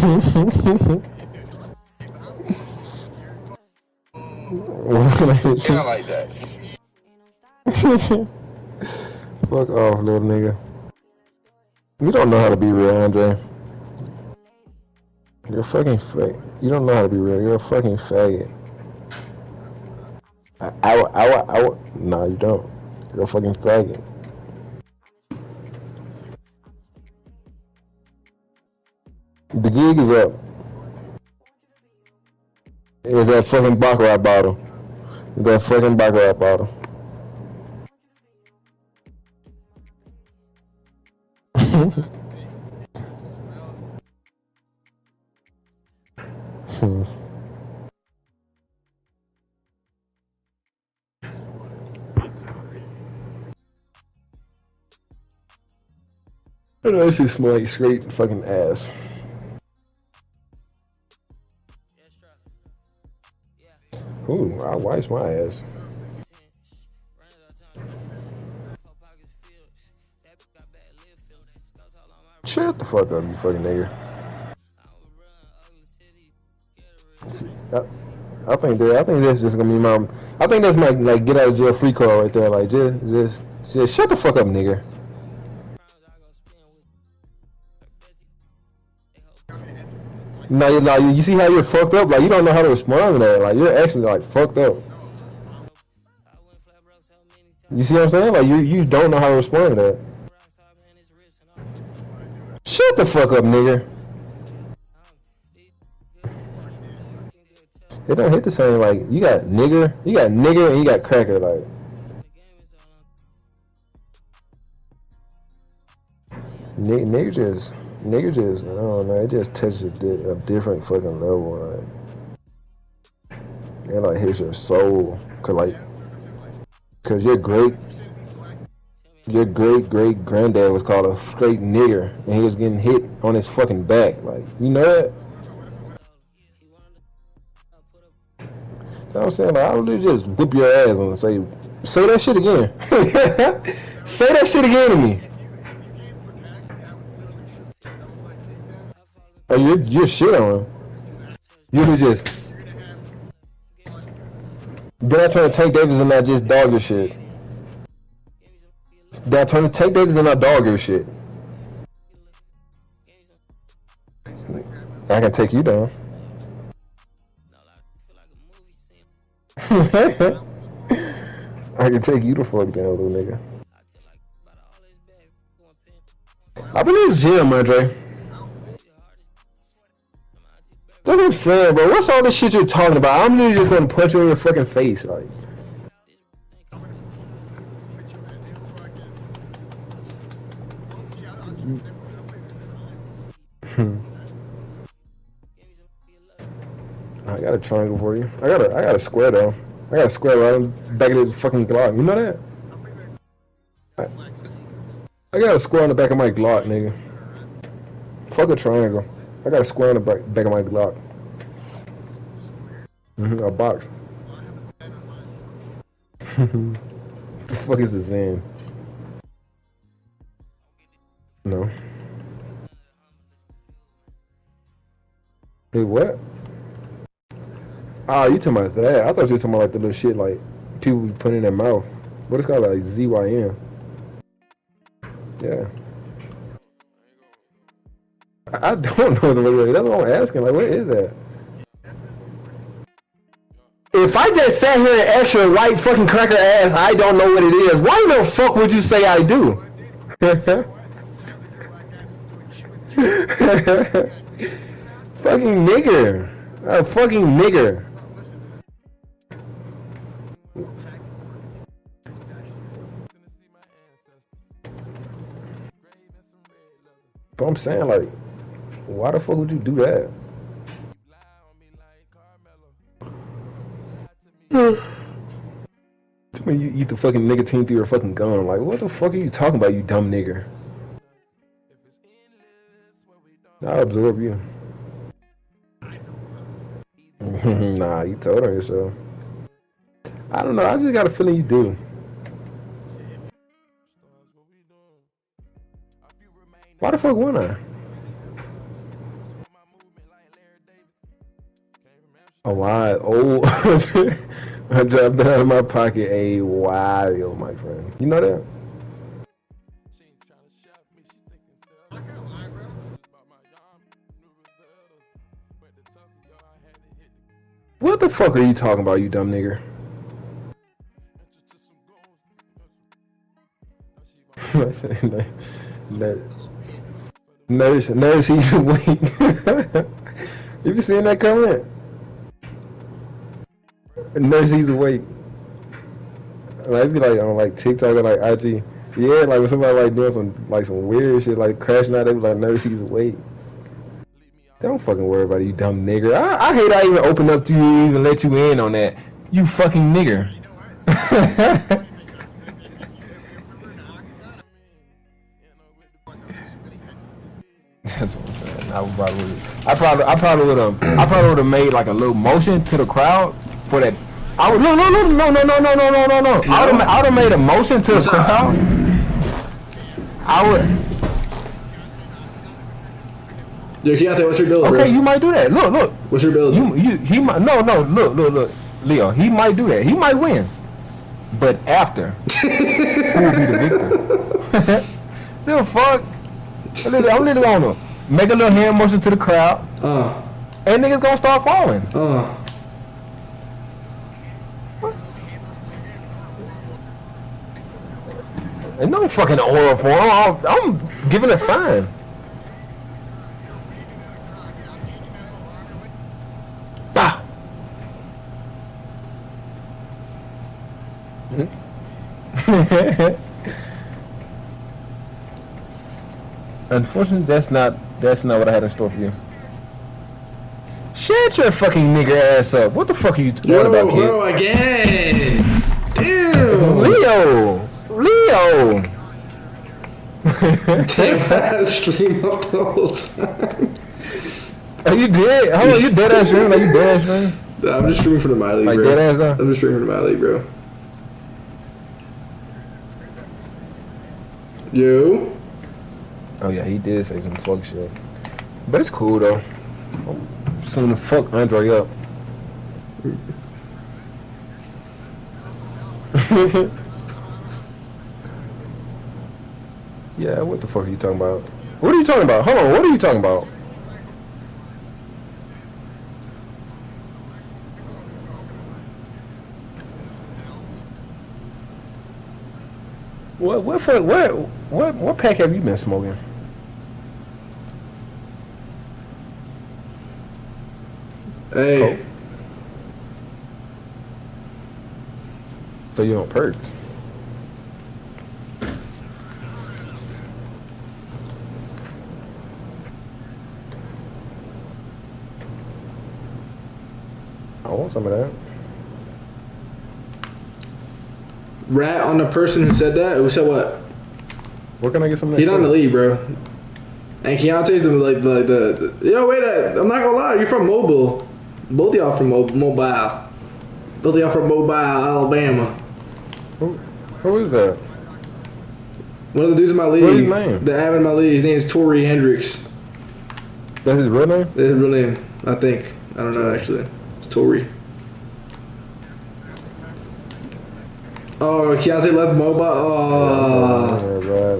Yeah, like that. Fuck off, little nigga. You don't know how to be real, Andre. You're fucking fake. You don't know how to be real. You're a fucking faggot. Nah, you don't. You're a fucking faggot. The gig is up. Is that fucking baccarat bottle? Is that fucking baccarat bottle? I know this shit smell like straight fucking ass. Ooh, I wash my ass. Shut the fuck up, you fucking nigga. I think that's just gonna be my. I think that's my like get out of jail free card right there. Like just shut the fuck up, nigga. No, you see how you're fucked up? Like you don't know how to respond to that. Like you're actually like fucked up. You see what I'm saying? Like you don't know how to respond to that. Shut the fuck up, nigga. It don't hit the same. Like you got nigger, and you got cracker. Like nigger just, I don't know. It just touches a different fucking level. Like it like hits your soul. Cause your great granddad was called a straight nigger, and he was getting hit on his fucking back. Like you know that. You know what I'm saying? Like, I would just whip your ass and say that shit again. Say that shit again to me. Oh, you're shit on. You could just. Then I turn to Tank Davis and not just dog your shit. Then I turn to Tank Davis and not dog your shit. I can take you down. I can take you the fuck down, little nigga. I've been in the gym, Andre. That's what I'm saying, bro. What's all this shit you're talking about? I'm literally just gonna punch you in your fucking face, like. I got a triangle for you. I got a square though. I got a square right on the back of this fucking Glock. You know that? I got a square on the back of my Glock, nigga. Fuck a triangle. I got a square on the back of my Glock. A box. The fuck is the Zen? No. Hey, what? Ah, you talking about that? I thought you were talking about like the little shit like people be putting in their mouth. What is called like ZYN? Yeah. I don't know the word. That's what I'm asking. Like, what is that? If I just sat here and asked your white fucking cracker ass, I don't know what it is. Why the fuck would you say I do? Fucking nigger. A fucking nigger. But I'm saying, like, why the fuck would you do that? Tell me you eat the fucking nicotine through your fucking gum. Like, what the fuck are you talking about, you dumb nigger? I'll absorb you. Nah, you told on yourself. I don't know. I just got a feeling you do. Why the fuck wouldn't I? A while. Oh, I dropped that out of my pocket a while, my friend. You know that? What the fuck are you talking about, you dumb nigger? Nurse, he's awake. You been seeing that comment? Nurse, he's awake. Like, be like on like TikTok or like IG. Yeah, like when somebody like doing some weird shit, like crashing out, they be like, nurse, he's awake. Don't fucking worry about it, you dumb nigger. I hate I even opened up to you, even let you in on that. You fucking nigger. That's what I'm saying. I probably would have made like a little motion to the crowd for that. I would no. I would have made a motion to the crowd. I would. Yo, Keontae, what's your build, Okay, bro? you might do that. Look. What's your build? He might look, Leo. He might do that. He might win, but after, who will be the victor? The fuck. I'm literally gonna make a little hand motion to the crowd, and niggas gonna start falling. And no fucking oral form. I'm giving a sign. Bah. Unfortunately, that's not what I had in store for you. Shut your fucking nigger ass up. What the fuck are you talking about, kid? Bro, again. Ew. Leo. Damn, I had stream up the whole time. Are you dead? Hold on, you dead ass streaming? Like you dead ass streaming? I'm just streaming for the My League, like bro. Dead ass though? I'm just streaming for the My League, bro. Yo. Oh yeah, he did say some fuck shit. But it's cool though. I'm soon to fuck Andre up. Yeah, what the fuck are you talking about? What are you talking about? Hold on, what are you talking about? What pack have you been smoking? Hey. Coke? So you on perks? I want some of that. Rat on the person who said that? Who said what? Where can I get some of that? He's not in the league, bro. And Keontae's the yo, wait, I'm not gonna lie, you're from Mobile. Both of y'all from Mobile. Both of y'all from Mobile, Alabama. Who is that? One of the dudes in my league. What's his name? The admin in my league. His name is Tory Hendricks. That's his real name? That's his real name, I think. I don't know, actually. It's Tory. Oh, Keontae left Mobile. Oh.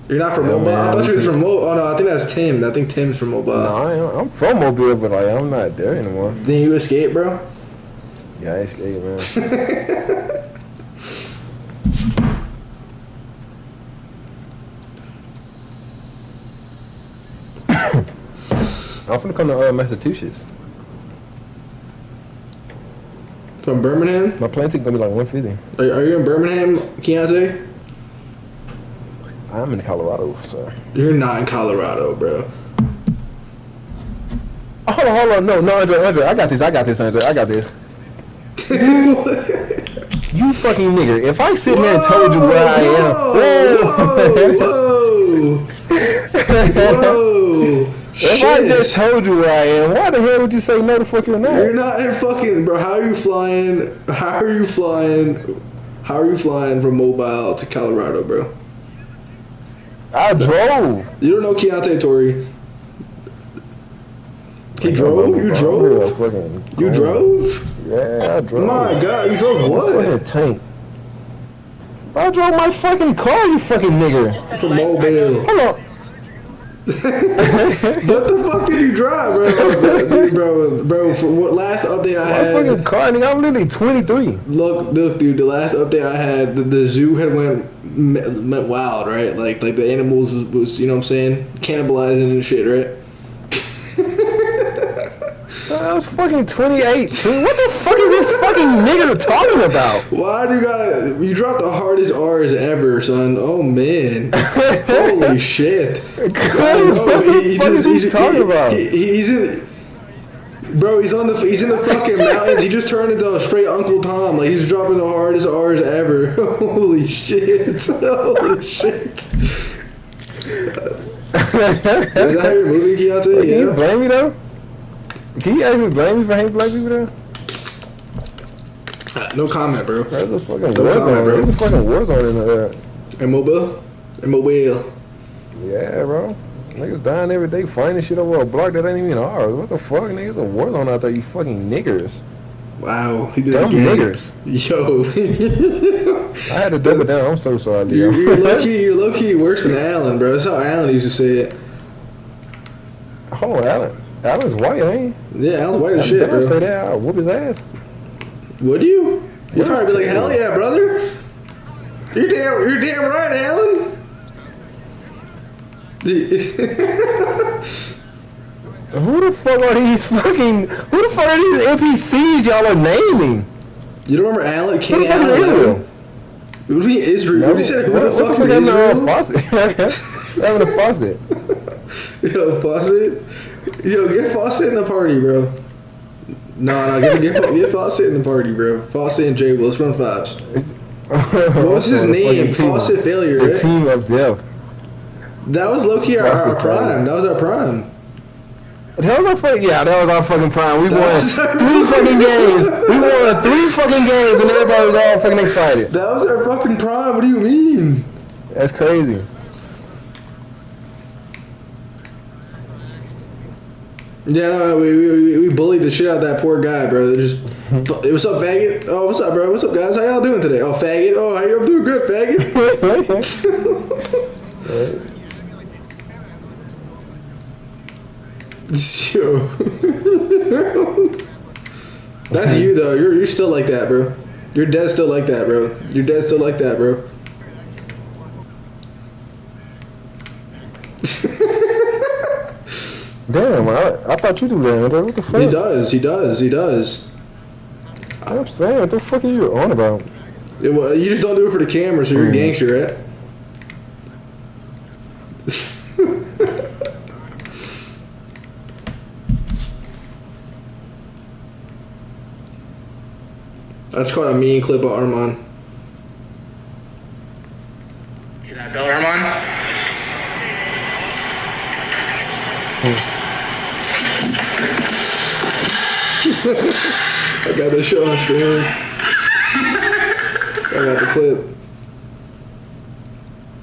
You're not from Mobile? I thought you was from Mobile. Oh, no, I think that's Tim. I think Tim's from Mobile. No, I'm from Mobile, but like, I'm not there anymore. Didn't you escape, bro? Yeah, I escaped, man. I'm finna come to Massachusetts. From Birmingham? My plane ticket gonna be like $150. Are you in Birmingham, Keontae? I'm in Colorado, sir. You're not in Colorado, bro. Oh, hold on, no, Andre, I got this, Andre, I got this. You fucking nigger! If I sit here and told you where I am, whoa. If I just told you where I am, why the hell would you say no the fuck you're not? You're not in fucking, bro. How are you flying? How are you flying from Mobile to Colorado, bro? I drove. You don't know Keontae, Tory. He drove? You drove? You drove? Yeah, I drove. My God, you drove what? Fucking tank. I drove my fucking car, you fucking nigger. From Mobile. Hold on. What the fuck did you drive, bro? Bro, for what last update I had? My fucking car, nigga, I'm literally 23. Look, dude, the last update I had, the zoo had went wild, right? Like the animals was, you know what I'm saying, cannibalizing and shit, right? I was fucking 28. What the fuck is this fucking nigga talking about? Why do you dropped the hardest R's ever, son? Oh man, holy shit! What the fuck is he talking about? He's in. Bro, he's in the fucking mountains. He just turned into a straight Uncle Tom. Like he's dropping the hardest R's ever. Holy shit! Holy shit! Is that how you're moving, Keontae? Can you blame me though? Can you actually blame me for hating black people though? No comment, bro. There's a fucking war zone. There's a fucking war zone in there. In Mobile. Yeah, bro. Niggas dying every day finding shit over a block that ain't even ours. What the fuck, niggas? There's a war zone out there, you fucking niggers. Wow, he did Dumb it again. niggers. Yo. I had to double down. I'm so sorry, Leo. You're low key worse than Alan, bro. That's how Alan used to say it. Hold on, Alan. Alan's white, ain't he? Yeah, Alan's white as shit, bro. Say that, I'll whoop his ass. Would you? You'd probably be like, hell yeah, brother. You're damn right, Alan. Who the fuck are these NPCs y'all are naming? You don't remember Alan? King Alan? Israel? What do you mean Israel? No, What you said? Who the fuck is Israel? Having a faucet. Yo, Fawcett? Yo, get Fawcett in the party, bro. No, get Fawcett in the party, bro. Fawcett and Jay Will. Let's run fives. What's his name? Fawcett Failure, right? The team of death. That was low-key our prime. That was our prime. That was our fucking prime. We won 3 fucking games. We won 3 fucking games and everybody was all fucking excited. That was our fucking prime. What do you mean? That's crazy. Yeah, no, we bullied the shit out of that poor guy, bro. Just, hey, what's up, faggot? Oh, what's up, bro? What's up, guys? How y'all doing today? Oh, faggot. Oh, how you doing? Good, faggot. Yo. That's you though. You're still like that, bro. You're dead still like that, bro. You're dead still like that, bro. Damn, I thought you do that. What the fuck? He does. I'm saying, what the fuck are you on about? Yeah, well, you just don't do it for the camera, so you're a gangster, right? I just caught a mean clip of Armand. Hear that bell, Armand? I got this shit on stream. I got the clip.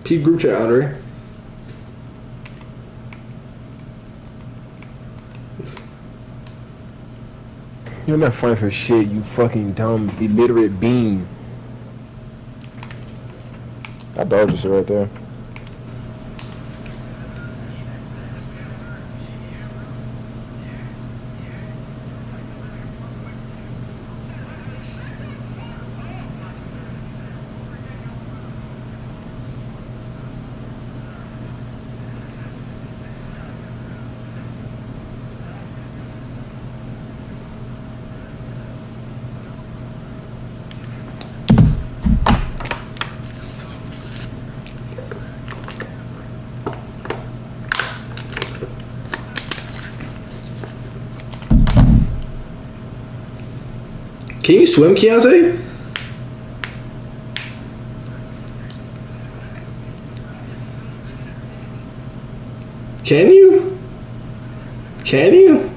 Peep group chat, Andre. You're not funny for shit, you fucking dumb, illiterate bean. I dodged this shit right there. Can you swim, Keontae? Can you? Can you?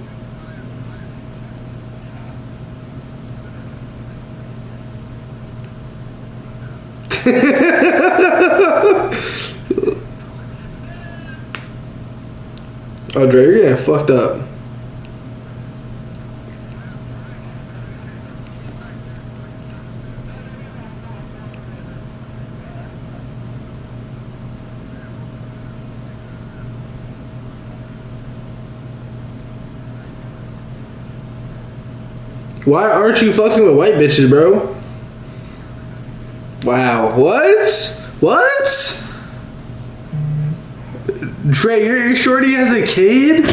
Oh, Dre, you're getting fucked up. Why aren't you fucking with white bitches, bro? Wow. What? What? Trey, your shorty has a kid?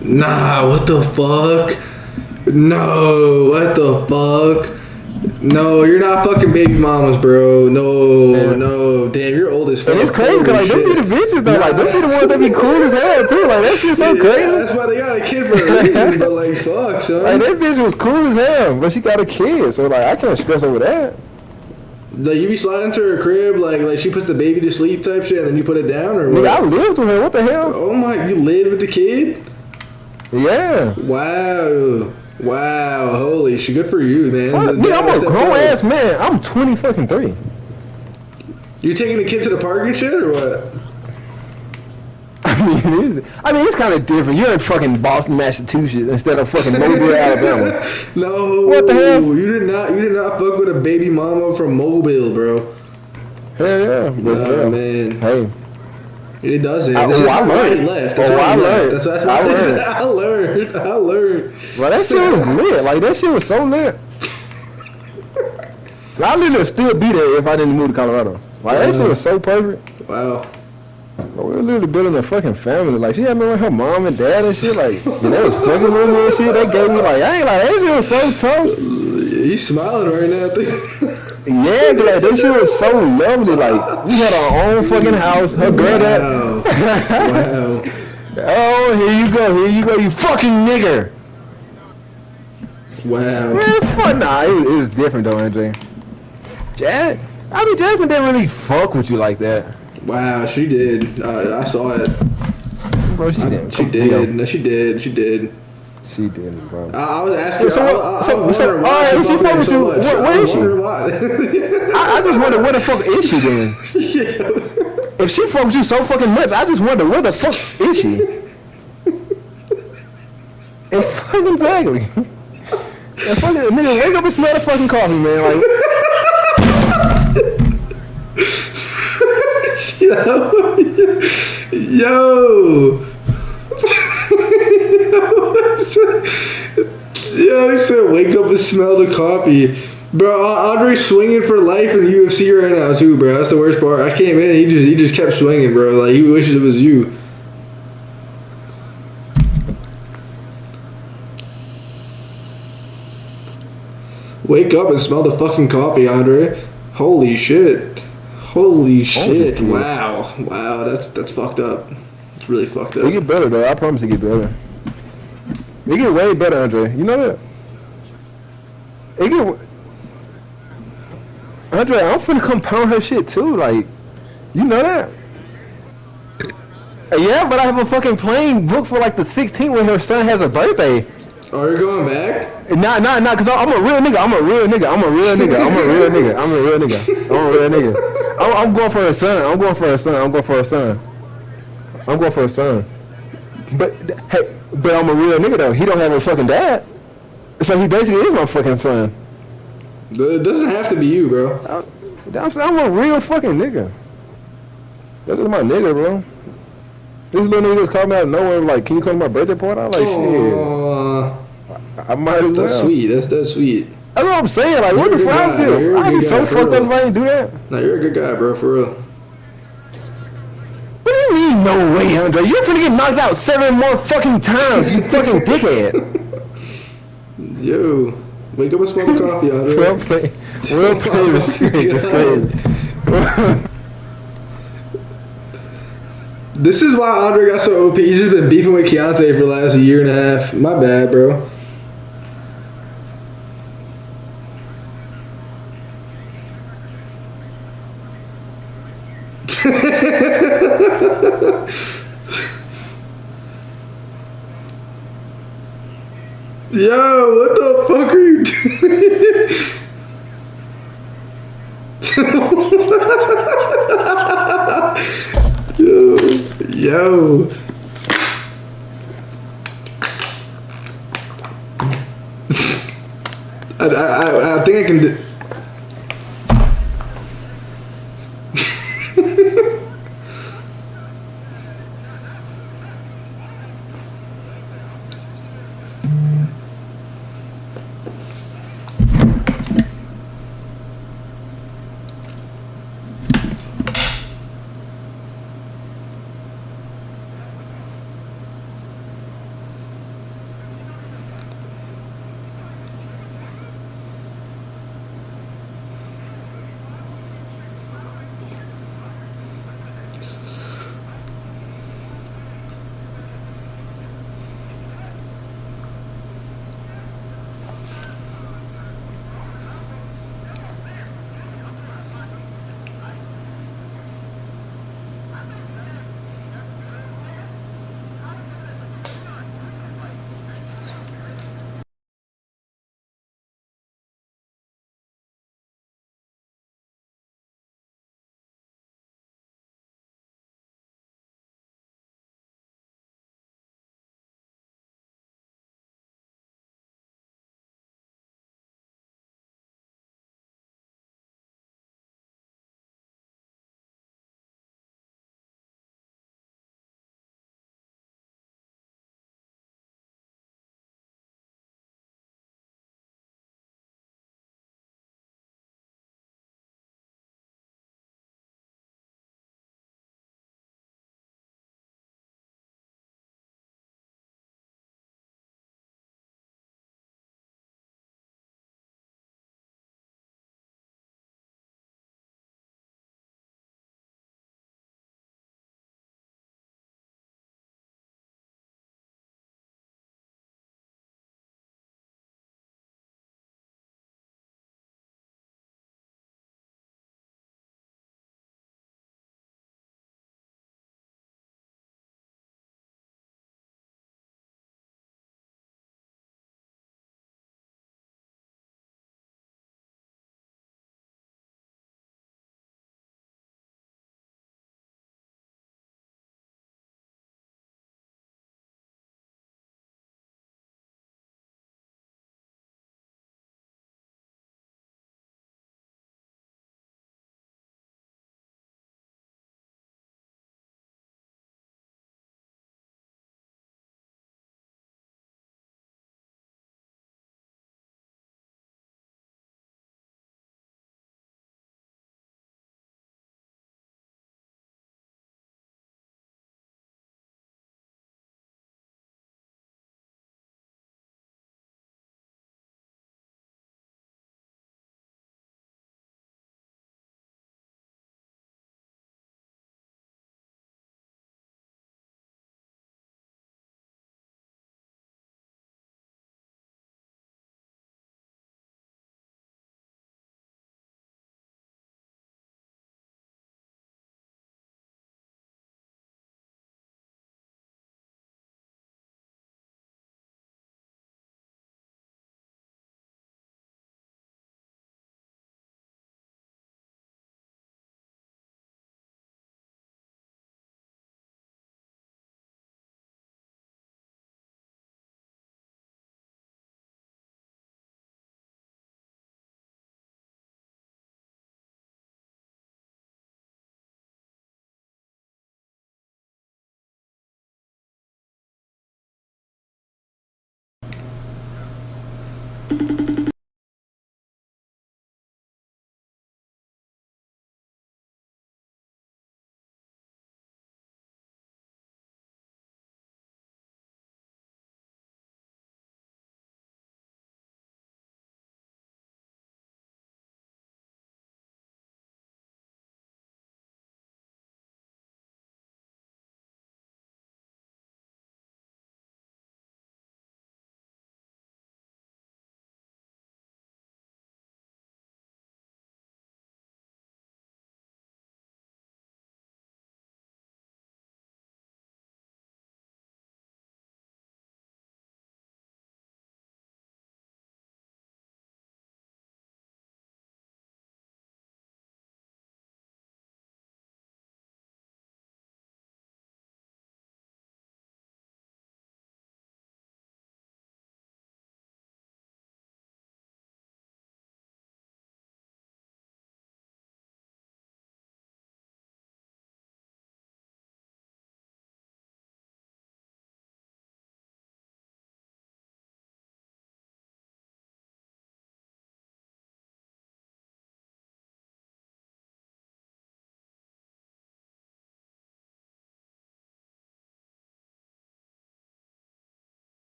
Nah, what the fuck? No, what the fuck? No, you're not fucking baby mamas, bro. No, no. Damn, you're old as fuck. And it's crazy, cause like, them be the bitches, though. Like, them be the ones that be cool as hell, too. Like, that shit's so crazy. Yeah, that's why they got a kid for a reason, but like, fuck, son. Like, that bitch was cool as hell, but she got a kid, so like, I can't stress over that. Like, you be sliding to her crib, like she puts the baby to sleep type shit, and then you put it down, or what? Nigga, I lived with her, what the hell? Oh my, you live with the kid? Yeah. Wow. Wow, holy shit, good for you, man. Nigga, I'm a grown-ass man. I'm 23. You taking the kid to the park and shit, or what? I mean, it's kind of different. You're in fucking Boston, Massachusetts, instead of fucking Mobile, Alabama. No. What the hell? You did not fuck with a baby mama from Mobile, bro. Hell yeah. Nah, man. Hey. It doesn't. I learned. That's why I learned. Well, that shit was lit. Like, that shit was so lit. I literally still be there if I didn't move to Colorado. Like, that shit was so perfect. Wow. But we were literally building a fucking family. Like, she had me with her mom and dad and shit. Like, and they was fucking with me and shit. They gave me, like, I ain't like, that shit was so tough. He's smiling right now, I think. Yeah, like, that shit was so lovely. Like, we had our own fucking house. Her granddad. Wow. Oh, here you go, you fucking nigger. Wow. Man, fuck, nah, it was different though, NJ. Jasmine didn't really fuck with you like that. Wow, she did. I saw it. Bro, she didn't. She did. No, she did. She did. She didn't, bro. I was asking. So why she fuck with you? Where is she? I just wonder where the fuck is she then? Yeah. If she fuck with you so fucking much, I just wonder where the fuck is she? And fucking exactly. And fucking nigga, wake up and smell the fucking coffee, man. Like. Yo. Yo, he said, wake up and smell the coffee. Bro, Andre's swinging for life in the UFC right now, too, bro. That's the worst part. I came in, he just kept swinging, bro. Like, he wishes it was you. Wake up and smell the fucking coffee, Andre. Holy shit. Holy shit. Wow. Wow, that's fucked up. It's really fucked up. It get better, though. I promise it get better. It get way better, Andre. You know that? It get... Andre, I'm finna compound her shit, too. Like, you know that? Yeah, but I have a fucking plane booked for, like, the 16th when her son has a birthday. Oh, you're going back? Nah, cause I'm a real nigga. I'm a real nigga. I'm going for her son. But hey, but I'm a real nigga though. He don't have a fucking dad, so he basically is my fucking son. It doesn't have to be you, bro. I'm a real fucking nigga. That is my nigga, bro. This little nigga just called me out of nowhere, like, can you come to my birthday party? I'm like, shit. I might as well. That's sweet. That's sweet. That's what I'm saying. Like, what the fuck do? I'd be so fucked up if I didn't do that. Nah, you're a good guy, bro, for real. What do you mean, no way, Andre? You're finna get knocked out 7 more fucking times, you fucking dickhead. Yo, wake up and smell the coffee, Andre. Well played, respect. This is why Andre got so OP. He's just been beefing with Keontae for the last year and a half. My bad, bro. Yo, what the fuck are you doing? Yo. I think I can do.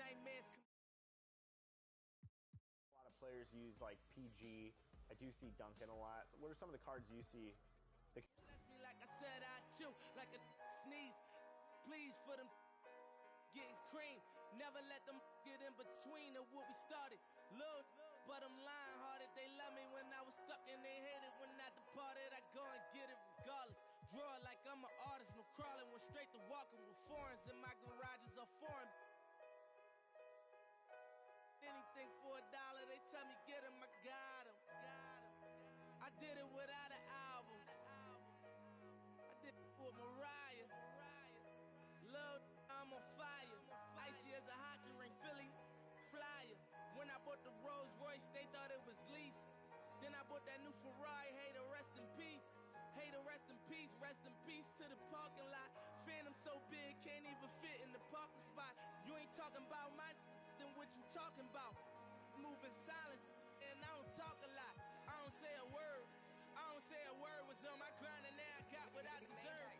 Nightmares. A lot of players use like PG. I do see Duncan a lot. What are some of the cards you see? Like I said, I chew like a sneeze. Please for them getting cream. Never let them get in between of what we started. Look, but I'm lying hearted. They love me when I was stuck and they hated when I departed. I go and get it regardless. Draw it like I'm an artist. No crawling, went straight to walking with foreigns in my garages are foreign. Anything for $1, they tell me get him, I got him. I did it without an album. I did it with Mariah. Lil', I'm on fire. Icy as a hockey ring, Philly flyer. When I bought the Rolls Royce, they thought it was lease. Then I bought that new Ferrari, hey, to rest in peace. Hey, to rest in peace to the parking lot. Phantom so big, can't even fit in the parking spot. You ain't talking about my then what you talking about? Moving silent, and I don't talk a lot. I don't say a word. I don't say a word. Was on my grind and now I got what I deserve.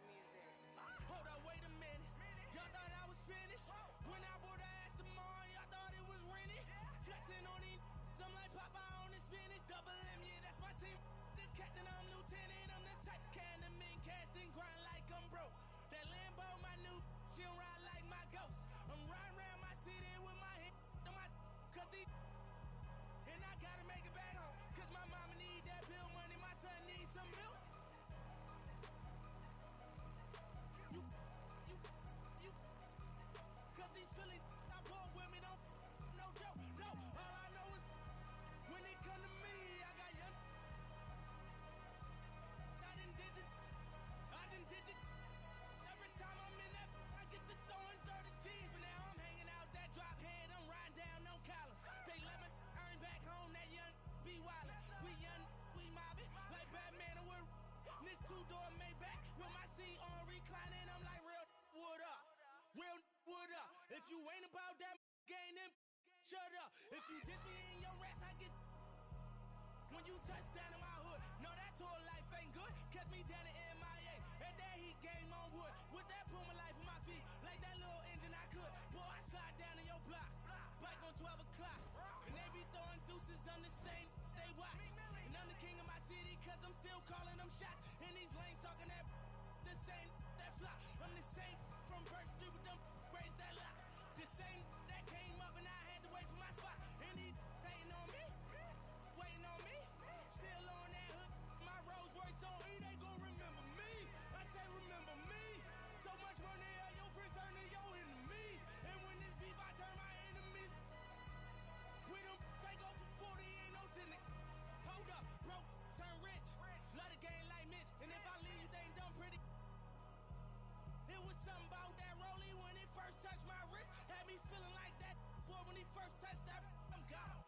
Hold up, wait a minute. Y'all thought I was finished? When I bought the ass tomorrow, y'all thought it was rented? Flexing on these, I'm like Popeye on the spinach. Double M, yeah, that's my team. The captain, I'm lieutenant. I'm the type of can the men cast and grind like I'm broke. That Lambo, my new, she don't ride like my ghost. I'm riding around my city with my hand on my, cause these, and I gotta make it back home. Cause my mama need that bill money, my son needs some milk. You, cause these Philly, I bought with me, don't, no joke. No, all I know is, when it come to me, I got young. I done did it. Every time I'm in that, I get to throwing 30 G's, but now I'm hanging out that drop head, I'm riding down no collar. They let me earn back home, that young be wildin'. We young, we mobbin', like Batman and we're this two-door Maybach with my seat on reclining. I'm like, real wood up, real wood up. If you ain't about that game, then shut up. If you dip me in your rats, I get. When you touch down in my hood, no, that tour life ain't good. Kept me down in MIA, and that heat game on wood. With that Puma life on my feet, like that little engine I could. Boy, I slide down in your block, bike on 12 o'clock. And they be throwing deuces on the same, they watch. And I'm the king of my city, cause I'm still calling them shots. And these lanes talking that the same, that flop. I'm the same from Birch Street with them braids that lock. The same that came up and I had to wait for my spot. And he hating on me. Waiting on me, still on that hood. My Rolls Royce on E, they gon' remember me. I say remember me. So much money at your friends turn to your enemies. And when this beef, I turn my enemies. With them, they go for 40, ain't no tenant. Hold up, broke, turn rich. Love the game like Mitch. And if I leave, you think dumb pretty. It was something about that rollie when it first touched my wrist. Had me feeling like that boy when he first touched that. I'm gone.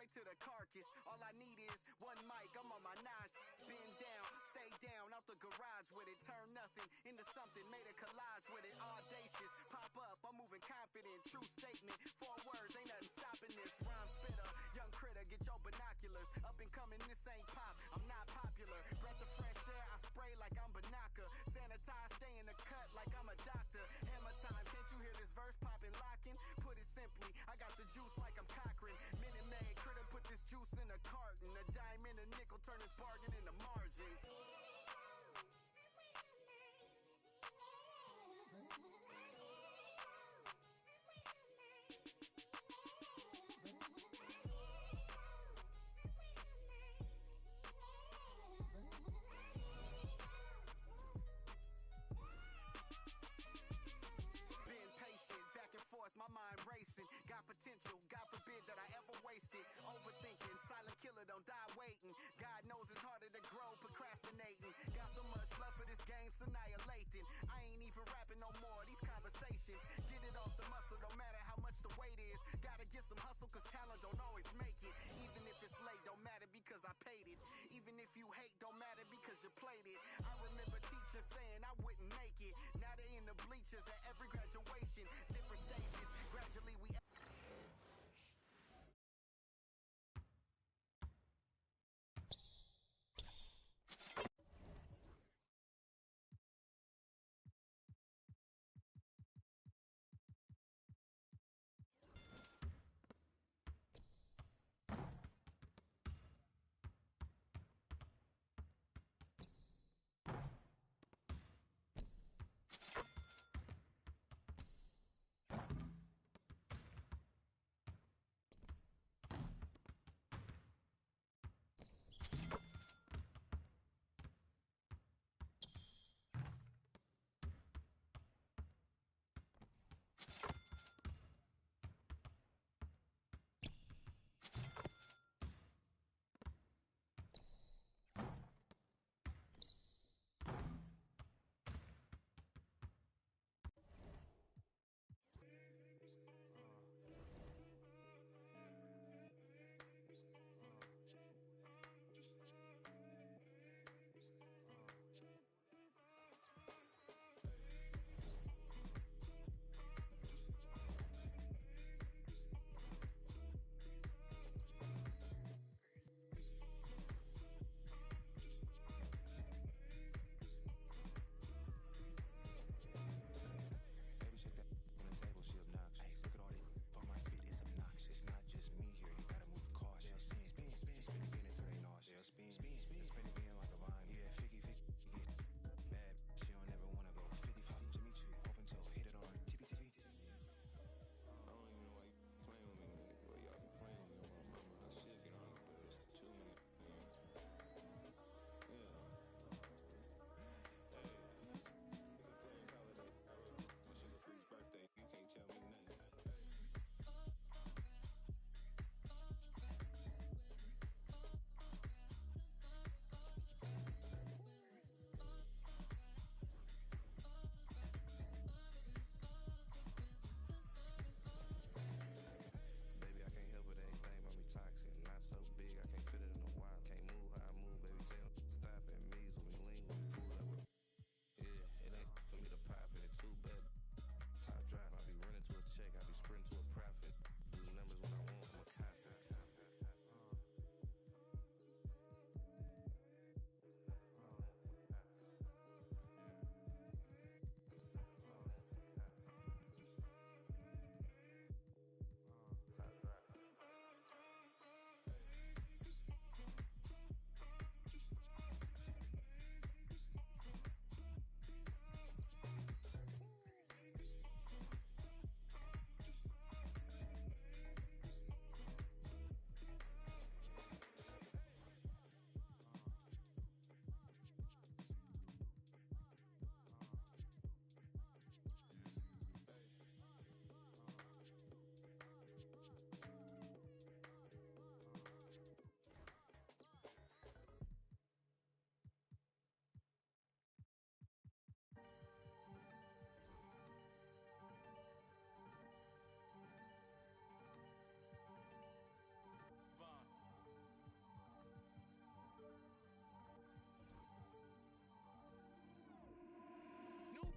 straight to the carcass. All I need is one mic, I'm on my nines. Bend down, stay down, out the garage with it. Turn nothing into something, made a collage with it. Audacious, pop up, I'm moving confident. True statement, 4 words, ain't nothing stopping this. Rhyme spitter, young critter, get your binoculars. Up and coming, this ain't pop, I'm not popular. Breath of fresh air, I spray like I'm Banaka. Sanitize, stay in the cut like I'm a doctor. Hammer time, can't you hear this verse popping, locking? Put it simply, I got the juice like I'm Cochran. Minute Maid, critter put this juice in a carton. A dime and a nickel, turn this bargain into margins. My mind racing, got potential, God forbid that I ever waste it. Overthinking, silent killer, don't die waiting. God knows it's harder to grow, procrastinating. Got so much love for this game, it's annihilating. I ain't even rapping no more, these conversations. Get it off the muscle, don't matter how much the weight is. Gotta get some hustle, cause talent don't always make it. Even if it's late, don't matter because I paid it. Even if you hate, don't matter because you played it. I remember teachers saying I wouldn't make it. Now they in the bleachers at every graduation. Different stages. Gradually we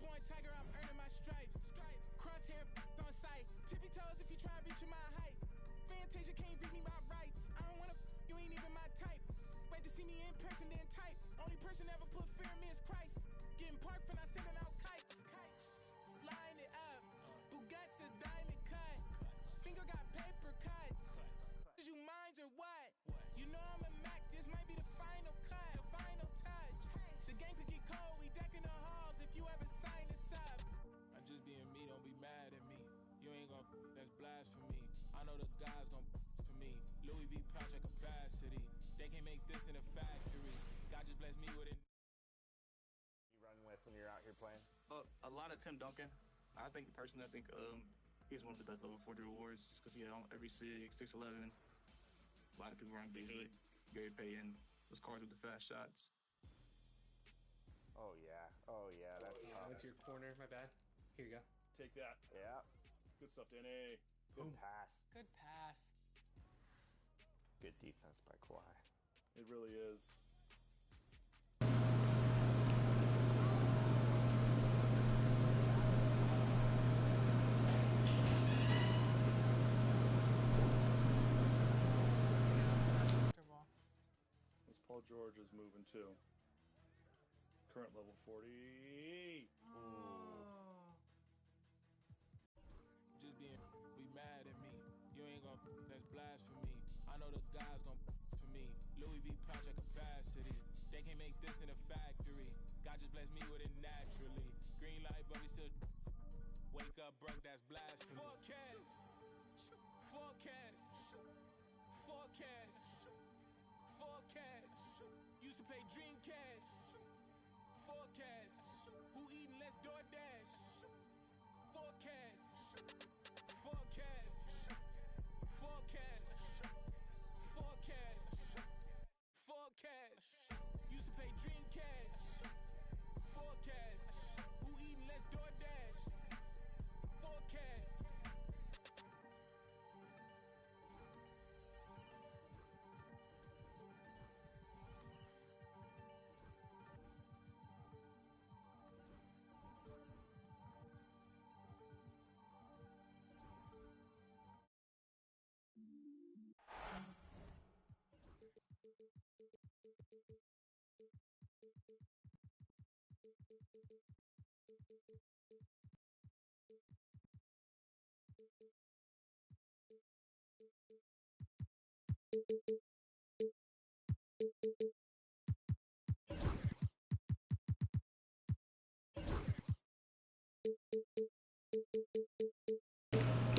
born tiger, I'm earning my stripes. Crosshair on sight. Tippy toes if you try reaching my height. Fantasia can't read me my rights. I don't wanna you ain't even my type. Wait to see me in person, then type. Only person ever put fear in me is Christ. Getting parked when I sending out kites. Flying it up. Bugatti's a diamond cut. Finger got paper cuts. You minds or what? You know I'm a Mac. This might be the final cut, the final touch. The game could get cold. We decking the halls if you ever sign us up. I'm just being me. Don't be mad at me. You ain't gon' that's blasphemy. I know the guys gon' for me. Louis V pouch at capacity. They can't make this in a factory. God just bless me with it. You run with when you're out here playing? A lot of Tim Duncan. I think personally, he's one of the best level 40 awards just because he had on every 6'11". A lot of people run Beasley, Gary Payton, those cars with the fast shots. Oh yeah, that's yeah. Went to your corner. My bad. Here you go. Take that. Yeah. Good stuff, Danny. Good pass. Good pass. Good defense by Kawhi. It really is. Paul George is moving too. Current level 40. Oh. Just being be mad at me. You ain't gon' that's blasphemy. I know the guys gon' for me. Louis V pouch at capacity. They can't make this in a factory. God just bless me with it naturally. Green light, but we still wake up broke. That's blasphemy. Forecast. Forecast. Forecast. Forecast. Used to play Dreamcast. Forecast. Who eating less DoorDash? Forecast. Forecast. Forecast. Forecast. Forecast. Used to play Dreamcast. Forecast. Who eating less DoorDash? Forecast.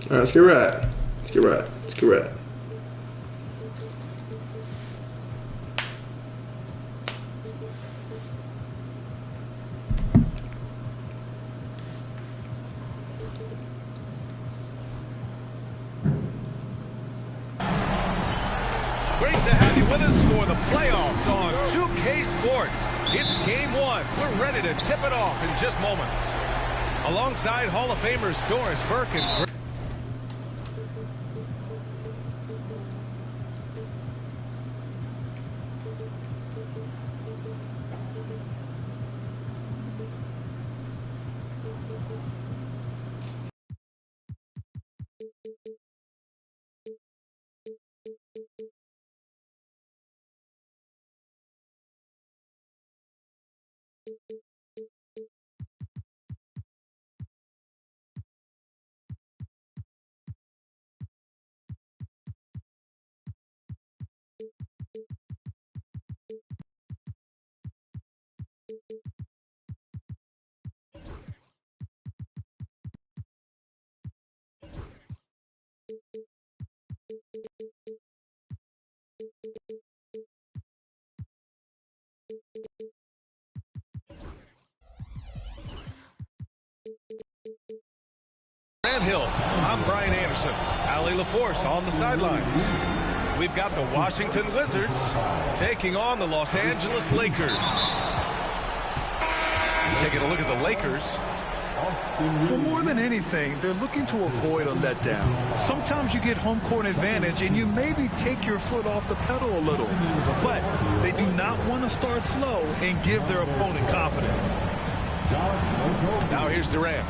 All right, let's get right. Let's get right. Let's get right. Great to have you with us for the playoffs on 2K Sports. It's game one. We're ready to tip it off in just moments. Alongside Hall of Famers Doris Burke and Hill. I'm Brian Anderson. Allie LaForce on the sidelines. We've got the Washington Wizards taking on the Los Angeles Lakers. Taking a look at the Lakers. Well, more than anything, they're looking to avoid a letdown. Sometimes you get home court advantage and you maybe take your foot off the pedal a little. But they do not want to start slow and give their opponent confidence. Now here's Durant.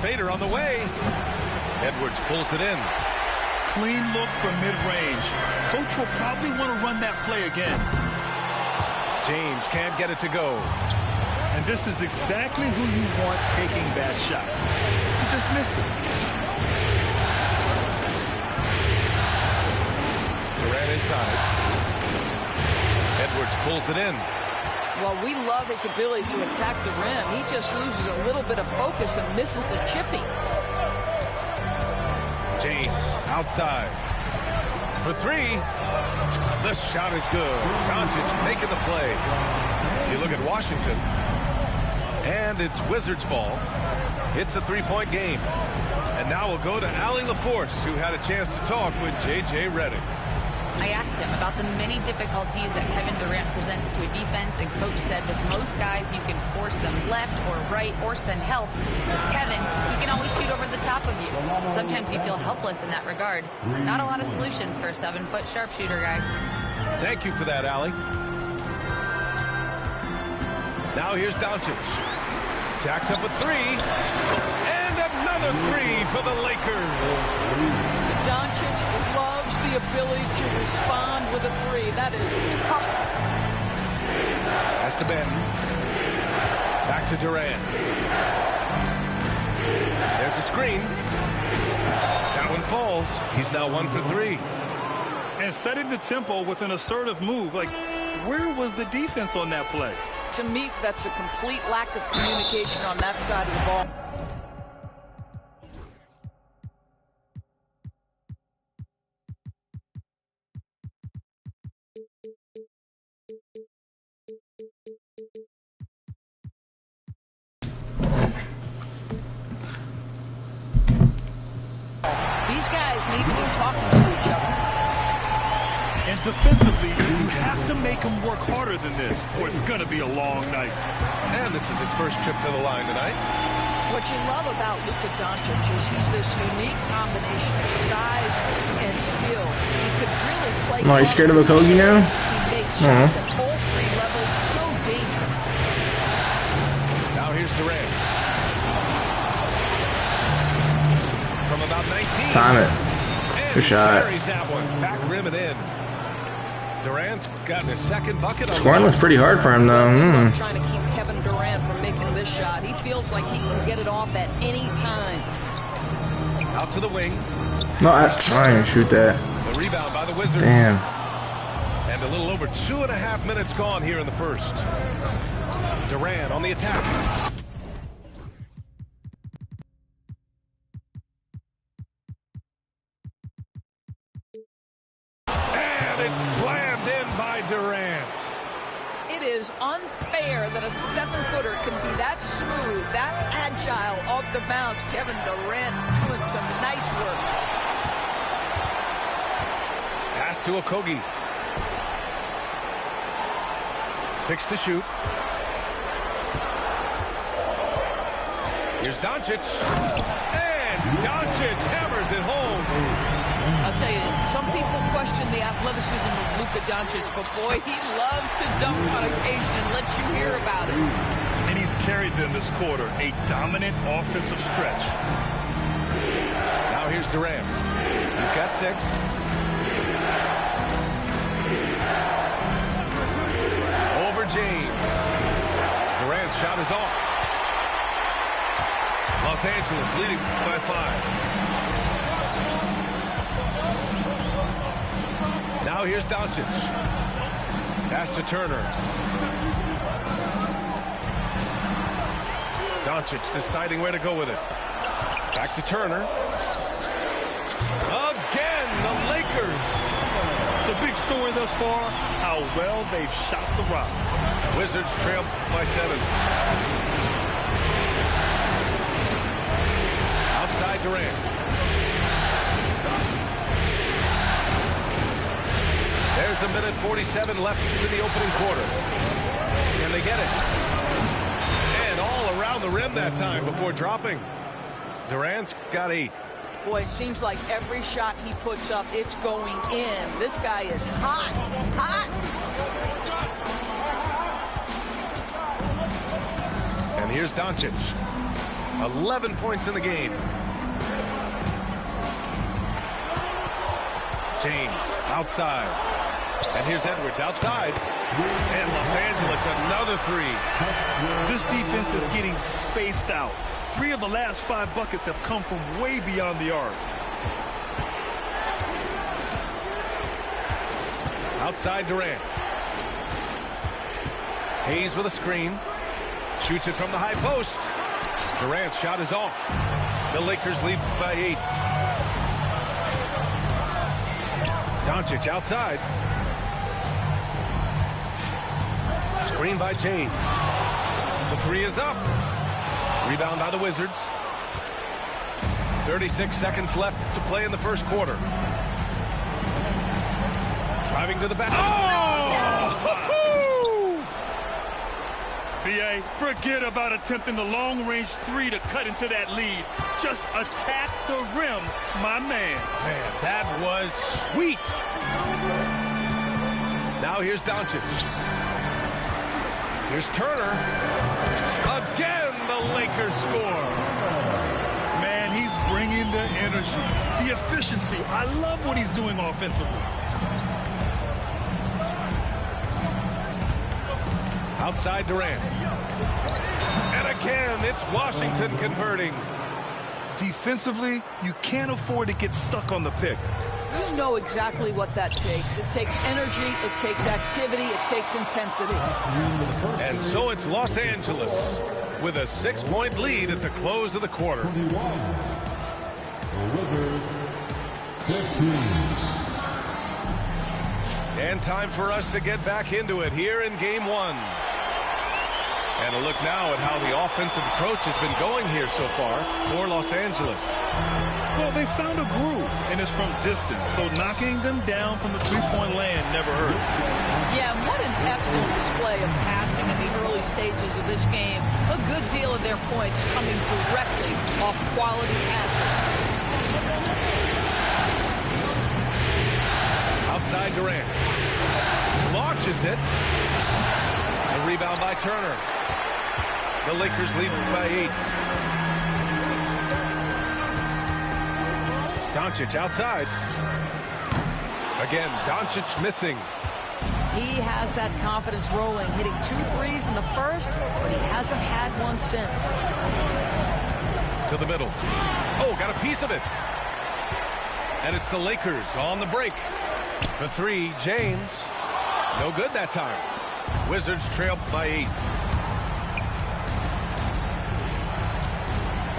Fader on the way. Edwards pulls it in. Clean look from mid-range. Coach will probably want to run that play again. James can't get it to go. And this is exactly who you want taking that shot. He just missed it. Durant inside. Edwards pulls it in. Well, we love his ability to attack the rim. He just loses a little bit of focus and misses the chippy. James outside for three. The shot is good. Doncic making the play. You look at Washington, and it's Wizards ball. It's a three-point game. And now we'll go to Allie LaForce, who had a chance to talk with J.J. Redick. I asked him about the many difficulties that Kevin Durant presents to a defense, and Coach said with most guys you can force them left or right or send help. With Kevin, he can always shoot over the top of you. Sometimes you feel helpless in that regard. Not a lot of solutions for a 7-foot sharpshooter, guys. Thank you for that, Allie. Now here's Doncic. Jacks up a three. And another three for the Lakers. Doncic loves the ability to respond with a three. That is tough. Has to bend. Back to Durant. There's a screen. That one falls. He's now 1 for 3. And setting the tempo with an assertive move. Like, where was the defense on that play? To me, that's a complete lack of communication on that side of the ball. These guys need to be talking to each other. And defensively, you have to make him work harder than this, or it's going to be a long night. And this is his first trip to the line tonight. What you love about Luka Doncic is he's this unique combination of size and skill. He could really play. Oh, you scared of a Kogi now? He makes shots at all three levels so dangerous. Now here's Durant. From about 19. Time it. Good shot. Buries that one. Back rim and in. Durant's gotten his second bucket. Scoring looks pretty hard for him, though. Trying to keep Kevin Durant from making this shot. He feels like he can get it off at any time. Out to the wing. No, I didn't shoot that. The rebound by the Wizards. Damn. And a little over 2.5 minutes gone here in the first. Durant on the attack. Slammed in by Durant. It is unfair that a 7-footer can be that smooth, that agile off the bounce. Kevin Durant doing some nice work. Pass to Okogie. 6 to shoot. Here's Doncic. And Doncic hammers it home. I'll tell you, some people question the athleticism of Luka Doncic, but boy, he loves to dunk on occasion and let you hear about it. And he's carried them this quarter, a dominant offensive stretch. Now here's Durant. He's got 6. Over James. Durant's shot is off. Los Angeles leading by 5. Now here's Doncic. Pass to Turner. Doncic deciding where to go with it. Back to Turner. Again, the Lakers. The big story thus far, how well they've shot the rock. Wizards trail by 7. Outside Durant. There's a minute 47 left in the opening quarter. Can they get it? And all around the rim that time before dropping. Durant's got 8. Boy, it seems like every shot he puts up, it's going in. This guy is hot, hot. here's Doncic. 11 points in the game. James outside. And here's Edwards outside. And Los Angeles, another three. This defense is getting spaced out. 3 of the last 5 buckets have come from way beyond the arc. Outside Durant. Hayes with a screen. Shoots it from the high post. Durant's shot is off. The Lakers lead by 8. Doncic outside. Screen by James. The three is up. Rebound by the Wizards. 36 seconds left to play in the first quarter. Driving to the back. Oh! B.A., forget about attempting the long-range 3 to cut into that lead. Just attack the rim, my man. Man, that was sweet. Now here's Doncic. Here's Turner. Again, the Lakers score. Man, he's bringing the energy, the efficiency. I love what he's doing offensively. Outside Durant. And again, it's Washington converting. Defensively, you can't afford to get stuck on the pick. You know exactly what that takes. It takes energy, it takes activity, it takes intensity. And so it's Los Angeles with a 6-point lead at the close of the quarter. And time for us to get back into it here in Game 1. And a look now at how the offensive approach has been going here so far for Los Angeles. Well, they found a groove, and it's from distance, so knocking them down from the three-point land never hurts. Yeah, what an excellent display of passing in the early stages of this game. A good deal of their points coming directly off quality passes. Outside Durant. Launches it. A rebound by Turner. The Lakers lead by 8. Doncic outside. Again, Doncic missing. He has that confidence rolling, hitting 2 threes in the first, but he hasn't had one since. To the middle. Oh, got a piece of it. And it's the Lakers on the break. For 3, James. No good that time. Wizards trail by 8.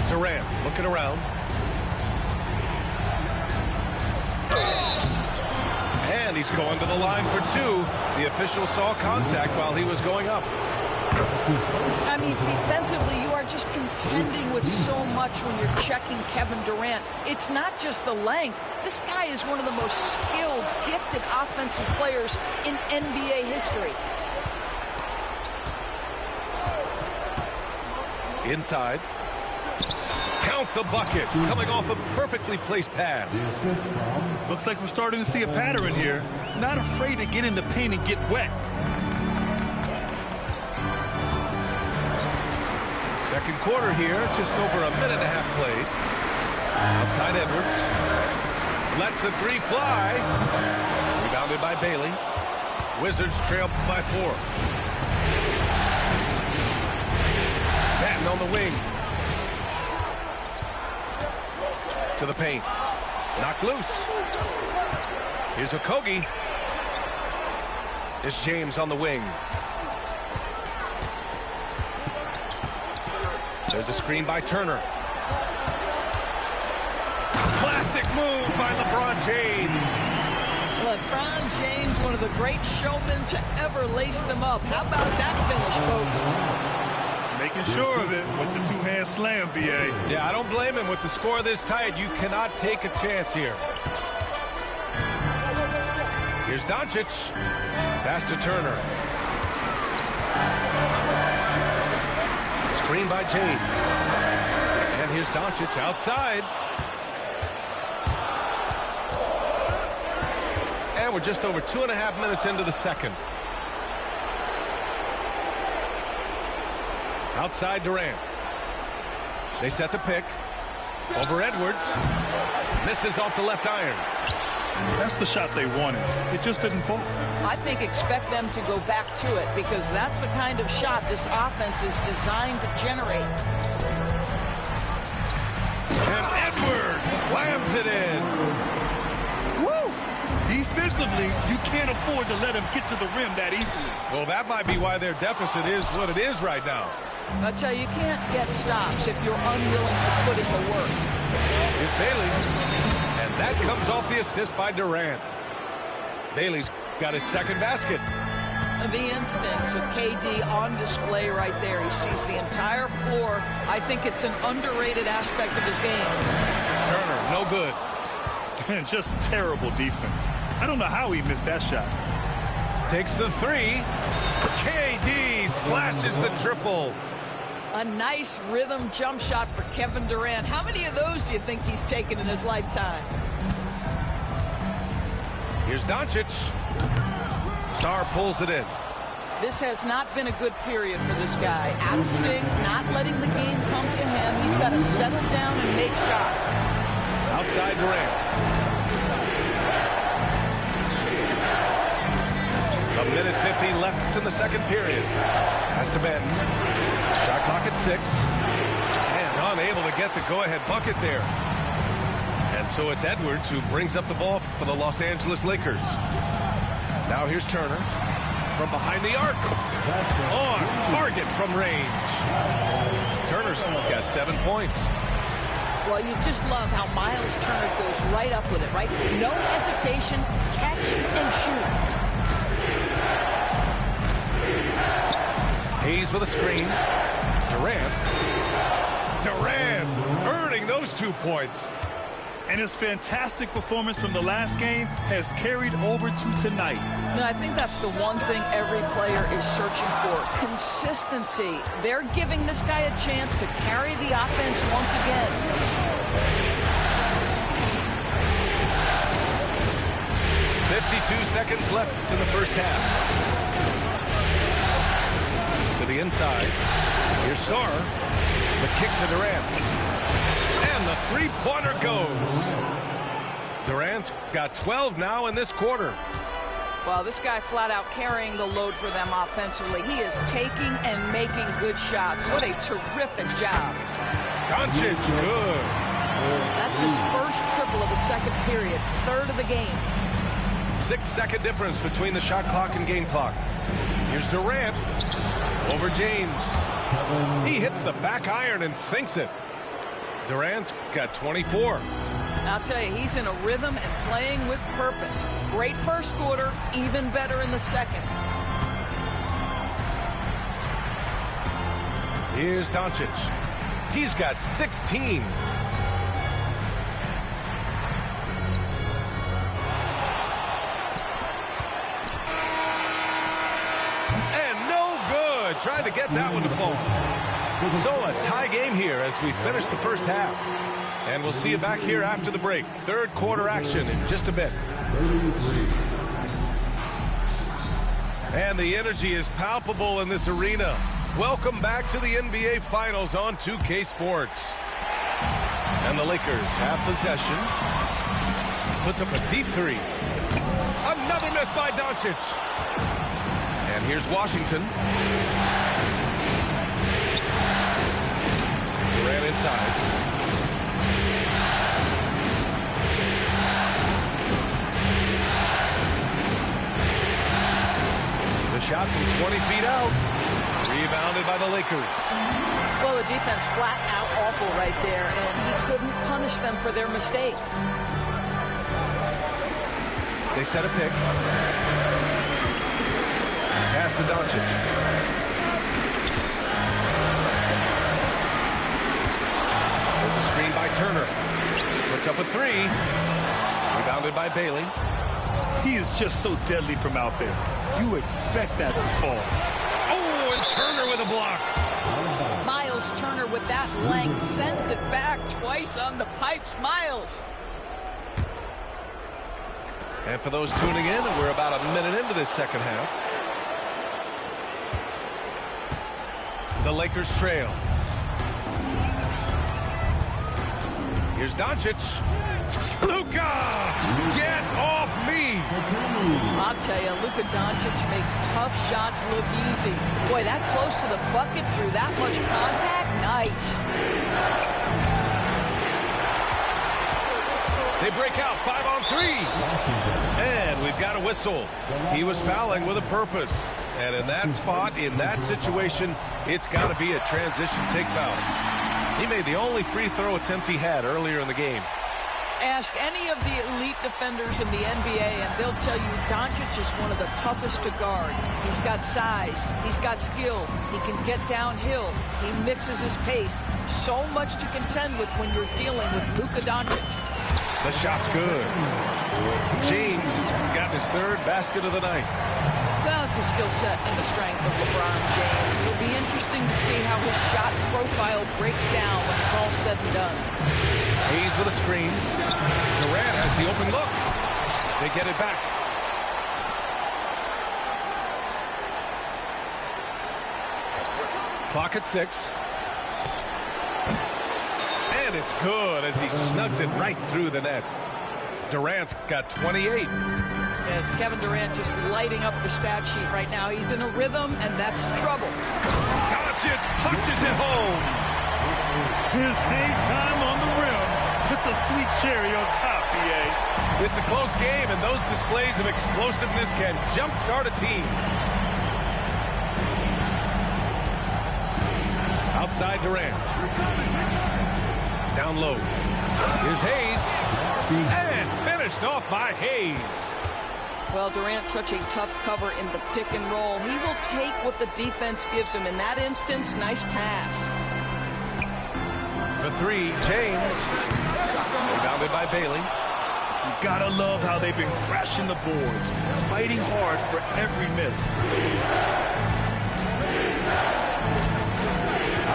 Durant looking around. And he's going to the line for 2. The official saw contact while he was going up. I mean, defensively, you are just contending with so much when you're checking Kevin Durant. It's not just the length. This guy is one of the most skilled, gifted offensive players in NBA history. Inside. Count the bucket. Coming off a perfectly placed pass. Looks like we're starting to see a pattern here. Not afraid to get in the paint and get wet. Second quarter here, just over a minute and a half played. Outside Edwards. Lets the 3 fly. Rebounded by Bailey. Wizards trail by 4. Patton on the wing. To the paint. Knocked loose. Here's Okogie. It's James on the wing. There's a screen by Turner. Classic move by LeBron James. LeBron James, one of the great showmen to ever lace them up. How about that finish, folks? Making sure of it with the 2-hand slam, B.A. Yeah, I don't blame him. With the score this tight, you cannot take a chance here. Here's Doncic. Pass to Turner. Screen by James. And here's Doncic outside. And we're just over 2.5 minutes into the second. Outside Durant. They set the pick. Over Edwards. Misses off the left iron. That's the shot they wanted. It just didn't fall. I think expect them to go back to it because that's the kind of shot this offense is designed to generate. And Edwards slams it in. Woo! Defensively, you can't afford to let him get to the rim that easily. Well, that might be why their deficit is what it is right now. I tell you, you can't get stops if you're unwilling to put in the work. Here's Bailey. And that comes off the assist by Durant. Bailey's got his second basket. The instincts of KD on display right there. He sees the entire floor. I think it's an underrated aspect of his game. Turner, no good. Just terrible defense. I don't know how he missed that shot. Takes the three. KD splashes the triple. A nice rhythm jump shot for Kevin Durant. How many of those do you think he's taken in his lifetime? Here's Doncic. Sarr pulls it in. This has not been a good period for this guy. Out of sync, not letting the game come to him. He's got to settle down and make shots. Outside Durant. A minute 15 left in the second period. Has to bend. Shot clock at 6. And unable to get the go-ahead bucket there. And so it's Edwards who brings up the ball for the Los Angeles Lakers. Now here's Turner. From behind the arc. On target from range. Turner's got 7 points. Well, you just love how Miles Turner goes right up with it, right? No hesitation, catch and shoot. Hayes with a screen. Durant earning those 2 points. And his fantastic performance from the last game has carried over to tonight. No, I think that's the one thing every player is searching for. Consistency. They're giving this guy a chance to carry the offense once again. 52 seconds left in the first half. To the inside. Here's Sarr. The kick to Durant. And the three-pointer goes. Durant's got 12 now in this quarter. Well, this guy flat out carrying the load for them offensively. He is taking and making good shots. What a terrific job. Doncic, good. That's his first triple of the second period, third of the game. 6-second difference between the shot clock and game clock. Here's Durant over James. He hits the back iron and sinks it. Durant's got 24. I'll tell you, he's in a rhythm and playing with purpose. Great first quarter, even better in the second. Here's Doncic. He's got 16. And no good. Tried to get that one to fall. So a tie game here as we finish the first half. And we'll see you back here after the break. Third quarter action in just a bit. And the energy is palpable in this arena. Welcome back to the NBA Finals on 2K Sports. And the Lakers have possession. Puts up a deep three. Another miss by Doncic. And here's Washington. Durant inside. The shot from 20 feet out. Rebounded by the Lakers. Well, the defense flat out awful right there, and he couldn't punish them for their mistake. They set a pick. Pass to Doncic. There's a screen by Turner. Puts up a three. Rebounded by Bailey. He is just so deadly from out there. You expect that to fall. Oh, and Turner with a block. Miles Turner with that length sends it back twice on the pipes. Miles. And for those tuning in, we're about a minute into this second half. The Lakers trail. Here's Doncic. Luka! Get off me! I'll tell you, Luka Doncic makes tough shots look easy. Boy, that close to the bucket through that much contact, nice. They break out 5-on-3. And we've got a whistle. He was fouling with a purpose. And in that spot, in that situation, it's got to be a transition take foul. He made the only free throw attempt he had earlier in the game. Ask any of the elite defenders in the NBA, and they'll tell you Doncic is one of the toughest to guard. He's got size. He's got skill. He can get downhill. He mixes his pace. So much to contend with when you're dealing with Luka Doncic. The shot's good. James has gotten his third basket of the night. Well, it's the skill set and the strength of LeBron James. It'll be interesting to see how his shot profile breaks down when it's all said and done. Hayes with a screen. Durant has the open look. They get it back. Clock at 6. And it's good as he snugs it right through the net. Durant's got 28. And Kevin Durant just lighting up the stat sheet right now. He's in a rhythm, and that's trouble. Doncic punches it home. His hang time on the rim. It's a sweet cherry on top, PA. It's a close game, and those displays of explosiveness can jumpstart a team. Outside Durant. Down low. Here's Hayes. And finished off by Hayes. Well, Durant's such a tough cover in the pick and roll. He will take what the defense gives him. In that instance, nice pass. For 3, James. Rebounded by Bailey. You gotta love how they've been crashing the boards, fighting hard for every miss.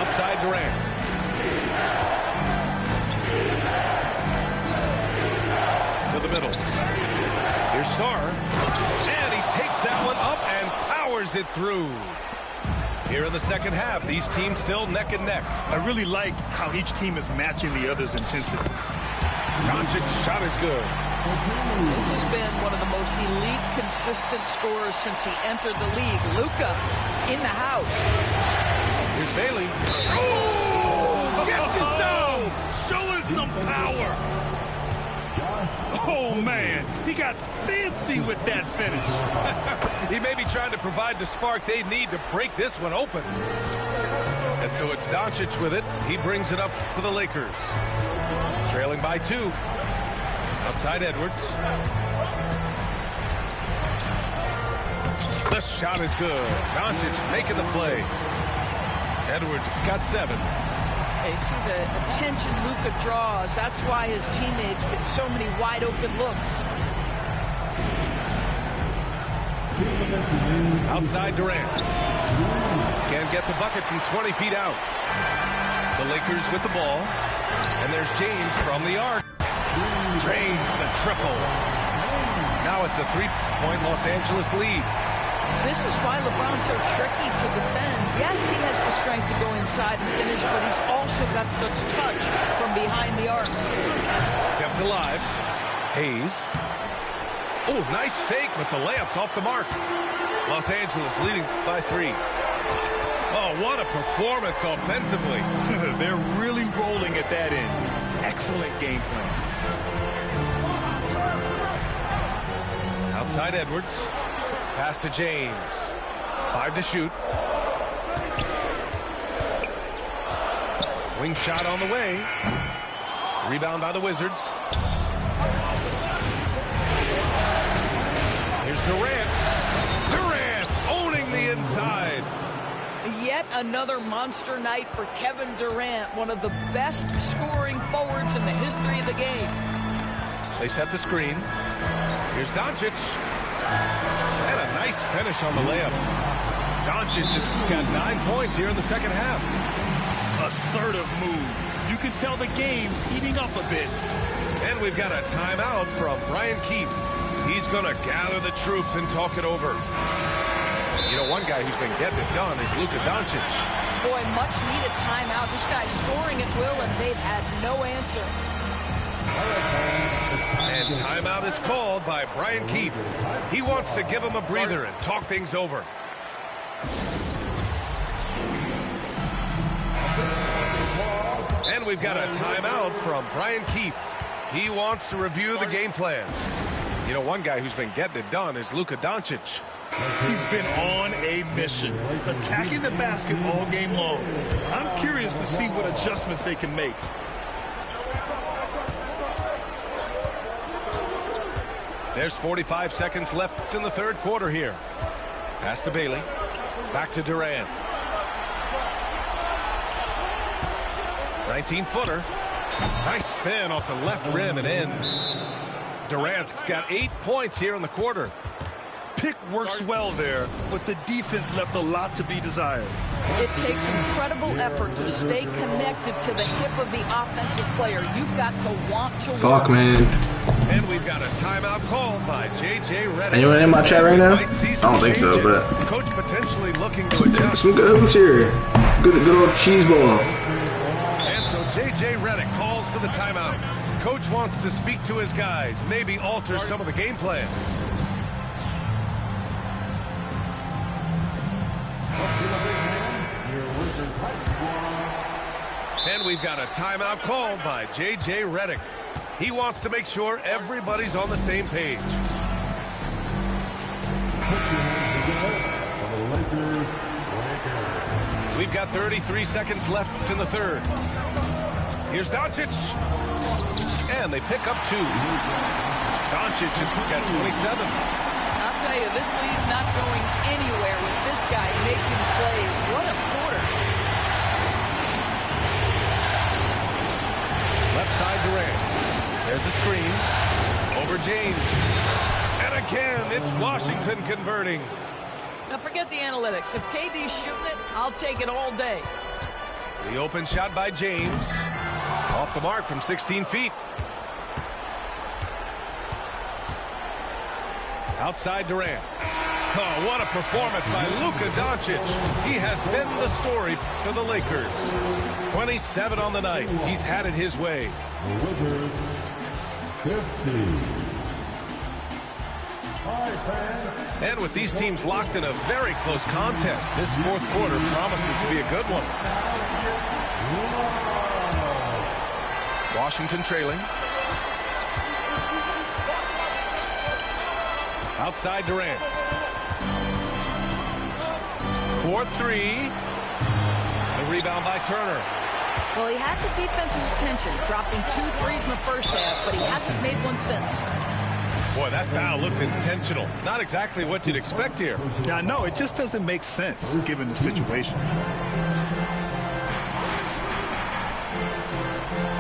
Outside Durant. To the middle. Here's Sarr. And he takes that one up and powers it through. Here in the second half, these teams still neck and neck. I really like how each team is matching the other's intensity. Doncic's shot is good. This has been one of the most elite, consistent scorers since he entered the league. Luka in the house. Here's Bailey. Oh! Gets his zone! Show us some power! Oh, man. He got fancy with that finish. He may be trying to provide the spark they need to break this one open. And so it's Doncic with it. He brings it up for the Lakers. Trailing by 2. Outside Edwards. The shot is good. Doncic making the play. Edwards got 7. Hey, see the attention Luka draws. That's why his teammates get so many wide open looks. Outside Durant. Can't get the bucket from 20 feet out. The Lakers with the ball. And there's James from the arc. Drains the triple. Now it's a 3-point Los Angeles lead. This is why LeBron's so tricky to defend. Yes, he has the strength to go inside and finish, but he's also got such touch from behind the arc. Kept alive. Hayes. Oh, nice fake, but the layup's off the mark. Los Angeles leading by 3. Oh, what a performance offensively. They're really rolling at that end. Excellent game plan. Outside Edwards. Pass to James. 5 to shoot. Wing shot on the way. Rebound by the Wizards. Here's Durant. Durant owning the inside. Yet another monster night for Kevin Durant, one of the best scoring forwards in the history of the game. They set the screen. Here's Doncic. And a nice finish on the layup. Doncic just got 9 points here in the second half. Assertive move. You can tell the game's heating up a bit. And we've got a timeout from Brian Keefe. He's going to gather the troops and talk it over. You know, one guy who's been getting it done is Luka Doncic. boy, much needed timeout. This guy's scoring at will, and they've had no answer. And timeout is called by Brian Keefe. He wants to give him a breather and talk things over. And we've got a timeout from Brian Keefe. He wants to review the game plan. You know, one guy who's been getting it done is Luka Doncic. He's been on a mission, attacking the basket all game long. I'm curious to see what adjustments they can make. There's 45 seconds left in the third quarter here. Pass to Bailey. Back to Durant. 19-footer. Nice spin off the left rim and in. Durant's got 8 points here in the quarter. Pick works well there, but the defense left a lot to be desired. It takes incredible effort to stay connected to the hip of the offensive player. You've got to want to Fuck, work. man. And we've got a timeout called by J.J. Redick. Anyone in my chat right now? I don't think so, but Coach potentially looking to adjust. some good hoops here. Good old cheese ball. And so J.J. Redick calls for the timeout. Coach wants to speak to his guys, maybe alter some of the game plan. And we've got a timeout called by J.J. Redick. He wants to make sure everybody's on the same page. We've got 33 seconds left in the third. Here's Doncic. And they pick up 2. Doncic has got 27. I'll tell you, this lead's not going anywhere with this guy making plays. What a quarter. Left side Durant. There's a screen. Over James. And again, it's Washington converting. Now forget the analytics. If KD's shooting it, I'll take it all day. The open shot by James. Off the mark from 16 feet. Outside Durant. Oh, what a performance by Luka Doncic. He has been the story for the Lakers. 27 on the night. He's had it his way. And with these teams locked in a very close contest, this fourth quarter promises to be a good one. Washington trailing. Outside Durant. 4-3. The rebound by Turner. Well, he had the defense's attention, dropping 2 threes in the first half, but he hasn't made one since. Boy, that foul looked intentional. Not exactly what you'd expect here. Yeah, no, it just doesn't make sense given the situation.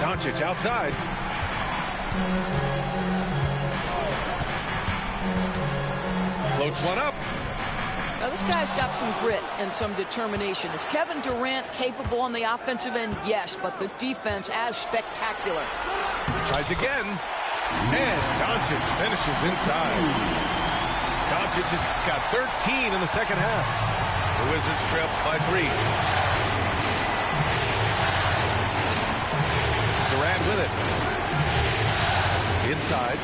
Doncic outside. Floats one up. Now, this guy's got some grit and some determination. Is Kevin Durant capable on the offensive end? Yes, but the defense as spectacular. Tries again. And Doncic finishes inside. Doncic has got 13 in the second half. The Wizards trail by 3. Durant with it. Inside.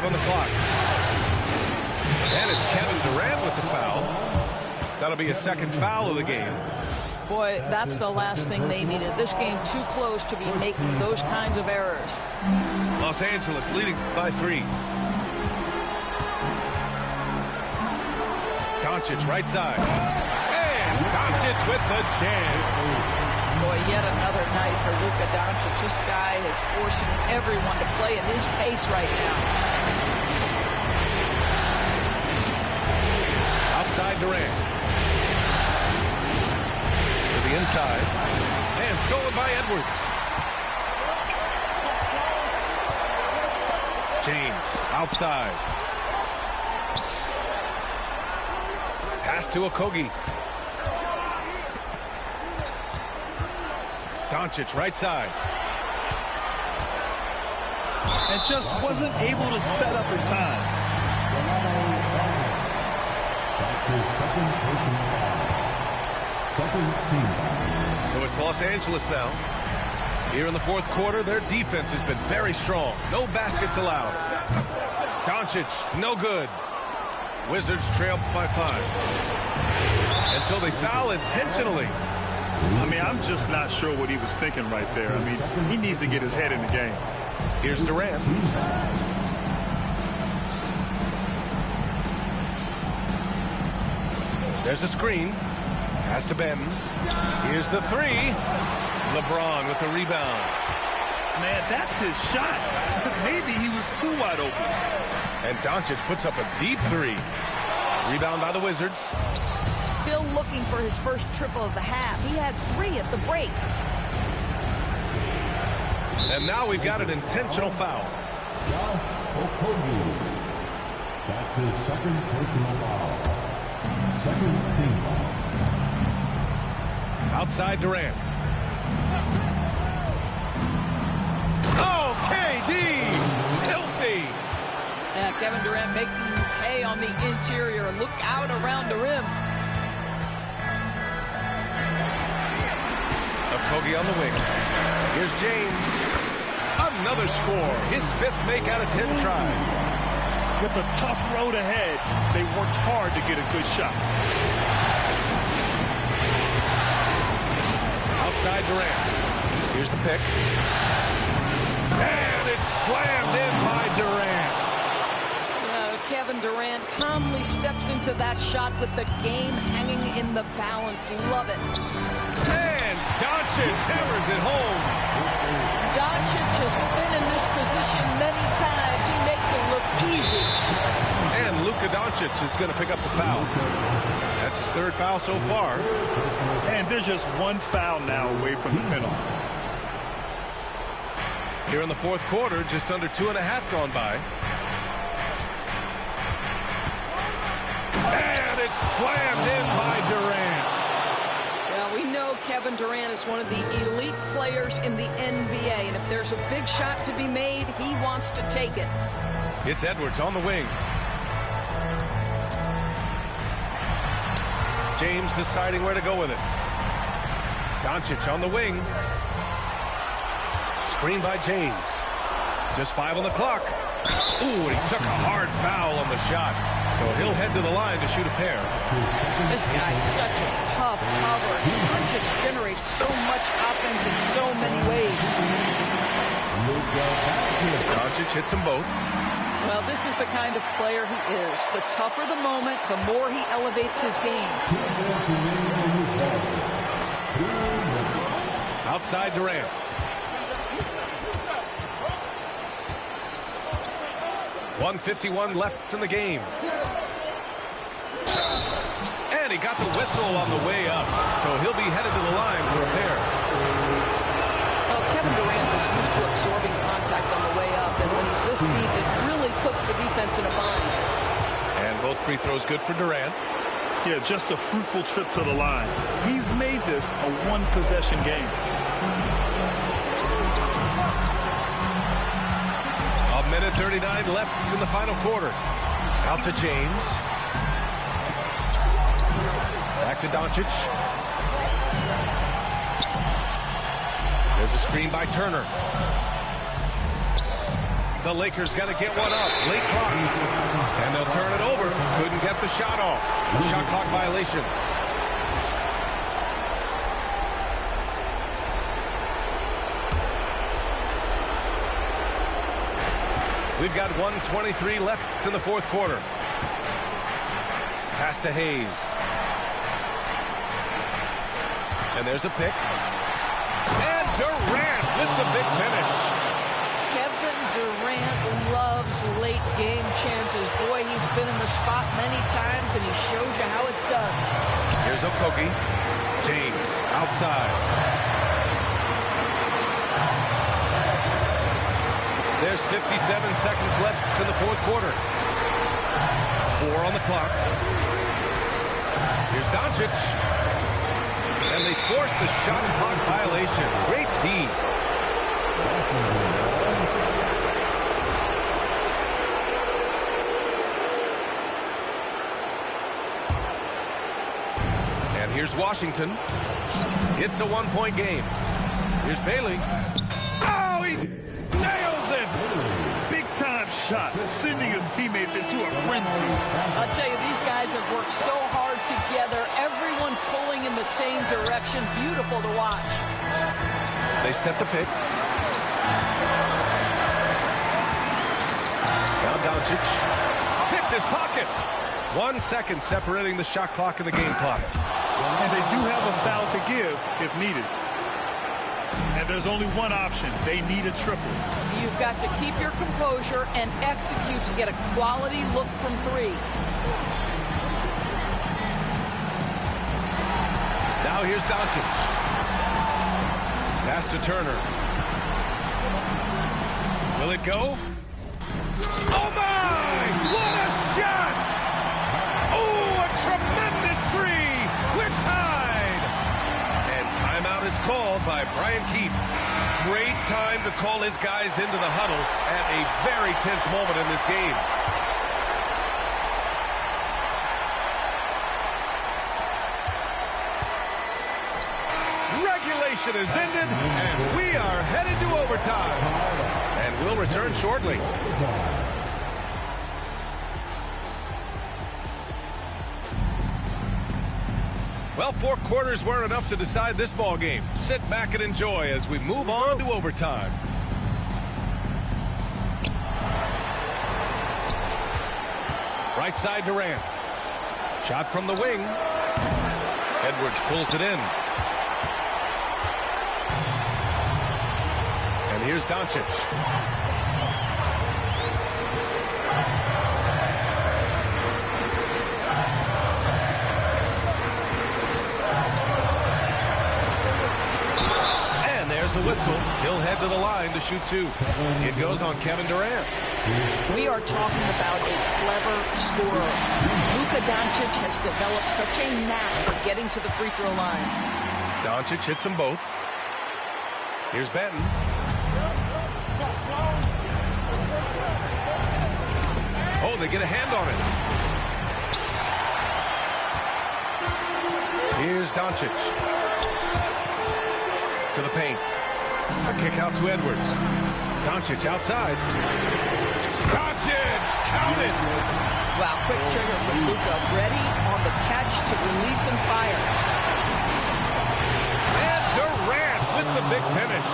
On the clock. And it's Kevin Durant with the foul. That'll be a second foul of the game. Boy, that's the last thing they needed. This game too close to be making those kinds of errors. Los Angeles leading by 3. Doncic right side. And Doncic with the jam. Boy, yet another night for Luka Doncic. This guy is forcing everyone to play at his pace right now. Outside Durant. To the inside. And stolen by Edwards. James outside. Pass to Okogie. Doncic right side. And just wasn't able to set up in time. So it's Los Angeles now. Here in the fourth quarter, their defense has been very strong. No baskets allowed. Doncic, no good. Wizards trail by 5. And so they foul intentionally. I mean, I'm just not sure what he was thinking right there. I mean, he needs to get his head in the game. Here's Durant. There's a screen. Has to bend. Here's the 3. LeBron with the rebound. Man, that's his shot. Maybe he was too wide open. And Doncic puts up a deep 3. Rebound by the Wizards. Still looking for his first triple of the half. He had 3 at the break. And now we've got an intentional foul. That's his second personal foul. Second team foul. Outside Durant. Oh, KD! Filthy! Yeah, Kevin Durant making you pay on the interior. Look out around the rim. Okogie on the wing. Here's James. Another score. His 5th make out of 10 tries. With a tough road ahead, they worked hard to get a good shot. Outside Durant. Here's the pick. And it's slammed in by Durant. Kevin Durant calmly steps into that shot with the game hanging in the balance. Love it. And Doncic hammers it home. Doncic has been in this position many times. He makes it look easy. And Luka Doncic is going to pick up the foul. That's his 3rd foul so far. And there's just 1 foul now away from the penalty. Here in the fourth quarter, just under 2.5 gone by. And it's slammed in by Durant. Well, we know Kevin Durant is one of the elite players in the NBA, and if there's a big shot to be made, he wants to take it. It's Edwards on the wing. James deciding where to go with it. Doncic on the wing. Screen by James. Just 5 on the clock. Ooh, and he took a hard foul on the shot. So he'll head to the line to shoot a pair. This guy's such a tough cover. Doncic generates so much offense in so many ways. Doncic hits them both. Well, this is the kind of player he is. The tougher the moment, the more he elevates his game. Outside Durant. .151 left in the game. And he got the whistle on the way up. So he'll be headed to the line for a pair. Well, Kevin Durant is used to absorbing contact on the way up. And when he's this deep, it really puts the defense in a bind. And both free throws good for Durant. Yeah, just a fruitful trip to the line. He's made this a one-possession game. A minute 39 left in the final quarter. Out to James. Back to Doncic. There's a screen by Turner. The Lakers got to get one up. Late clock. And they'll turn it over. Couldn't get the shot off. A shot clock violation. We've got 1:23 left in the fourth quarter. Pass to Hayes. And there's a pick. And Durant with the big finish. Kevin Durant loves late game chances. Boy, he's been in the spot many times, and he shows you how it's done. Here's Okogie. James outside. There's 57 seconds left in the fourth quarter. 4 on the clock. Here's Doncic. And they force the shot clock violation. Great D. here's Washington. It's a one-point game. Here's Bailey. Oh, he nails it! Big-time shot, sending his teammates into a frenzy. I'll tell you, these guys have worked so hard together. Everyone pulling in the same direction. Beautiful to watch. They set the pick. Now Doncic picked his pocket. 1 second separating the shot clock and the game clock. And they do have a foul to give if needed. And there's only one option. They need a triple. You've got to keep your composure and execute to get a quality look from three. Now here's Doncic. Pass to Turner. Will it go? Oh my! What a shot! Oh, a tremendous three! We're tied! And timeout is called by Brian Keefe. Great time to call his guys into the huddle at a very tense moment in this game. Regulation is ended, and we are headed to overtime. And we'll return shortly. Well, 4 quarters weren't enough to decide this ball game. Sit back and enjoy as we move on to overtime. Right side Durant. Shot from the wing. Edwards pulls it in. And here's Doncic. And there's a whistle. He'll head to the line to shoot 2. It goes on Kevin Durant. We are talking about a clever scorer. Luka Doncic has developed such a knack for getting to the free throw line. Doncic hits them both. Here's Benton. Oh, they get a hand on it. Here's Doncic. To the paint. A kick out to Edwards. Doncic outside. Doncic! Count it! Wow, quick trigger from Luka. Ready on the catch to release and fire. And Durant with the big finish.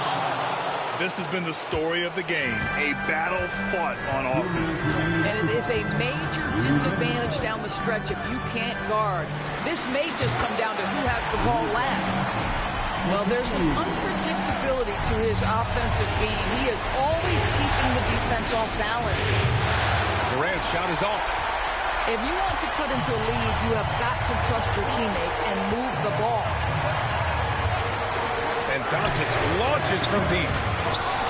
This has been the story of the game. A battle fought on offense. And it is a major disadvantage down the stretch if you can't guard. This may just come down to who has the ball last. Well, there's an unpredictability to his offensive game. He is always keeping the defense off balance. Durant's shot is off. If you want to cut into a lead, you have got to trust your teammates and move the ball. And Doncic launches from deep.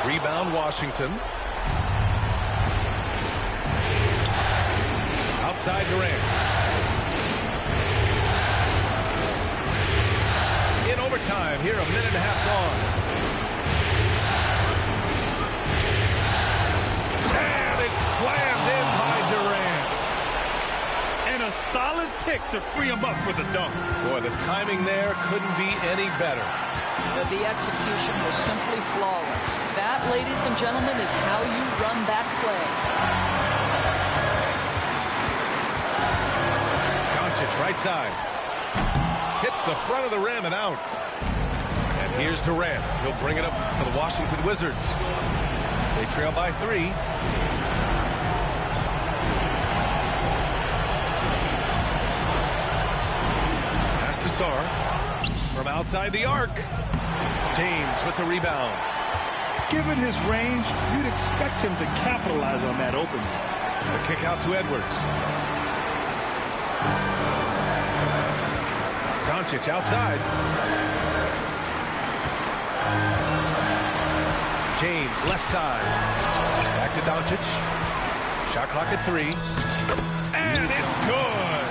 Rebound Washington. Outside Durant. In overtime, here a minute and a half gone. And it's slammed in by Durant. And a solid pick to free him up for the dunk. Boy, the timing there couldn't be any better. But the execution was simply flawless. That, ladies and gentlemen, is how you run that play. Doncic right side. Hits the front of the rim and out. And here's Durant. He'll bring it up for the Washington Wizards. They trail by 3. Pass to Sarr. From outside the arc. James with the rebound. Given his range, you'd expect him to capitalize on that opening. The kick out to Edwards. Doncic outside. James left side. Back to Doncic. Shot clock at 3. And it's good.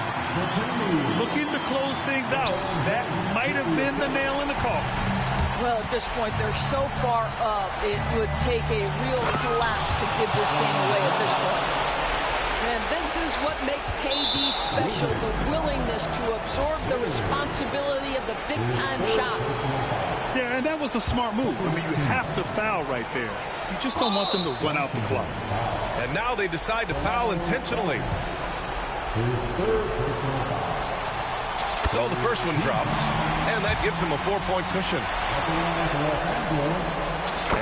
Looking to close things out. That might have been the nail in the coffin. Well, at this point, they're so far up, it would take a real collapse to give this game away at this point. And this is what makes KD special, the willingness to absorb the responsibility of the big-time shot. Yeah, and that was a smart move. I mean, you have to foul right there. You just don't want them to run out the clock. And now they decide to foul intentionally. So the first one drops, and that gives him a 4-point cushion.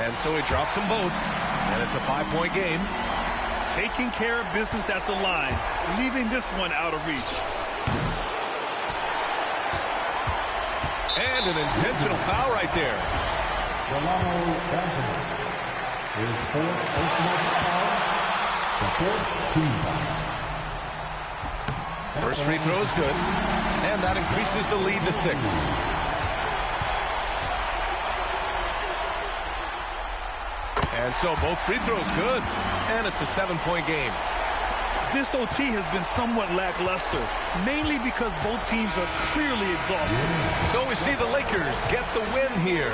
And so he drops them both, and it's a 5-point game. Taking care of business at the line, leaving this one out of reach. And an intentional foul right there. First free throw is good, and that increases the lead to 6. And so both free throws good, and it's a 7-point game. This OT has been somewhat lackluster, mainly because both teams are clearly exhausted. So we see the Lakers get the win here,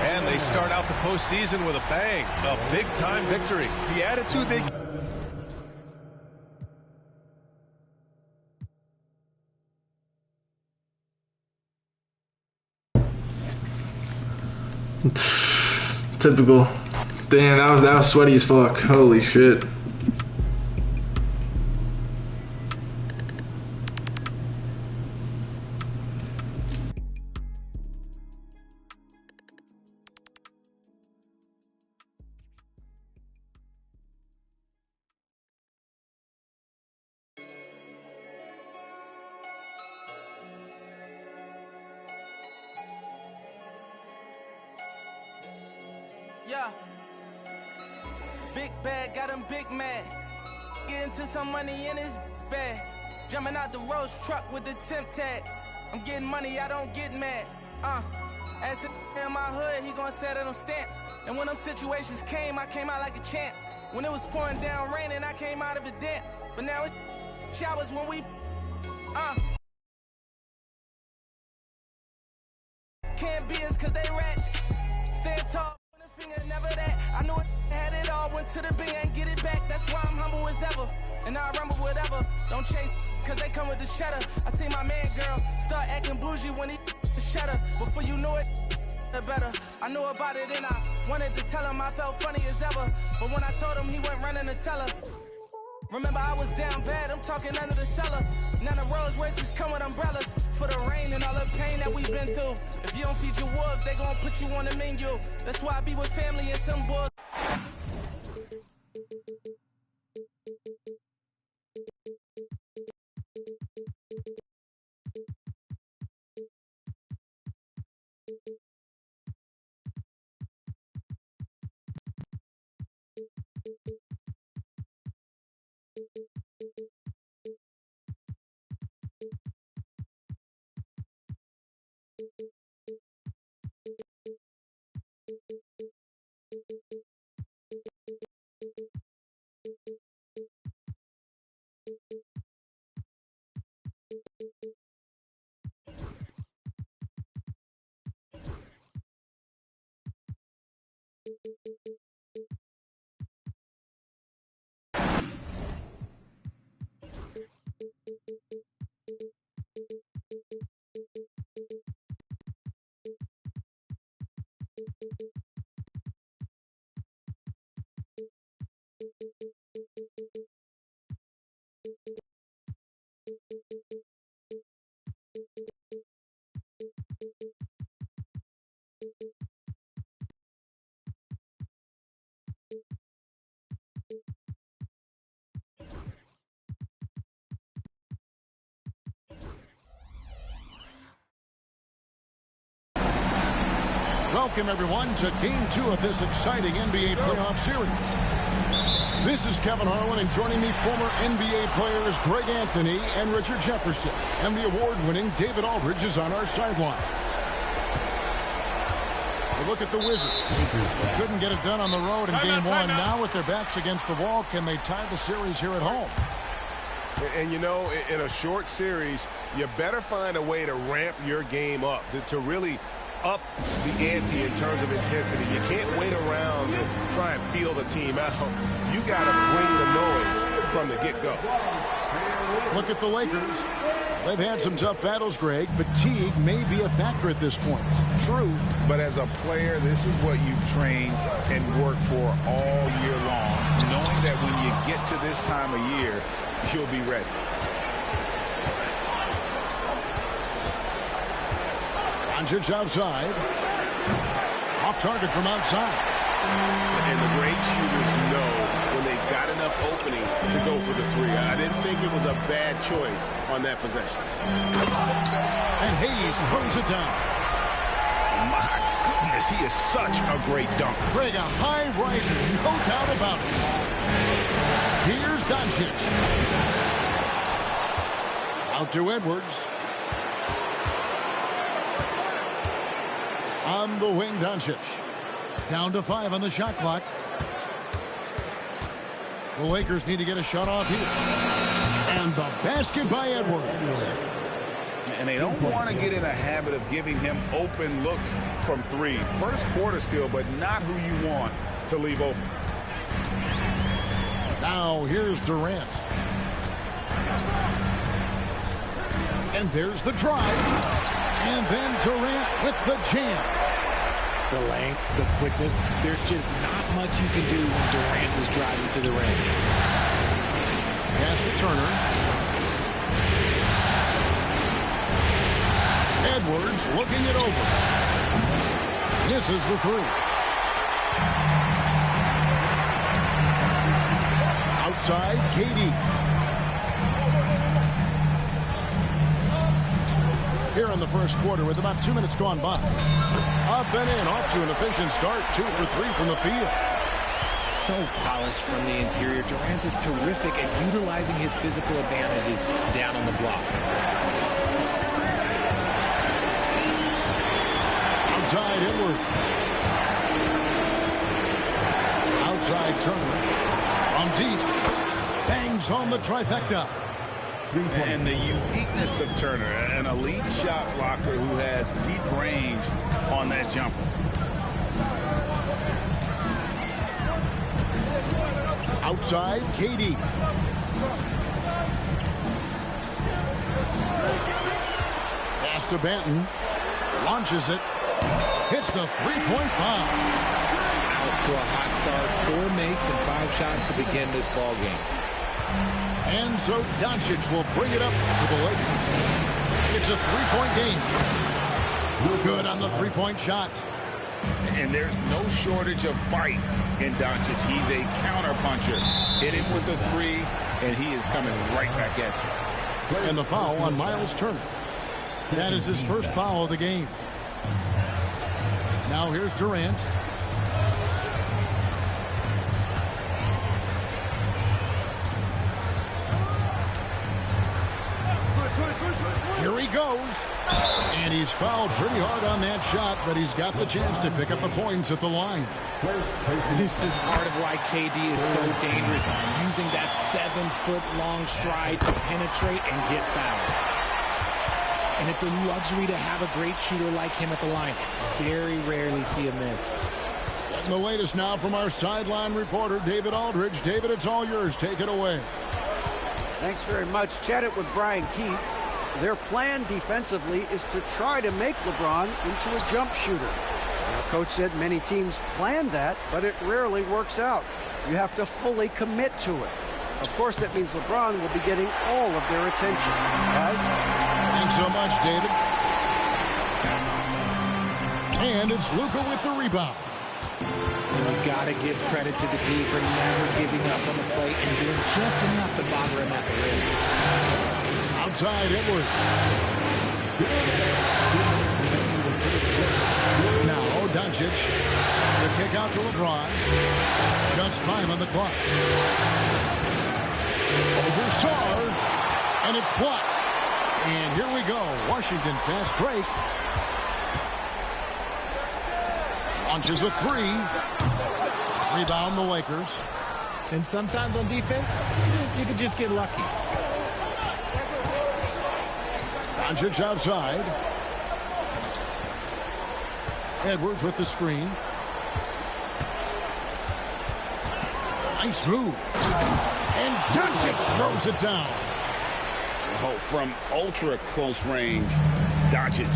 and they start out the postseason with a bang, a big-time victory. The attitude they... Typical. Damn, that was sweaty as fuck. Holy shit. Yeah. Big bag, got him big mad. Get into some money in his bag. Jumping out the Rolls truck with the temp tag. I'm getting money, I don't get mad. As in my hood, he gon' set it on stamp. And when them situations came, I came out like a champ. When it was pouring down raining, I came out of it damp. But now it's showers when we can't be us cause they rats. Stand tall, point a finger, never that. I knew it had it all, went to the bank and get it back. That's why I'm humble as ever. And I rumble whatever. Don't chase cause they come with the cheddar. I see my man girl start acting bougie when he the cheddar. Before you know it, the better. I knew about it and I wanted to tell him I felt funny as ever. But when I told him, he went running to tell her. Remember I was down bad, I'm talking under the cellar. Now the Rolls Royces come with umbrellas for the rain and all the pain that we've been through. If you don't feed your wolves, they gon' put you on the menu. That's why I be with family and some boys. Welcome, everyone, to Game 2 of this exciting NBA playoff series. This is Kevin Harlan, and joining me, former NBA players Greg Anthony and Richard Jefferson. And the award-winning David Aldridge is on our sideline. A look at the Wizards. They couldn't get it done on the road in Game 1. Now with their backs against the wall, can they tie the series here at home? And, you know, in a short series, you better find a way to ramp your game up, to really up the ante in terms of intensity. You can't wait around to try and feel the team out. You got to bring the noise. from the get-go. Look at the Lakers. They've had some tough battles, Greg. Fatigue may be a factor at this point. True, but as a player, this is what you've trained and worked for all year long, knowing that when you get to this time of year, you'll be ready. Doncic outside. Off target from outside. And the great shooters know when they've got enough opening to go for the three. I didn't think it was a bad choice on that possession. And Hayes throws it down. My goodness, he is such a great dunker. Greg, a high riser, no doubt about it. Here's Doncic. Out to Edwards. On the wing, Doncic. Down to 5 on the shot clock. The Lakers need to get a shot off here. And the basket by Edwards. And they don't want to get in a habit of giving him open looks from three. First quarter still, but not who you want to leave open. Now here's Durant. And there's the drive. And then Durant with the jam. The length, the quickness, there's just not much you can do when Durant is driving to the rim. Pass to Turner. Edwards looking it over. Misses the three. Outside, KD. Here in the first quarter with about 2 minutes gone by. Up and in, off to an efficient start. 2 for 3 from the field. So polished from the interior. Durant is terrific at utilizing his physical advantages down on the block. Outside Edwards. Outside Turner. From deep. Bangs home the trifecta. And the uniqueness of Turner, an elite shot blocker who has deep range on that jumper. Outside, KD. Pass to Banton. Launches it. Hits the three-point foul. Out to a hot start. 4 makes and 5 shots to begin this ball game. And so Doncic will bring it up to the Lakers. It's a three-point game. Good on the three-point shot. And there's no shortage of fight in Doncic. He's a counter-puncher. Hit him with a three, and he is coming right back at you. And the foul on Miles Turner. That is his first foul of the game. Now here's Durant. Here he goes. And he's fouled pretty hard on that shot, but he's got the chance to pick up the points at the line. This is part of why KD is so dangerous, using that 7-foot-long stride to penetrate and get fouled. And it's a luxury to have a great shooter like him at the line. Very rarely see a miss. And the latest now from our sideline reporter, David Aldridge. David, it's all yours. Take it away. Thanks very much. Chatted with Brian Keefe. Their plan defensively is to try to make LeBron into a jump shooter. Now, Coach said many teams plan that, but it rarely works out. You have to fully commit to it. Of course, that means LeBron will be getting all of their attention. Guys? Thanks so much, David. And it's Luka with the rebound. And you got to give credit to the D for never giving up on the play and doing just enough to bother him at the rim. Outside Edwards. Now Doncic. The kick out to LeBron. Just 5 on the clock. Over Sarr. And it's blocked. And here we go. Washington fast break. Launches a 3. Rebound the Lakers. And sometimes on defense, you can just get lucky. Doncic outside. Edwards with the screen. Nice move. And Doncic throws it down. Oh, from ultra close range, Doncic.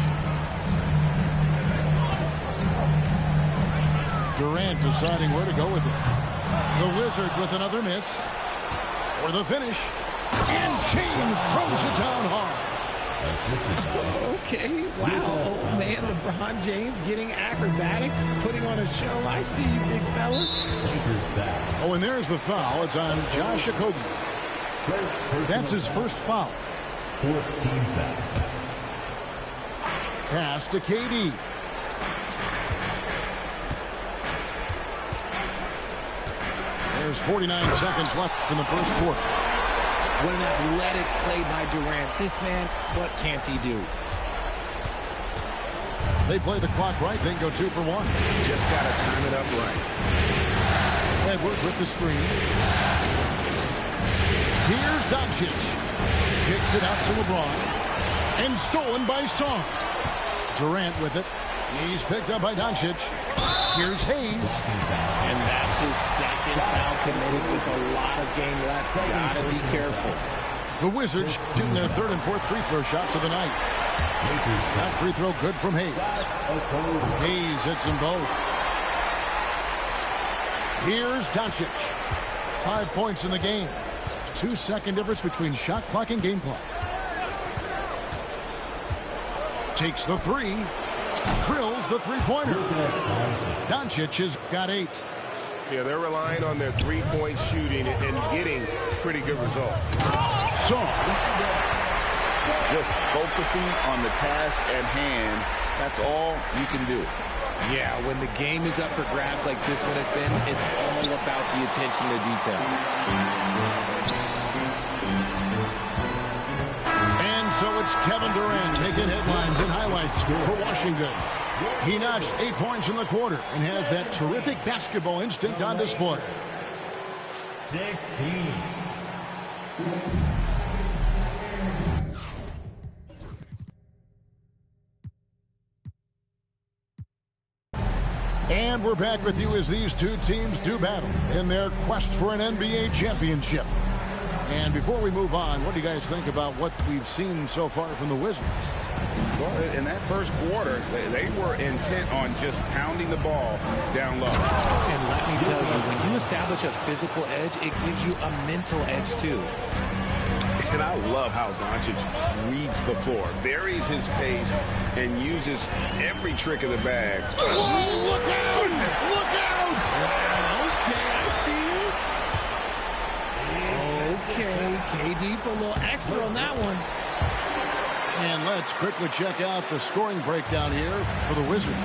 Durant deciding where to go with it. The Wizards with another miss. For the finish. And James throws it down hard. Okay, wow. Oh, man, LeBron James getting acrobatic, putting on a show. I see you, big fella. Oh, and there's the foul. It's on Josh Okogie. That's his first foul. Fourth team foul. Pass to KD. There's 49 seconds left in the first quarter. What an athletic play by Durant. This man, what can't he do? They play the clock right. They can go 2 for 1. Just got to time it up right. Edwards with the screen. Here's Doncic. Kicks it out to LeBron. And stolen by Song. Durant with it. He's picked up by Doncic. Here's Hayes. And that's his second foul committed with a lot of game left. Gotta be careful. The Wizards shooting their third and fourth free throw shots of the night. That free throw good from Hayes. Hayes hits them both. Here's Doncic. 5 points in the game. 2-second difference between shot clock and game clock. Takes the three. Drills the three-pointer. Doncic has got 8. Yeah, they're relying on their three-point shooting and getting pretty good results. Song. Just focusing on the task at hand. That's all you can do. Yeah, when the game is up for grabs like this one has been, it's all about the attention to detail. And so it's Kevin Durant making headlines and highlights for Washington. He notched 8 points in the quarter and has that terrific basketball instinct on display. 16. And we're back with you as these two teams do battle in their quest for an NBA championship. And before we move on, what do you guys think about what we've seen so far from the Wizards? Well, in that first quarter, they were intent on just pounding the ball down low. And let me tell you, when you establish a physical edge, it gives you a mental edge too. And I love how Doncic reads the floor, varies his pace, and uses every trick of the bag. Oh, look out! Look out! Okay, I see you. Okay, KD put a little extra on that one. And let's quickly check out the scoring breakdown here for the Wizards.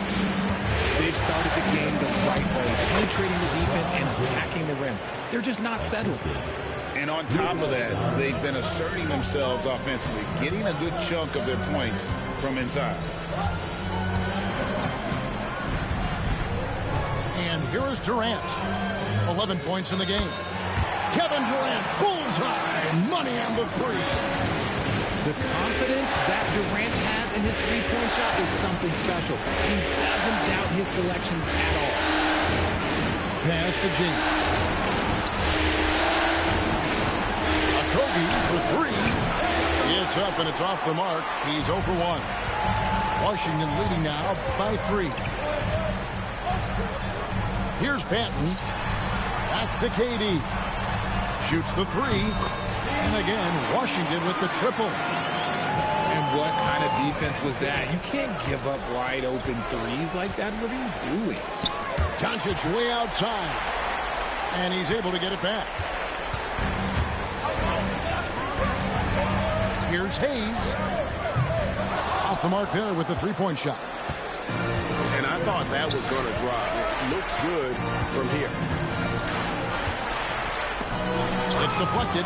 They've started the game the right way, penetrating the defense and attacking the rim. They're just not settled. And on top of that, they've been asserting themselves offensively, getting a good chunk of their points from inside. And here is Durant. 11 points in the game. Kevin Durant, bullseye, money on the three. The confidence that Durant has in his three-point shot is something special. He doesn't doubt his selections at all. Pass to James. Okogie for three. It's up and it's off the mark. He's 0 for 1. Washington leading now by 3. Here's Banton. Back to KD. Shoots the three. And again, Washington with the triple. And what kind of defense was that? You can't give up wide open threes like that. What are you doing? Doncic way outside. And he's able to get it back. Here's Hayes. Off the mark there with the three-point shot. And I thought that was going to drop. It looked good from here. It's deflected.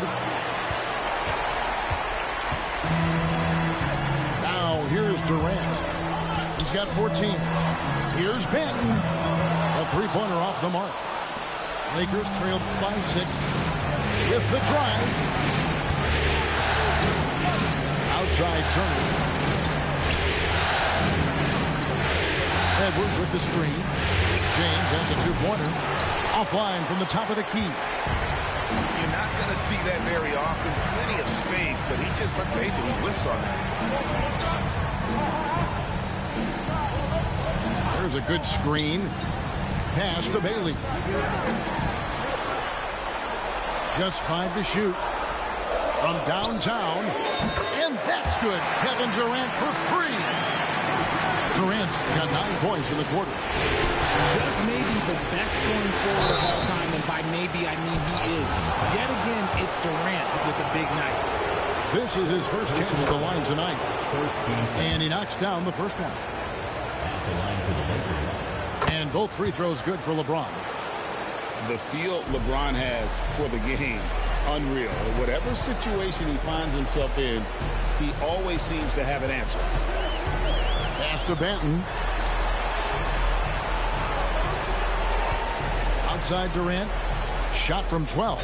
Now here's Durant. He's got 14. Here's Banton. A three-pointer off the mark. Lakers trailed by 6. With the drive. Outside Turner. Edwards with the screen. James has a two-pointer. Offline from the top of the key. You're not going to see that very often. Plenty of space, but he just, let's face it, he whiffs on that. There's a good screen. Pass to Bailey. Just 5 to shoot. From downtown. And that's good. Kevin Durant for 3. Durant's got 9 points in the quarter. Just maybe the best scoring forward of all time, and by maybe I mean he is. Yet again, it's Durant with a big night. This is his first chance at the line tonight. And he knocks down the first one. And both free throws good for LeBron. The feel LeBron has for the game, unreal. Whatever situation he finds himself in, he always seems to have an answer. Pass to Banton. Outside Durant. Shot from 12.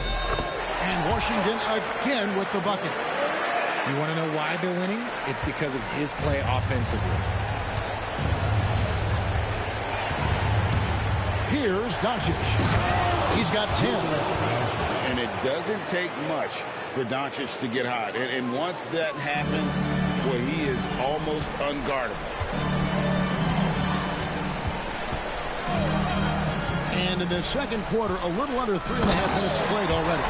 And Washington again with the bucket. You want to know why they're winning? It's because of his play offensively. Here's Doncic. He's got 10. And it doesn't take much for Doncic to get hot. And once that happens, well, he is almost unguardable. And in the second quarter, a little under 3.5 minutes played already.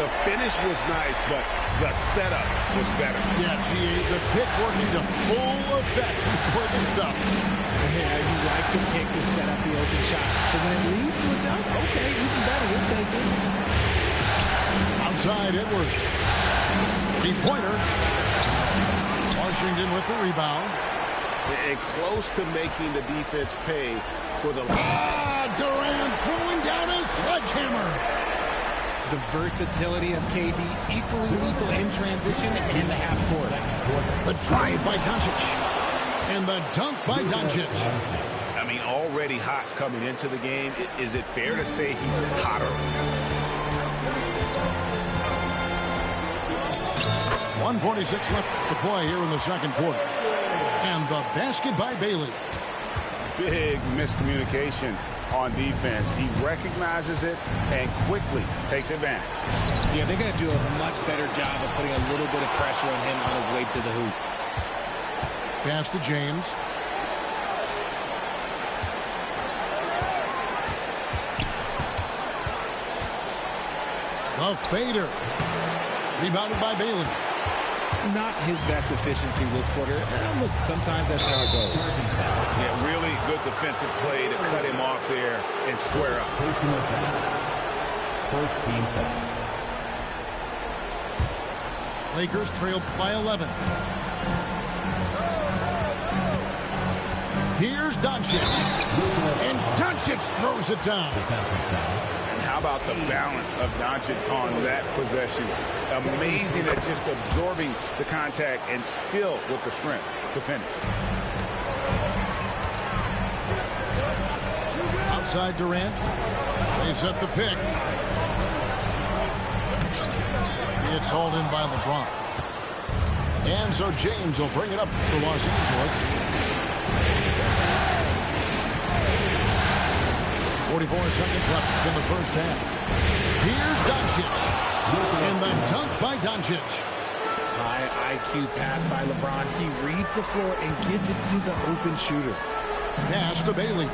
The finish was nice, but the setup was better. Yeah, G.A., the pick working to full effect before the stuff. Yeah, you like to pick to set up the open shot. But when it leads to a dunk, okay, even better. We'll take it. Outside Edwards. Three-pointer. Washington with the rebound. And close to making the defense pay for the... Durant pulling down his sledgehammer. The versatility of KD, equally lethal in transition and the half court. The drive by Doncic. And the dunk by Doncic. I mean, already hot coming into the game. Is it fair to say he's hotter? 1:46 left to play here in the second quarter. And the basket by Bailey. Big miscommunication on defense. He recognizes it and quickly takes advantage. Yeah, they're going to do a much better job of putting a little bit of pressure on him on his way to the hoop. Pass to James. The fader. Rebounded by Bailey. Not his best efficiency this quarter. Look, sometimes that's how it goes. Yeah, really good defensive play to cut him off there and square up. First team foul. Lakers trail by 11. Here's Doncic. And Doncic throws it down. And how about the balance of Doncic on that possession? Amazing at just absorbing the contact and still with the strength to finish. Outside Durant. They set the pick. It's hauled in by LeBron. And so James will bring it up for Los Angeles. 44 seconds left in the first half. Here's Doncic. And the dunk by Doncic. High IQ pass by LeBron. He reads the floor and gets it to the open shooter. Pass to Bailey.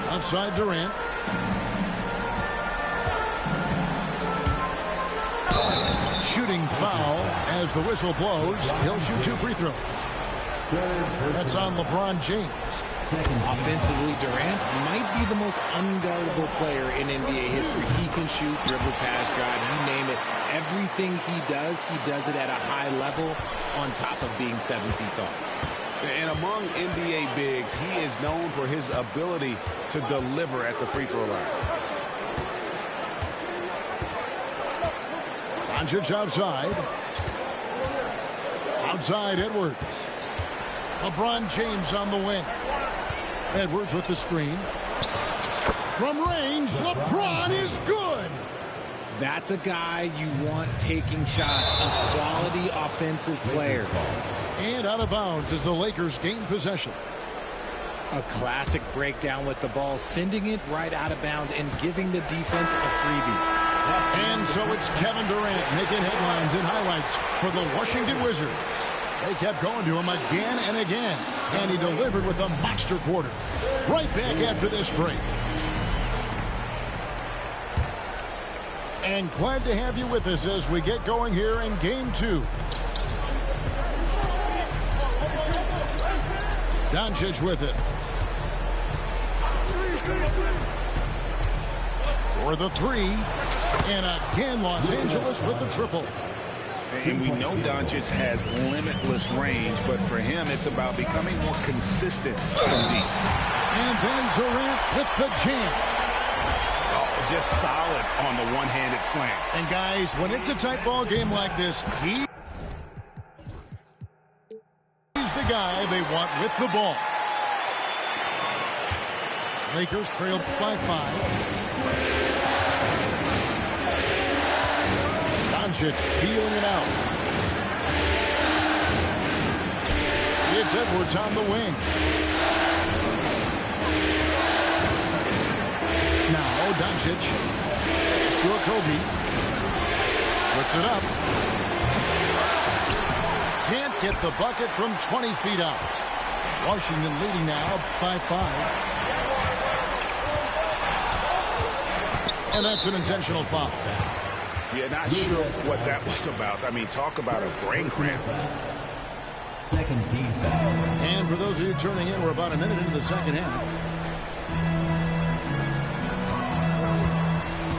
Outside Durant. Shooting foul as the whistle blows. He'll shoot 2 free throws. That's on LeBron James. Offensively, Durant might be the most unguardable player in NBA history. He can shoot, dribble, pass, drive, you name it. Everything he does it at a high level on top of being 7 feet tall. And among NBA bigs, he is known for his ability to deliver at the free throw line. Doncic outside. Outside Edwards. LeBron James on the wing. Edwards with the screen. From range, LeBron is good. That's a guy you want taking shots, a quality offensive player. And out of bounds as the Lakers gain possession. A classic breakdown with the ball, sending it right out of bounds and giving the defense a freebie. And so it's Kevin Durant making headlines and highlights for the Washington Wizards. They kept going to him again and again, and he delivered with a monster quarter. Right back after this break. And glad to have you with us as we get going here in Game 2. Doncic with it. For the three. And again, Los Angeles with the triple. And we know Doncic has limitless range, but for him, it's about becoming more consistent from deep. And then Durant with the jam. Oh, just solid on the one-handed slam. And guys, when it's a tight ball game like this, he's the guy they want with the ball. Lakers trail by 5. Doncic feeling it out. It's Edwards on the wing. Now Doncic to Kobe. Puts it up. Can't get the bucket from 20 feet out. Washington leading now by 5. And that's an intentional foul. Yeah, not sure what that was about. I mean, talk about a brain cramp. Second team foul. And for those of you tuning in, we're about a minute into the second half.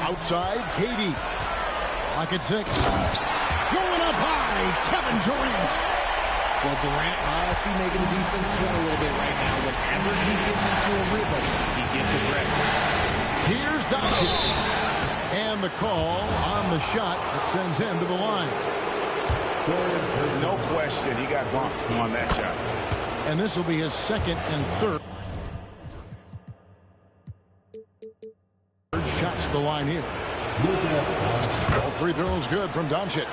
Outside, KD. Lock at 6. Going up high, Kevin Durant. Well, Durant must be making the defense sweat a little bit right now. Whenever he gets into a rhythm, he gets aggressive. Here's Doncic. And the call on the shot that sends him to the line. No question, he got bumped on that shot. And this will be his second and third. Shots to the line here. All free throws good from Doncic.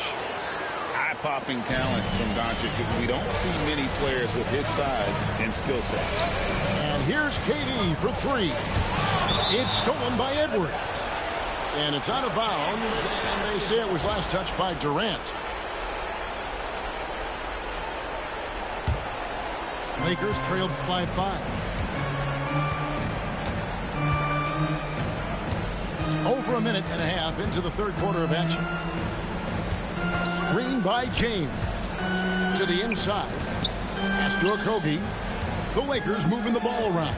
Eye-popping talent from Doncic. We don't see many players with his size and skill set. And here's KD for 3. It's stolen by Edwards. And it's out of bounds, and they say it was last touched by Durant. Lakers trailed by 5. Over a minute and a half into the third quarter of action. Screen by James. To the inside. Pass to Okogie. The Lakers moving the ball around.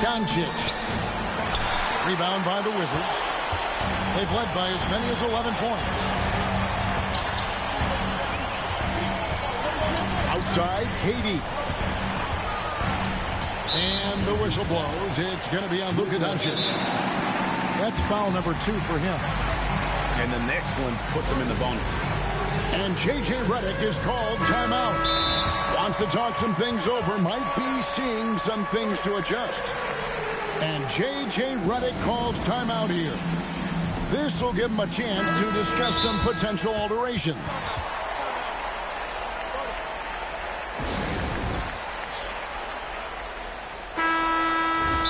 Doncic. Rebound by the Wizards. They've led by as many as 11 points. Outside, KD. And the whistle blows. It's going to be on Luka Doncic. That's foul number 2 for him. And the next one puts him in the bonus. And J.J. Redick is called timeout. Wants to talk some things over. Might be seeing some things to adjust. And J.J. Redick calls timeout here. This will give him a chance to discuss some potential alterations.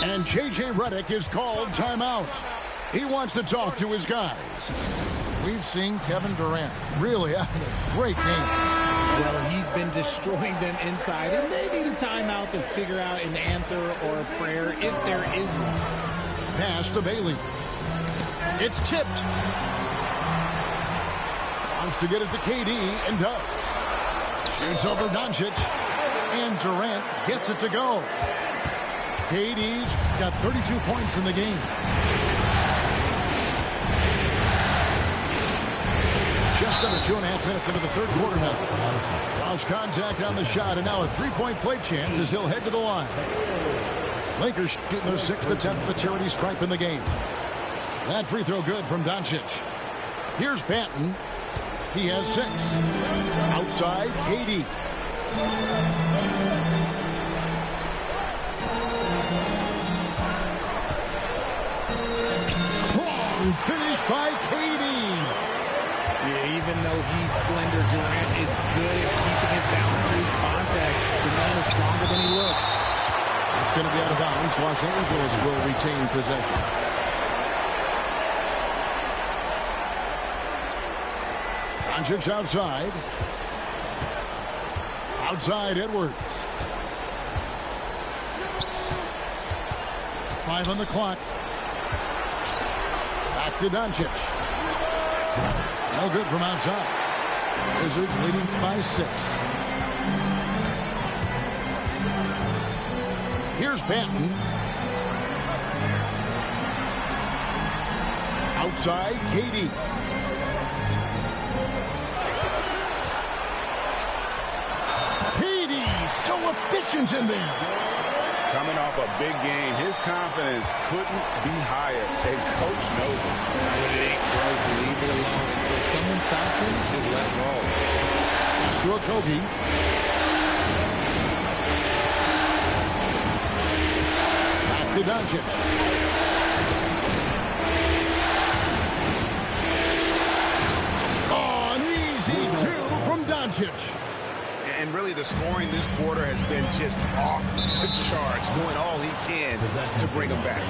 And J.J. Redick is called timeout. He wants to talk to his guys. We've seen Kevin Durant really having a great game. Well, he's been destroying them inside, and they need a timeout to figure out an answer or a prayer if there is one. Pass to Bailey. It's tipped. Wants to get it to KD and does. Shoots over Doncic. And Durant gets it to go. KD's got 32 points in the game. Just under 2.5 minutes into the third quarter now. Draws contact on the shot, and now a three-point play chance as he'll head to the line. Lakers shooting their 6th attempt at the charity stripe in the game. That free throw good from Doncic. Here's Banton. He has 6. Outside, KD. Strong finish by KD. Yeah, even though he's slender, Durant is good at keeping his balance through contact. The man is stronger than he looks. It's It's going to be out of bounds. Los Angeles will retain possession. Doncic outside. Outside Edwards. 5 on the clock. Back to Doncic. No good from outside. Wizards leading by 6. Here's Banton. Outside KD. So efficient in there. Coming off a big game, his confidence couldn't be higher. And coach knows it. When it ain't broke, leave it alone. Until someone stops him, just let him roll. To Kobe. Back to Doncic. Oh, an easy 2 from Doncic. And really the scoring this quarter has been just off the charts, doing all he can to bring them back.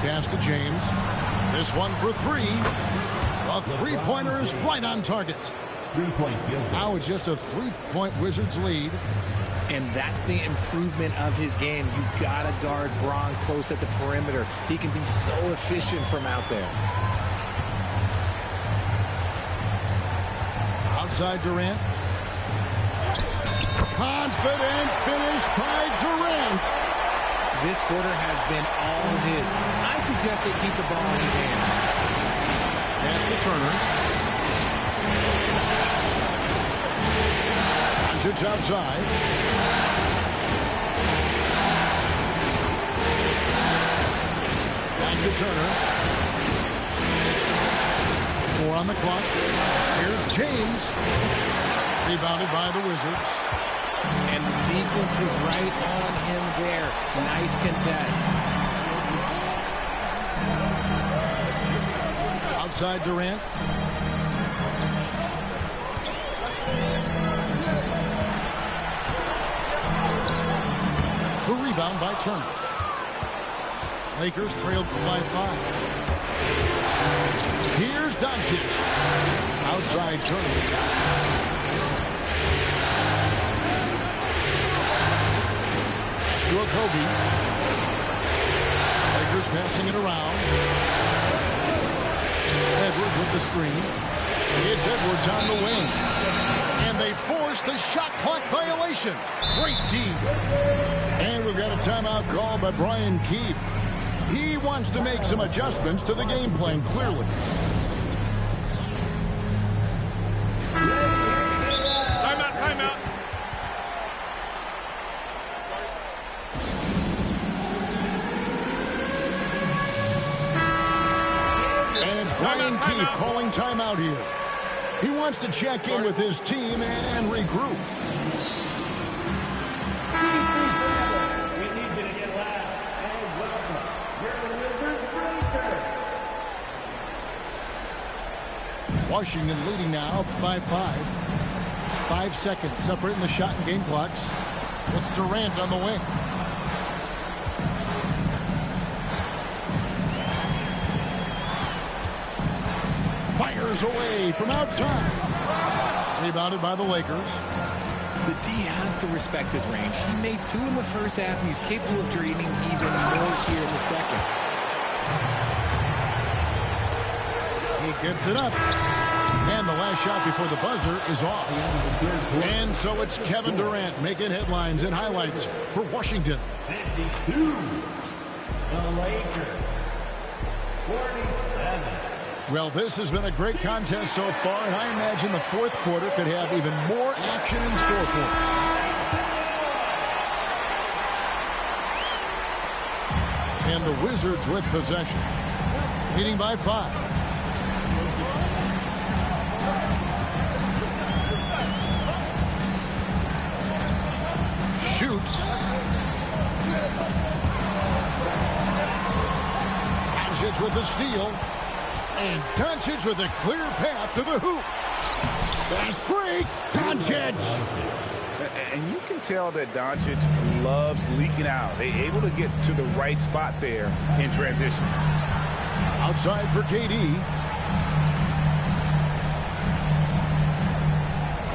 Pass to James. This one for 3. A three-pointer is right on target. 3-point field. Now it's just a 3-point Wizards lead. And that's the improvement of his game. You gotta guard Braun close at the perimeter. He can be so efficient from out there. Outside Durant. Confident finish by Durant. This quarter has been all his. I suggest they keep the ball in his hands. Pass to Turner. Doncic outside. Back to Turner. 4 on the clock. Here's James. Rebounded by the Wizards. And the defense was right on him there. Nice contest. Outside Durant. The rebound by Turner. Lakers trailed by 5. Here's Doncic. Outside Turner. To a Kobe. Lakers passing it around. Edwards with the screen. It's Edwards on the wing. And they force the shot clock violation. Great D. And we've got a timeout called by Brian Keefe. He wants to make some adjustments to the game plan, clearly. Timeout, timeout. And it's Brian Keefe calling timeout here. He wants to check in with his team and regroup. We need you to get loud and welcome your Wizards Breakers. Washington leading now by 5. 5 seconds separating the shot and game clocks. It's Durant on the wing. Fires away from outside. Rebounded by the Lakers. The D has to respect his range. He made 2 in the first half, and he's capable of draining even more here in the second. He gets it up. And the last shot before the buzzer is off. And so it's Kevin Durant making headlines and highlights for Washington. 52. The Lakers. 47. Well, this has been a great contest so far, and I imagine the fourth quarter could have even more action in store for us. And the Wizards with possession, leading by 5. Shoots. Doncic with the steal. And Doncic with a clear path to the hoop. Fast break, Doncic. And you can tell that Doncic loves leaking out. They're able to get to the right spot there in transition. Outside for KD.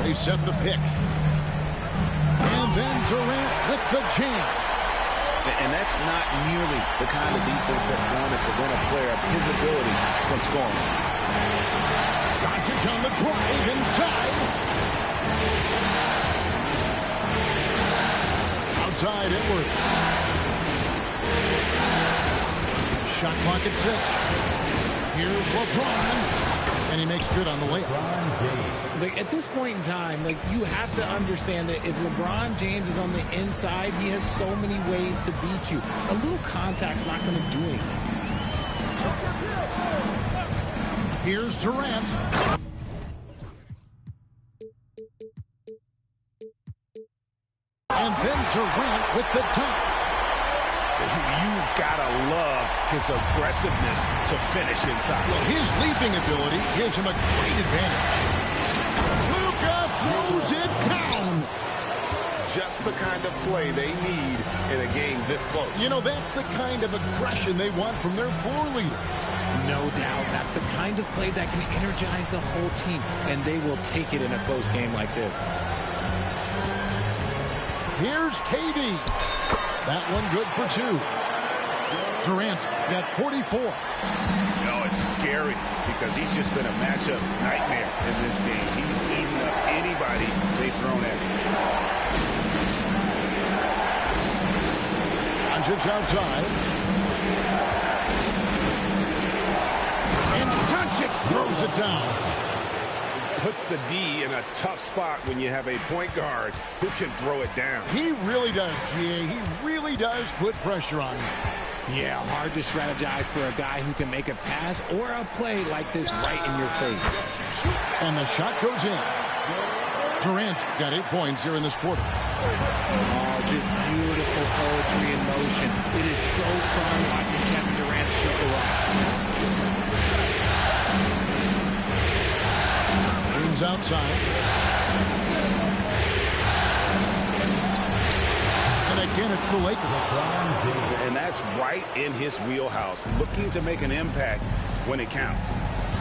They set the pick. And then Durant with the jam. And that's not nearly the kind of defense that's going to prevent a player of his ability from scoring. Doncic on the drive inside. Outside Edwards. Shot clock at 6. Here's LeBron. And he makes good on the layup. Like, at this point in time, like, you have to understand that if LeBron James is on the inside, he has so many ways to beat you. A little contact's not going to do anything. Here's Durant. And then Durant with the dunk. You gotta love his aggressiveness to finish inside. Well, his leaping ability gives him a great advantage. Luka throws it down. Just the kind of play they need in a game this close. You know, that's the kind of aggression they want from their floor leader. No doubt. That's the kind of play that can energize the whole team, and they will take it in a close game like this. Here's KD. That one good for 2. Durant's got 44. No, it's scary because he's just been a matchup nightmare in this game. He's eating up anybody they've thrown at him. Doncic outside. And Doncic throws it down. Puts the D in a tough spot when you have a point guard who can throw it down. He really does, GA. He really does put pressure on you. Yeah, hard to strategize for a guy who can make a pass or a play like this right in your face. And the shot goes in. Durant's got 8 points here in this quarter. Oh, just beautiful poetry in motion. It is so fun watching Kevin Durant shoot the rock. Outside. And again, it's the Lakers. And that's right in his wheelhouse, looking to make an impact when it counts.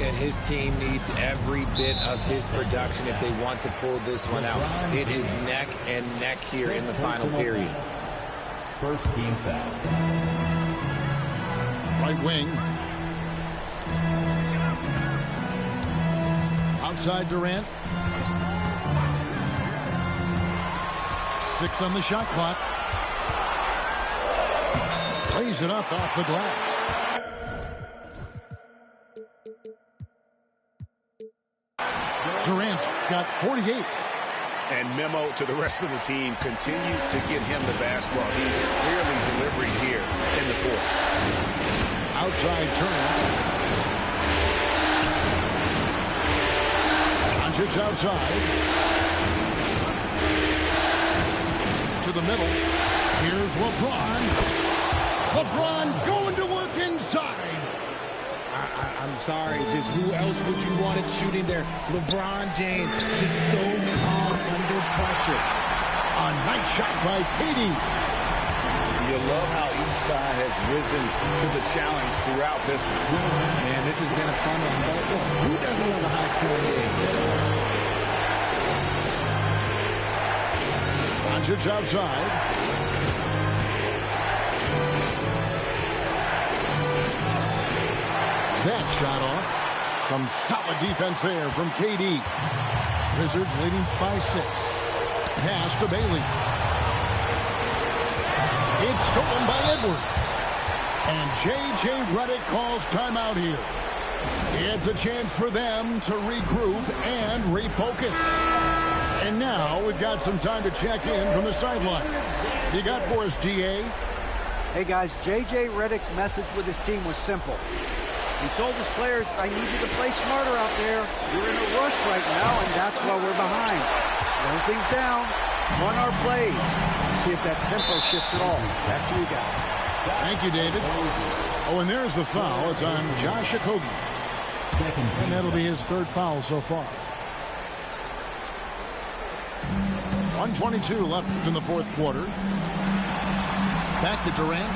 And his team needs every bit of his production if they want to pull this one out. It is neck and neck here in the final period. First team foul. Right wing. Outside Durant. 6 on the shot clock. Plays it up off the glass. Durant's got 48. And memo to the rest of the team, continue to get him the basketball. He's clearly delivering here in the 4th. Outside Turner. Doncic outside. To the middle. Here's LeBron. LeBron going to work inside. I'm sorry, just who else would you want it shooting there? LeBron James, just so calm under pressure. A nice shot by KD. You love how each side has risen to the challenge throughout this one. Man, this has been a fun one. Who doesn't love a high-scoring game? Doncic outside. That shot off. Some solid defense there from KD. Wizards leading by 6. Pass to Bailey. It's stolen by Edwards. And J.J. Redick calls timeout here. It's a chance for them to regroup and refocus. And now we've got some time to check in from the sideline. You got for us, DA? Hey, guys, J.J. Redick's message with his team was simple. He told his players, I need you to play smarter out there. You're in a rush right now, and that's why we're behind. Slow things down. Run our plays. See if that tempo shifts at all. Back to you guys. Thank you, David. Oh, and there's the foul. It's on Josh Okogie. And that'll be his third foul so far. 1:22 left in the fourth quarter. Back to Durant.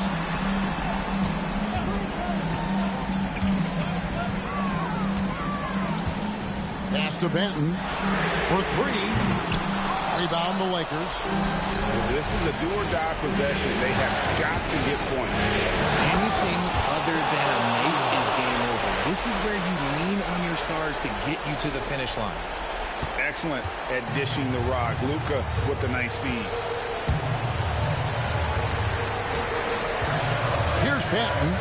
Pass to Benton for three. Rebound the Lakers. This is a do-or-die possession. They have got to get points. Anything other than a make is game over. This is where you lean on your stars to get you to the finish line. Excellent at dishing the rock. Luka with the nice feed. Here's Benton.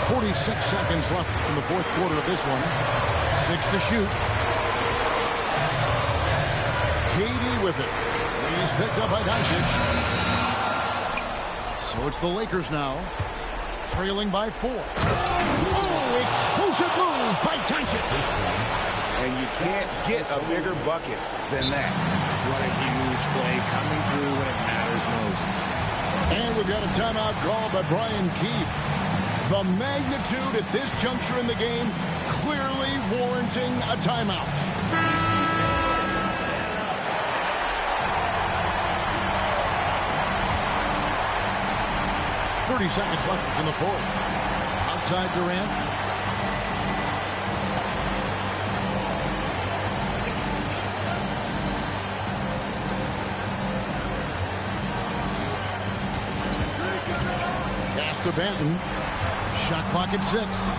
.46 seconds left in the fourth quarter of this one. 6 to shoot. KD with it. He's picked up by Doncic. So it's the Lakers now, trailing by 4. Oh, explosive move by Doncic. And you can't get a bigger bucket than that. What a huge play coming through when it matters most. And we've got a timeout called by Brian Keefe. The magnitude at this juncture in the game clearly warranting a timeout. .30 seconds left in the fourth. Outside Durant. Pass to Benton. Shot clock at 6.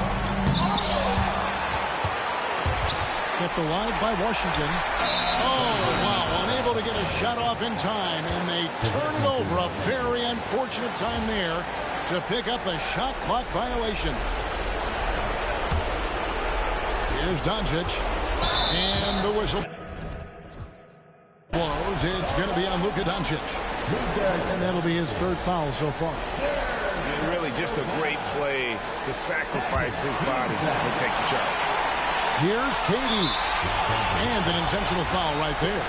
Kept alive by Washington. Oh, wow. Unable to get a shot off in time, and they turn it over. A very unfortunate time there to pick up a shot clock violation. Here's Doncic. And the whistle blows. It's going to be on Luka Doncic. And that'll be his third foul so far. And really just a great play to sacrifice his body and take the charge. Here's KD. And an intentional foul right there.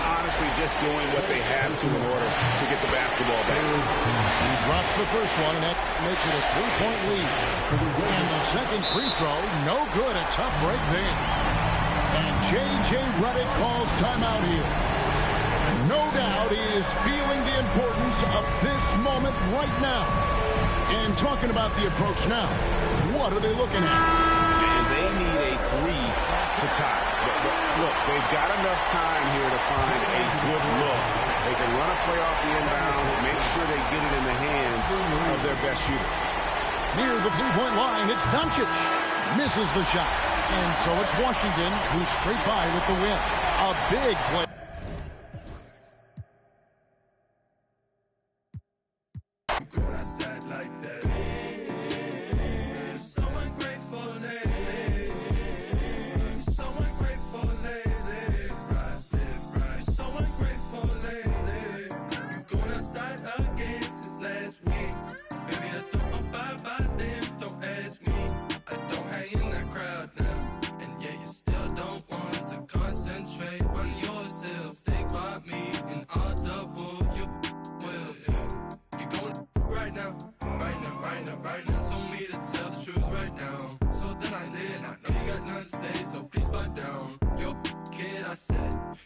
Honestly, just doing what they have to in order to get the basketball back. He drops the first one, and that makes it a 3-point lead. And the second free throw, no good. A tough break there. And J.J. Redick calls timeout here. No doubt he is feeling the importance of this moment right now. And talking about the approach now, what are they looking at? And they need a 3 to tie. But look, they've got enough time here to find a good look. They can run a play off the inbound, make sure they get it in the hands of their best shooter. Near the three-point line, it's Doncic. Misses the shot. And so it's Washington who's straight by with the win. A big play.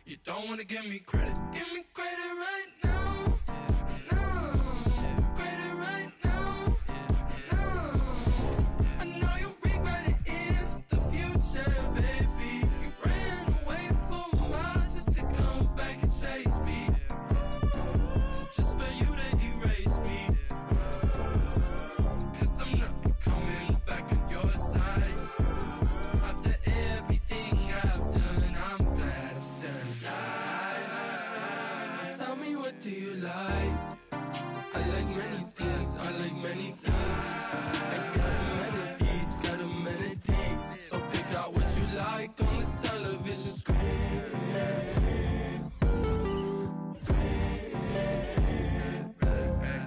You don't wanna give me credit. Give me credit right now. No. Credit right now. No. I know you'll regret it in the future, baby. You ran away for miles just to come back and chase me. Just for you to erase me. 'Cause I'm not coming back on your side. After everything I've done, I'm glad I'm still alive. Tell me, what do you like? I like many things, I like many things. I got amenities, got amenities. So pick out what you like on the television screen.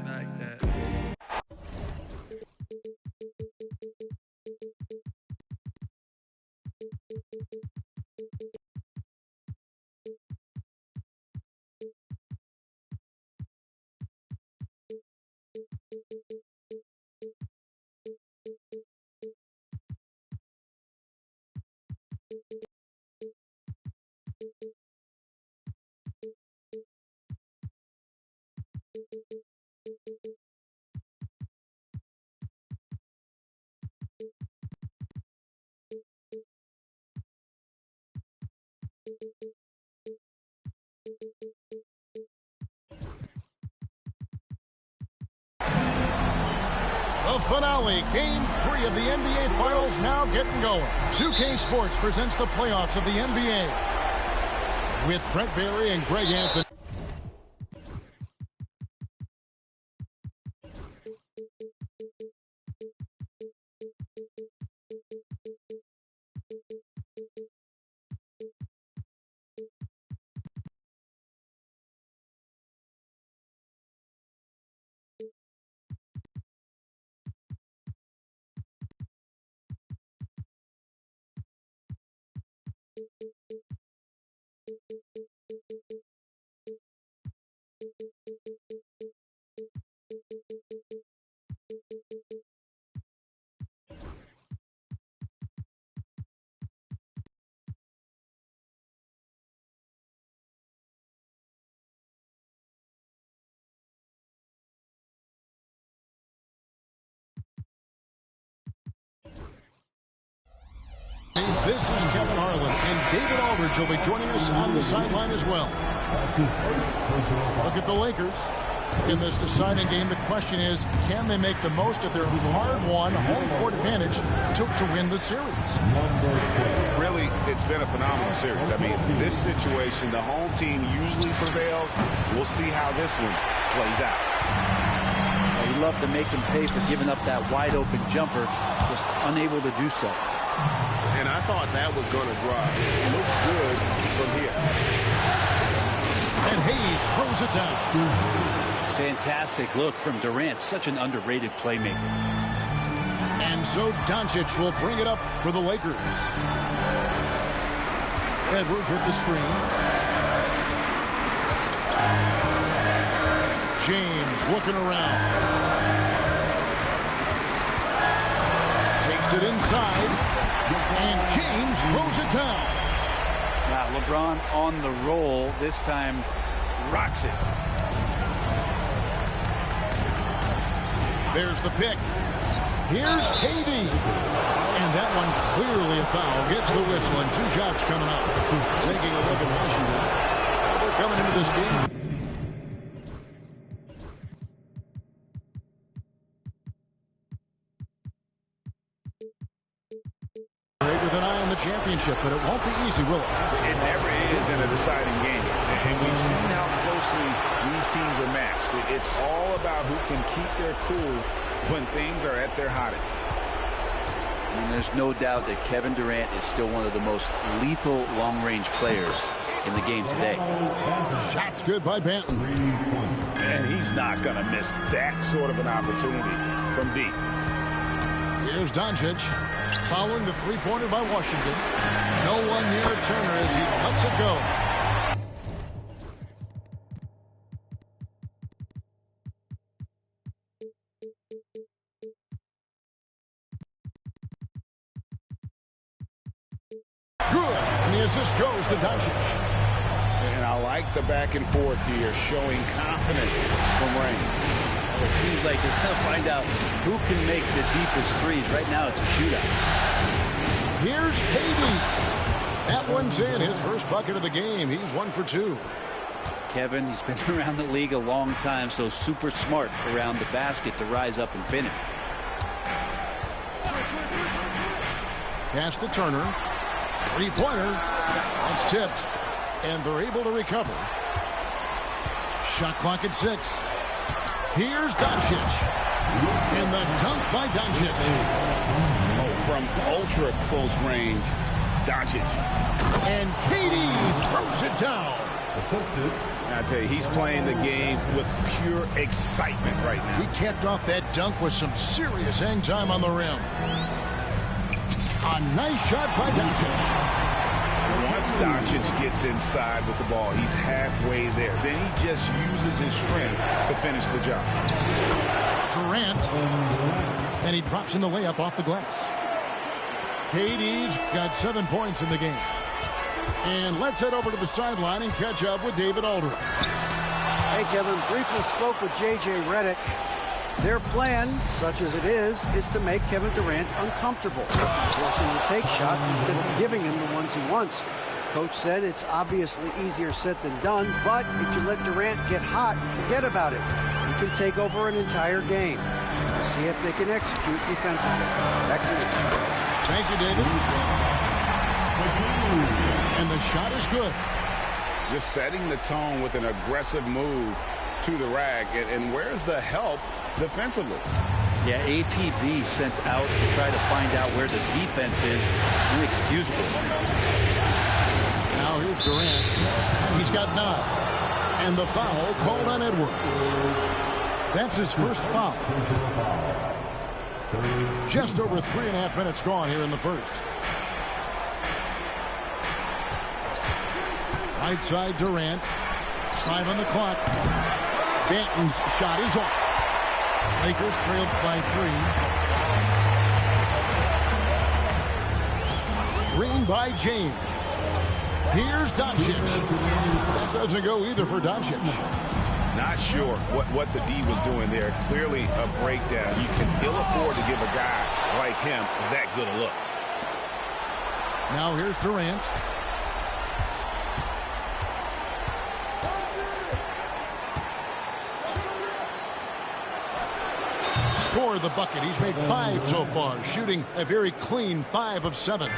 Like that. The finale, Game 3 of the NBA Finals now getting going. 2K Sports presents the playoffs of the NBA with Brent Barry and Greg Anthony. This is Kevin Harlan, and David Aldridge will be joining us on the sideline as well. Look at the Lakers. In this deciding game, the question is, can they make the most of their hard-won home court advantage to win the series? Really, it's been a phenomenal series. I mean, this situation, the home team usually prevails. We'll see how this one plays out. He loved to make him pay for giving up that wide-open jumper, just unable to do so. And I thought that was going to drive. It looks good from here. And Hayes throws it down. Fantastic look from Durant. Such an underrated playmaker. And so Doncic will bring it up for the Lakers. Edwards with the screen. James looking around. Takes it inside. And James throws it down. Now LeBron on the roll. This time rocks it. There's the pick. Here's KD. And that one clearly a foul. Gets the whistle and 2 shots coming up. Taking a look at Washington. They're coming into this game. With an eye on the championship, but it won't be easy, will it? It never is in a deciding game. And we've seen how closely these teams are matched. It's all about who can keep their cool when things are at their hottest. I mean, there's no doubt that Kevin Durant is still one of the most lethal long-range players in the game today. Shots good by Banton. And he's not going to miss that sort of an opportunity from deep. Here's Doncic. Following the three-pointer by Washington. No one near Turner as he lets it go. Good. And the assist goes to Doncic. And I like the back and forth here, showing confidence from Rain. It seems like we're going to find out who can make the deepest threes. Right now, it's a shootout. Here's KD. That one's in. His first bucket of the game. He's 1 for 2. Kevin, he's been around the league a long time, so super smart around the basket to rise up and finish. Pass to Turner. Three-pointer. That's tipped. And they're able to recover. Shot clock at 6. Here's Doncic. And the dunk by Doncic. Oh, from ultra close range, Doncic. And KD throws it down. I tell you, he's playing the game with pure excitement right now. He capped off that dunk with some serious hang time on the rim. A nice shot by Doncic. Once Doncic gets inside with the ball, he's halfway there. Then he just uses his strength to finish the job. Durant. And he drops in the layup off the glass. KD's got 7 points in the game. And let's head over to the sideline and catch up with David Aldridge. Hey, Kevin, briefly spoke with J.J. Redick. Their plan, such as it is to make Kevin Durant uncomfortable, forcing him to take shots instead of giving him the ones he wants. Coach said it's obviously easier said than done, but if you let Durant get hot, forget about it. He can take over an entire game. We'll see if they can execute defensively. Back to you. Thank you, David. And the shot is good. Just setting the tone with an aggressive move to the rack. And where's the help defensively? Yeah, APB sent out to try to find out where the defense is. Inexcusable. Now here's Durant. He's got 9. And the foul called on Edwards. That's his first foul. Just over 3.5 minutes gone here in the first. Right side Durant. 5 on the clock. Banton's shot is off. Lakers trailed by 3. Green by James. Here's Doncic. That doesn't go either for Doncic. Not sure what the D was doing there. Clearly a breakdown. You can ill afford to give a guy like him that good a look. Now here's Durant. Scored the bucket. He's made 5 so far, shooting a very clean 5 of 7.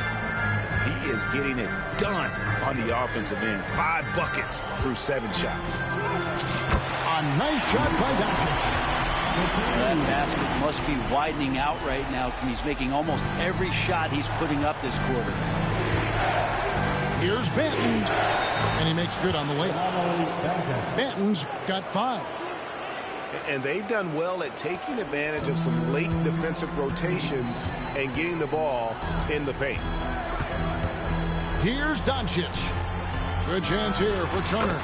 He is getting it done on the offensive end. 5 buckets through 7 shots. A nice shot by Doncic. That basket must be widening out right now. He's making almost every shot he's putting up this quarter. Here's Banton. And he makes good on the layup. Banton's got 5. And they've done well at taking advantage of some late defensive rotations and getting the ball in the paint. Here's Doncic. Good chance here for Turner.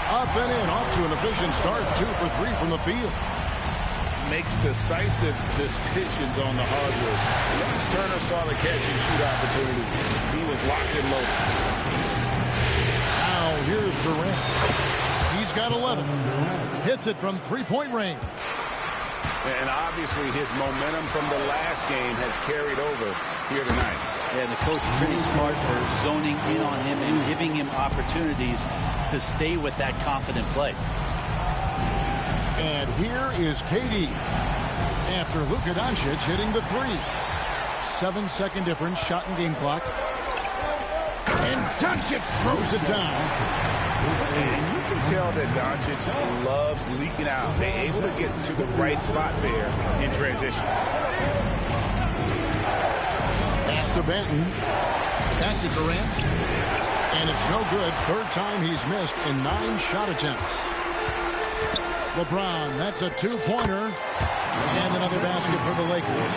Up and in, off to an efficient start. 2 for 3 from the field. Makes decisive decisions on the hardwood. Once Turner saw the catch and shoot opportunity, he was locked and loaded. Now here's Durant. He's got 11. Hits it from 3-point range. And obviously his momentum from the last game has carried over here tonight. Yeah, the coach pretty smart for zoning in on him and giving him opportunities to stay with that confident play. And here is KD. After Luka Doncic hitting the 3. 7-second difference, shot and game clock. And Doncic throws it down. And you can tell that Doncic loves leaking out. They're able to get to the right spot there in transition. Pass to Banton. Back to Durant. And it's no good. 3rd time he's missed in 9 shot attempts. LeBron, that's a 2-pointer. And another basket for the Lakers.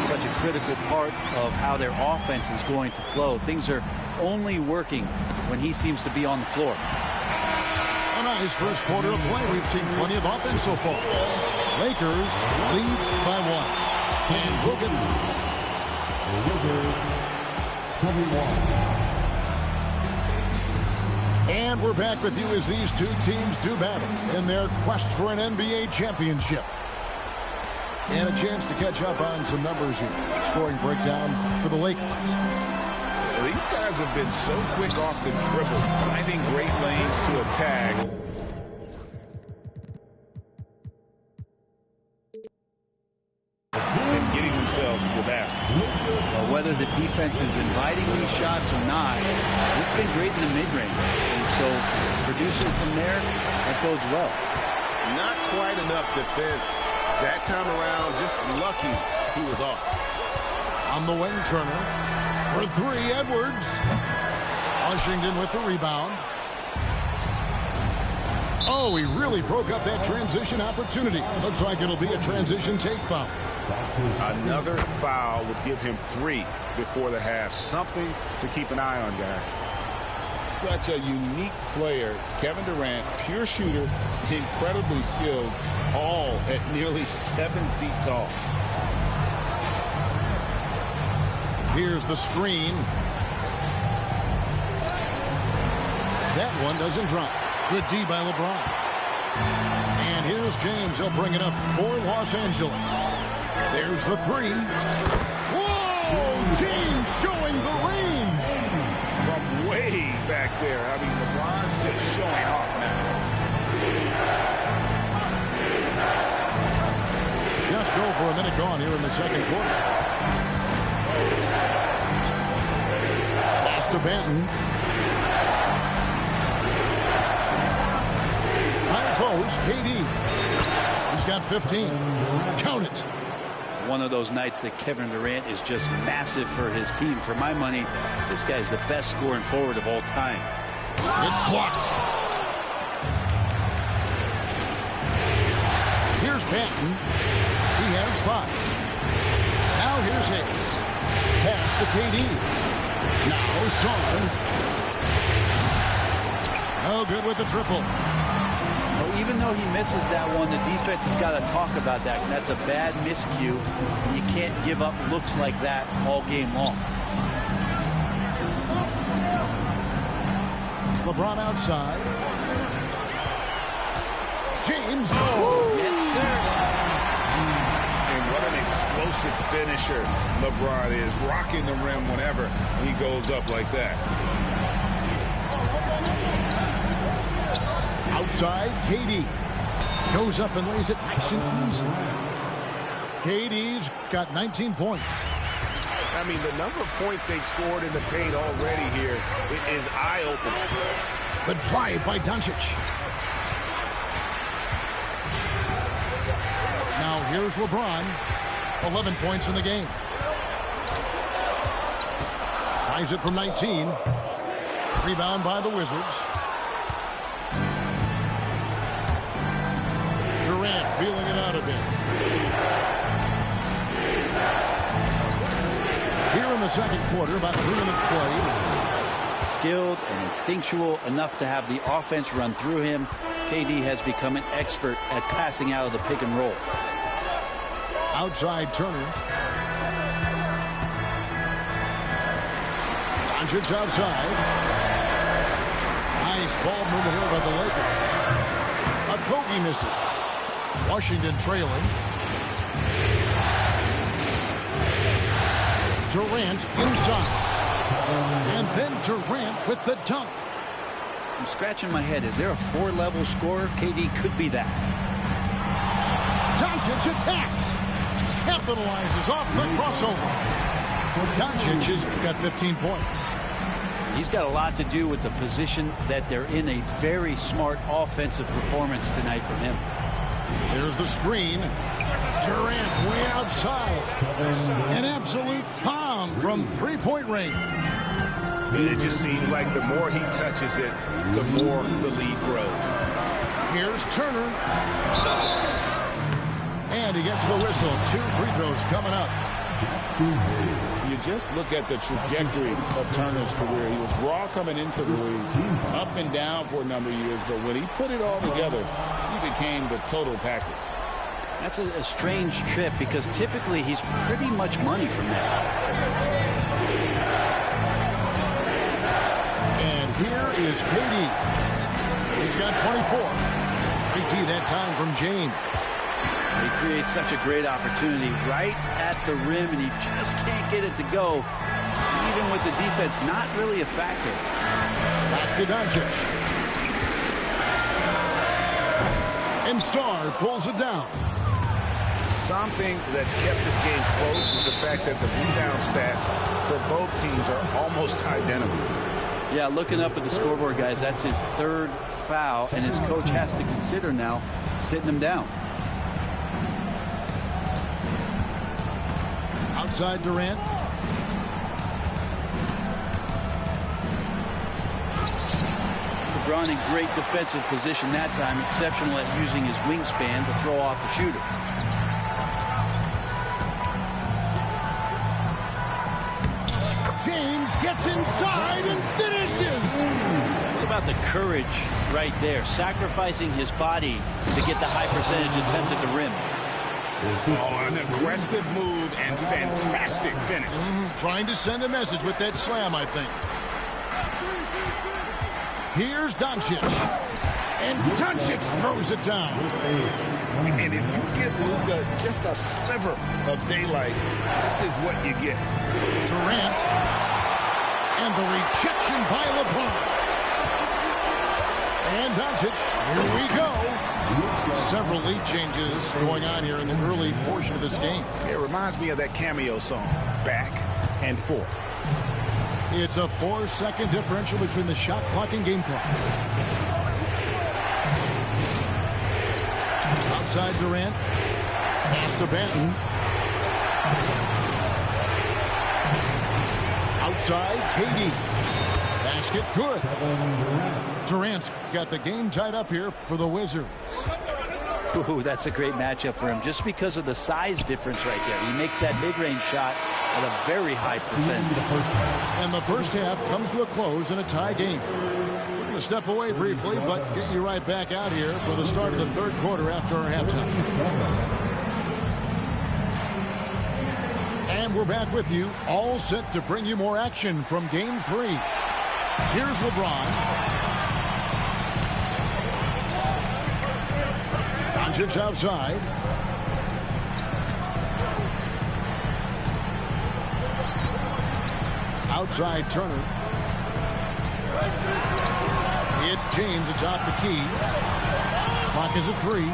Such a critical part of how their offense is going to flow. Things are only working when he seems to be on the floor. A nice first quarter of play. We've seen plenty of offense so far. Lakers lead by 1. And we'll get And we're back with you as these two teams do battle in their quest for an NBA championship. And a chance to catch up on some numbers here. Scoring breakdown for the Lakers. These guys have been so quick off the dribble, finding great lanes to attack. And getting themselves to the basket. Well, whether the defense is inviting these shots or not, they've been great in the mid-range. And so producing from there, that bodes well. Not quite enough defense. That time around, just lucky he was off. On the wing, Turner. For 3, Edwards. Washington with the rebound. Oh, he really broke up that transition opportunity. Looks like it'll be a transition take foul. Another foul would give him 3 before the half. Something to keep an eye on, guys. Such a unique player. Kevin Durant, pure shooter, incredibly skilled, all at nearly 7 feet tall. Here's the screen. That one doesn't drop. Good D by LeBron. And here's James. He'll bring it up for Los Angeles. There's the 3. Whoa! James showing the range. From way way back there. I mean, LeBron's just showing off now. Just over a minute gone here in the second quarter. Pass to Banton. High post, KD. He's got 15. Count it. One of those nights that Kevin Durant is just massive for his team. For my money, this guy's the best scoring forward of all time. It's blocked. Here's Banton. He has 5. Now here's Hayes. Pass to KD. Now Son. No good with the triple. Well, even though he misses that one, the defense has got to talk about that. That's a bad miscue. And you can't give up looks like that all game long. LeBron outside. James. Yes, sir. And what an explosive finisher LeBron is. Rocking the rim whenever he goes up like that. Outside, KD. Goes up and lays it nice and easy. KD's got 19 points. I mean, the number of points they've scored in the paint already here is eye-opening. The drive by Doncic. Now here's LeBron. 11 points in the game. Tries it from 19. Rebound by the Wizards. Durant feeling it out a bit. Here in the second quarter, about 3 minutes played. Skilled and instinctual enough to have the offense run through him. KD has become an expert at passing out of the pick and roll. Outside Turner. Doncic outside. Nice ball movement here by the Lakers. A Kobe misses. Washington trailing. Durant inside. And then Durant with the dunk. I'm scratching my head. Is there a 4-level scorer? KD could be that. Doncic attacks. Capitalizes off the crossover. Doncic has got 15 points. He's got a lot to do with the position that they're in. A very smart offensive performance tonight from him. There's the screen. Durant way outside. An absolute bomb from three-point range. It just seems like the more he touches it, the more the lead grows. Here's Turner. And he gets the whistle. 2 free throws coming up. You just look at the trajectory of Turner's career. He was raw coming into the league, up and down for a number of years, but when he put it all together, he became the total package. That's a strange trip because typically he's pretty much money from that. And here is KD. He's got 24. KD that time from James. He creates such a great opportunity right at the rim, and he just can't get it to go. Even with the defense, not really a factor. Back to Doncic. And Sarr pulls it down. Something that's kept this game close is the fact that the rebound stats for both teams are almost identical. Yeah, looking up at the scoreboard, guys, that's his 3rd foul, and his coach has to consider now sitting him down. Outside Durant. LeBron in great defensive position that time, exceptional at using his wingspan to throw off the shooter. James gets inside and finishes. What about the courage right there, sacrificing his body to get the high percentage attempt at the rim? Oh, an aggressive move and fantastic finish. Trying to send a message with that slam, I think. Here's Doncic. And Doncic throws it down. And if you give Luka just a sliver of daylight, this is what you get. Durant. And the rejection by LeBron. And Doncic, here we go. Several lead changes going on here in the early portion of this game. It reminds me of that cameo song, Back and Forth. It's a 4-second differential between the shot clock and game clock. Outside Durant. Pass to Benton. Outside KD. Basket good. Durant's got the game tied up here for the Wizards. Ooh, that's a great matchup for him just because of the size difference right there. He makes that mid-range shot at a very high percentage. And the first half comes to a close in a tie game. We're going to step away briefly, but get you right back out here for the start of the third quarter after our halftime. And we're back with you, all set to bring you more action from Game 3. Here's LeBron. Doncic outside. Outside Turner. It's James atop the key. Clock is at 3.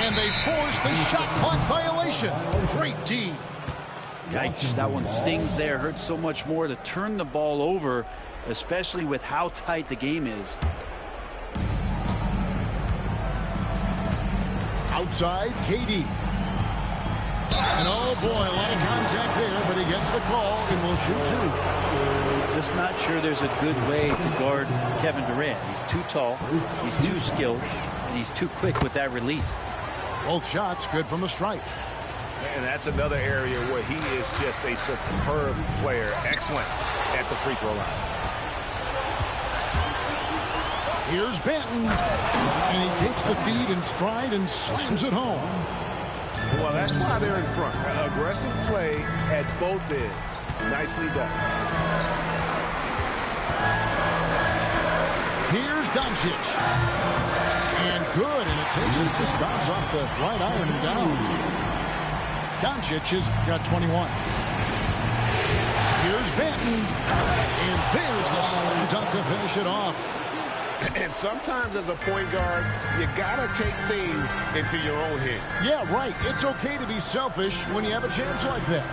And they force the shot clock violation. Great D. Yikes, that one stings there. Hurts so much more to turn the ball over, especially with how tight the game is. Outside, KD. And oh boy, a lot of contact there, but he gets the call and will shoot 2. Just not sure there's a good way to guard Kevin Durant. He's too tall, he's too skilled, and he's too quick with that release. Both shots good from the stripe. And that's another area where he is just a superb player. Excellent at the free throw line. Here's Benton. And he takes the feed in stride and slams it home. Well, that's why they're in front. Aggressive play at both ends. Nicely done. Here's Doncic. And good. And it takes it just bounce off the right iron and down. Doncic has got 21. Here's Benton. And there's the slam dunk to finish it off. And sometimes as a point guard, you got to take things into your own hands. Yeah, right. It's okay to be selfish when you have a chance like that.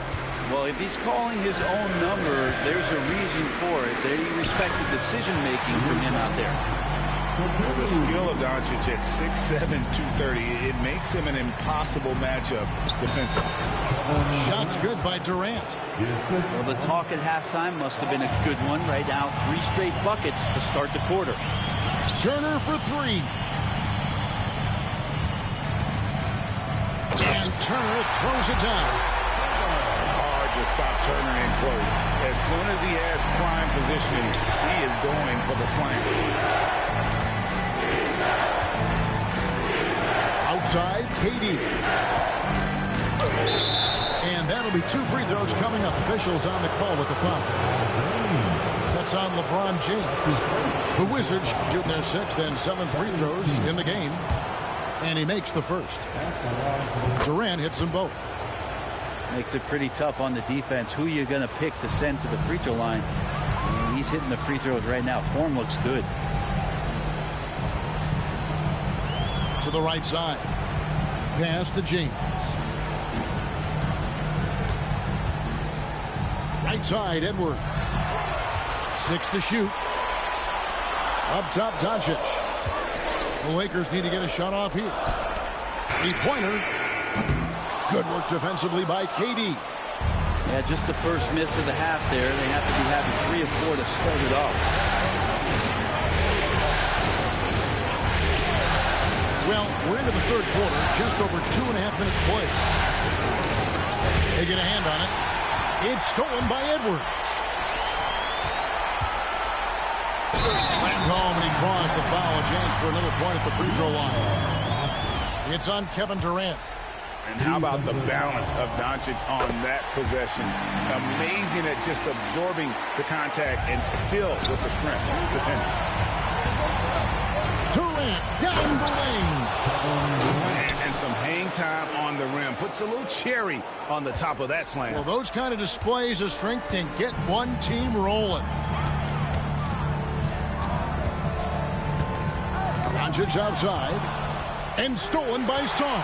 Well, if he's calling his own number, there's a reason for it. They respect the decision-making from him out there. Well, the skill of Doncic at 6'7", 230, it makes him an impossible matchup defensively. Shots good by Durant. Well, the talk at halftime must have been a good one. Right now, 3 straight buckets to start the quarter. Turner for 3. And Turner throws it down. Hard to stop Turner in close. As soon as he has prime positioning, he is going for the slam. Outside, KD. And that'll be 2 free throws coming up. Officials on the call with the foul. That's on LeBron James. The Wizards shoot their 6th and 7th free throws in the game. And he makes the first. Durant hits them both. Makes it pretty tough on the defense. Who you're going to pick to send to the free throw line. And he's hitting the free throws right now. Form looks good. To the right side. Pass to James. Right side, Edwards. 6 to shoot. Up top, Doncic. The Lakers need to get a shot off here. 3-pointer. Good work defensively by KD. Yeah, just the first miss of the half there. They have to be having 3 of 4 to start it off. Well, we're into the third quarter. Just over 2.5 minutes played. They get a hand on it. It's stolen by Edwards. Slammed home, and he draws the foul. A chance for another point at the free throw line. It's on Kevin Durant. And how about the balance of Doncic on that possession? Amazing at just absorbing the contact and still with the strength to finish. Durant down the lane. And And some hang time on the rim. Puts a little cherry on the top of that slam. Well, those kind of displays of strength can get one team rolling. Doncic outside. And stolen by Song.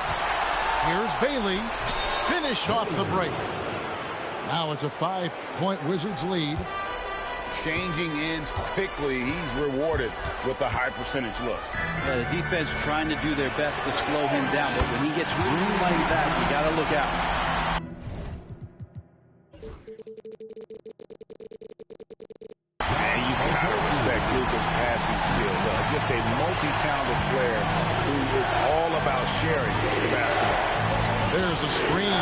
Here's Bailey. Finished off the break. Now it's a 5-point Wizards lead. Changing ends quickly. He's rewarded with a high percentage look. Yeah, the defense trying to do their best to slow him down, but when he gets room like that, you got to look out. And you got to respect Luka's passing skills. Just a multi-talented player who is all about sharing the basketball. There's a screen.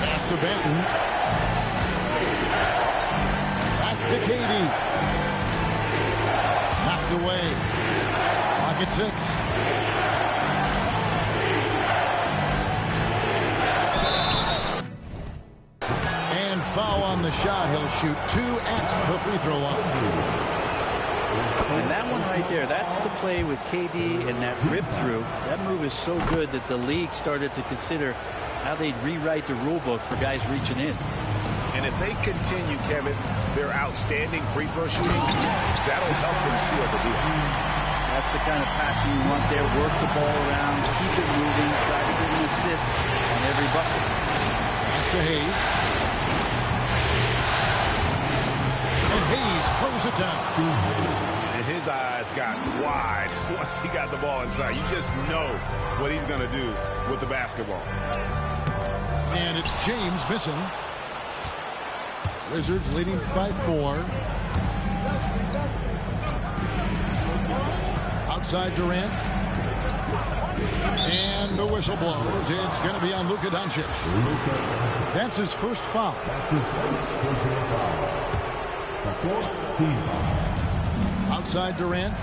Pass to Benton. To Katie. Knocked away. Clock at 6. And foul on the shot. He'll shoot 2 at the free throw line. And that one right there, that's the play with KD and that rip through. That move is so good that the league started to consider how they'd rewrite the rule book for guys reaching in. And if they continue, Kevin, their outstanding free throw shooting, that'll help them seal the deal. That's the kind of passing you want there. Work the ball around, keep it moving, try to get an assist on every bucket. Pass to Hayes. And Hayes throws it down. And his eyes got wide once he got the ball inside. You just know what he's going to do with the basketball. And it's James missing. Wizards leading by 4. Outside Durant. And the whistle blows. It's going to be on Luka Doncic. That's his first foul. That's his first personal foul. The 4th team foul. Outside Durant.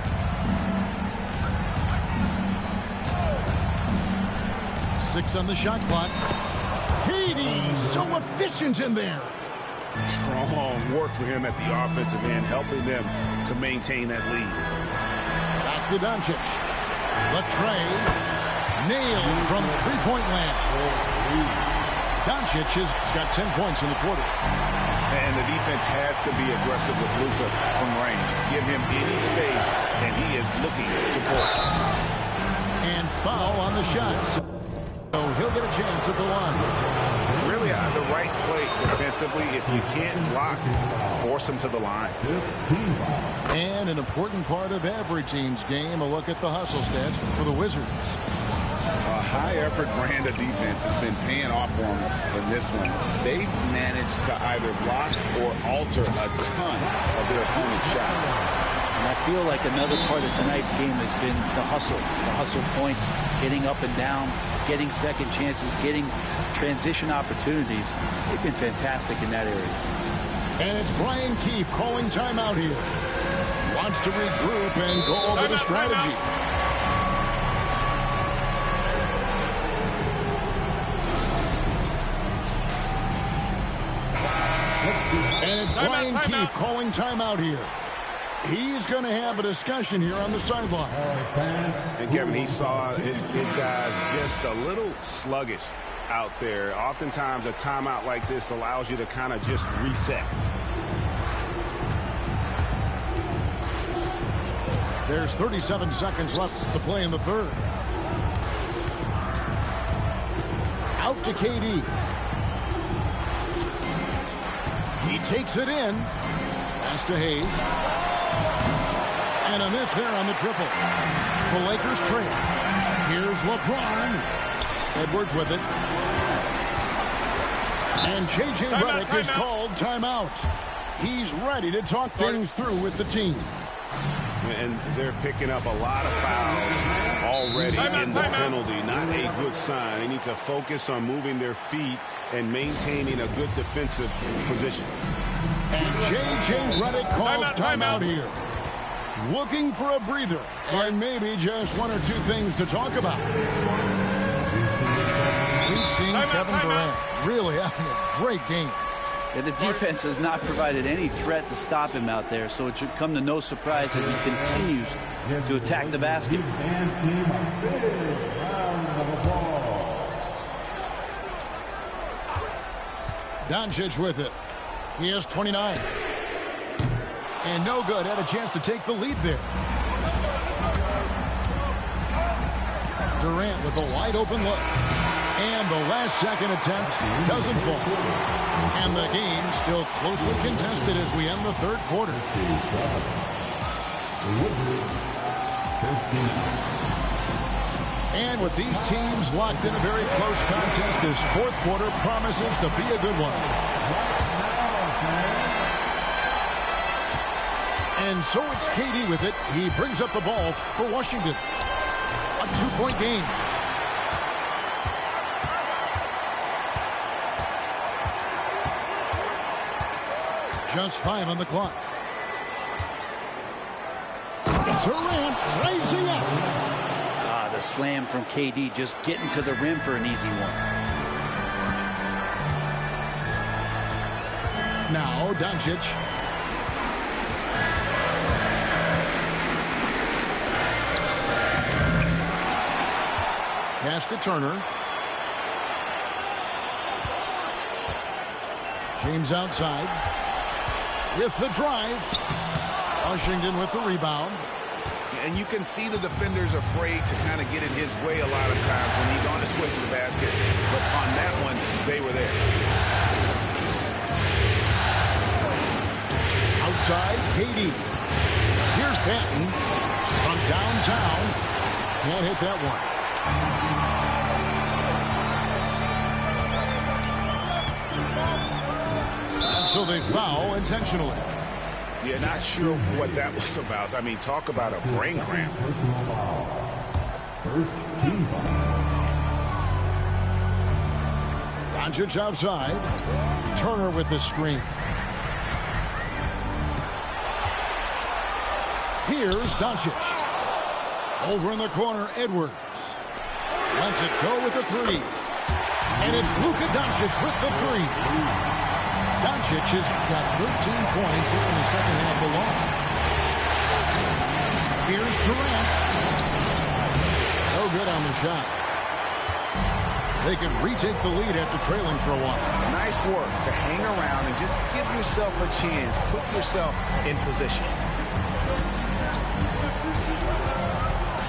Six on the shot clock. Katie, so efficient in there. Strong work for him at the offensive end, helping them to maintain that lead. Back to Doncic. The tray. Nailed from three-point land. Doncic has got 10 points in the quarter. And the defense has to be aggressive with Luka from range. Give him any space, and he is looking to pull. And foul on the shot. So he'll get a chance at the line. Really the right play defensively. If you can't block, force him to the line. And an important part of every team's game, a look at the hustle stats for the Wizards. A high-effort brand of defense has been paying off for them in this one. They've managed to either block or alter a ton of their opponent's shots. And I feel like another part of tonight's game has been the hustle points, getting up and down, getting second chances, getting transition opportunities. They've been fantastic in that area. And it's Brian Keefe calling timeout here. Wants to regroup and go over the strategy. And it's Brian Keefe calling timeout here. He's going to have a discussion here on the sideline. And Kevin, he saw his guys just a little sluggish out there. Oftentimes a timeout like this allows you to kind of just reset. There's 37 seconds left to play in the third. Out to KD. He takes it in. Pass to Hayes. And a miss there on the triple. The Lakers trail. Here's LeBron. Edwards with it. And J.J. Redick is called timeout. He's ready to talk things through with the team. And they're picking up a lot of fouls already in the penalty. Not a good sign. They need to focus on moving their feet and maintaining a good defensive position. And J.J. Redick calls timeout here. Looking for a breather and maybe just one or two things to talk about. We've seen Kevin Durant really having a great game. Yeah, the defense has not provided any threat to stop him out there, so it should come to no surprise that he continues to attack the basket. And team a big round of applause. Doncic with it. He has 29. And no good. Had a chance to take the lead there. Durant with a wide open look. And the last second attempt doesn't fall. And the game still closely contested as we end the third quarter. And with these teams locked in a very close contest, this fourth quarter promises to be a good one. And so it's KD with it. He brings up the ball for Washington. A two-point game. Just 5 on the clock. Durant raising up. The slam from KD, just getting to the rim for an easy one. Now Doncic. Pass to Turner. James outside. With the drive. Washington with the rebound. And you can see the defenders afraid to kind of get in his way a lot of times when he's on his way to the basket. But on that one, they were there. Outside, KD. Here's Patton from downtown. Can't hit that one. And so they foul intentionally. Yeah, not sure what that was about. I mean, talk about a brain cramp. First team foul. Doncic outside. Turner with the screen. Here's Doncic. Over in the corner, Edwards. Lets it go with the three. And it's Luka Doncic with the three. Doncic has got 13 points here in the second half alone. Here's Durant. No good on the shot. They can retake the lead after trailing for a while. Nice work to hang around and just give yourself a chance. Put yourself in position.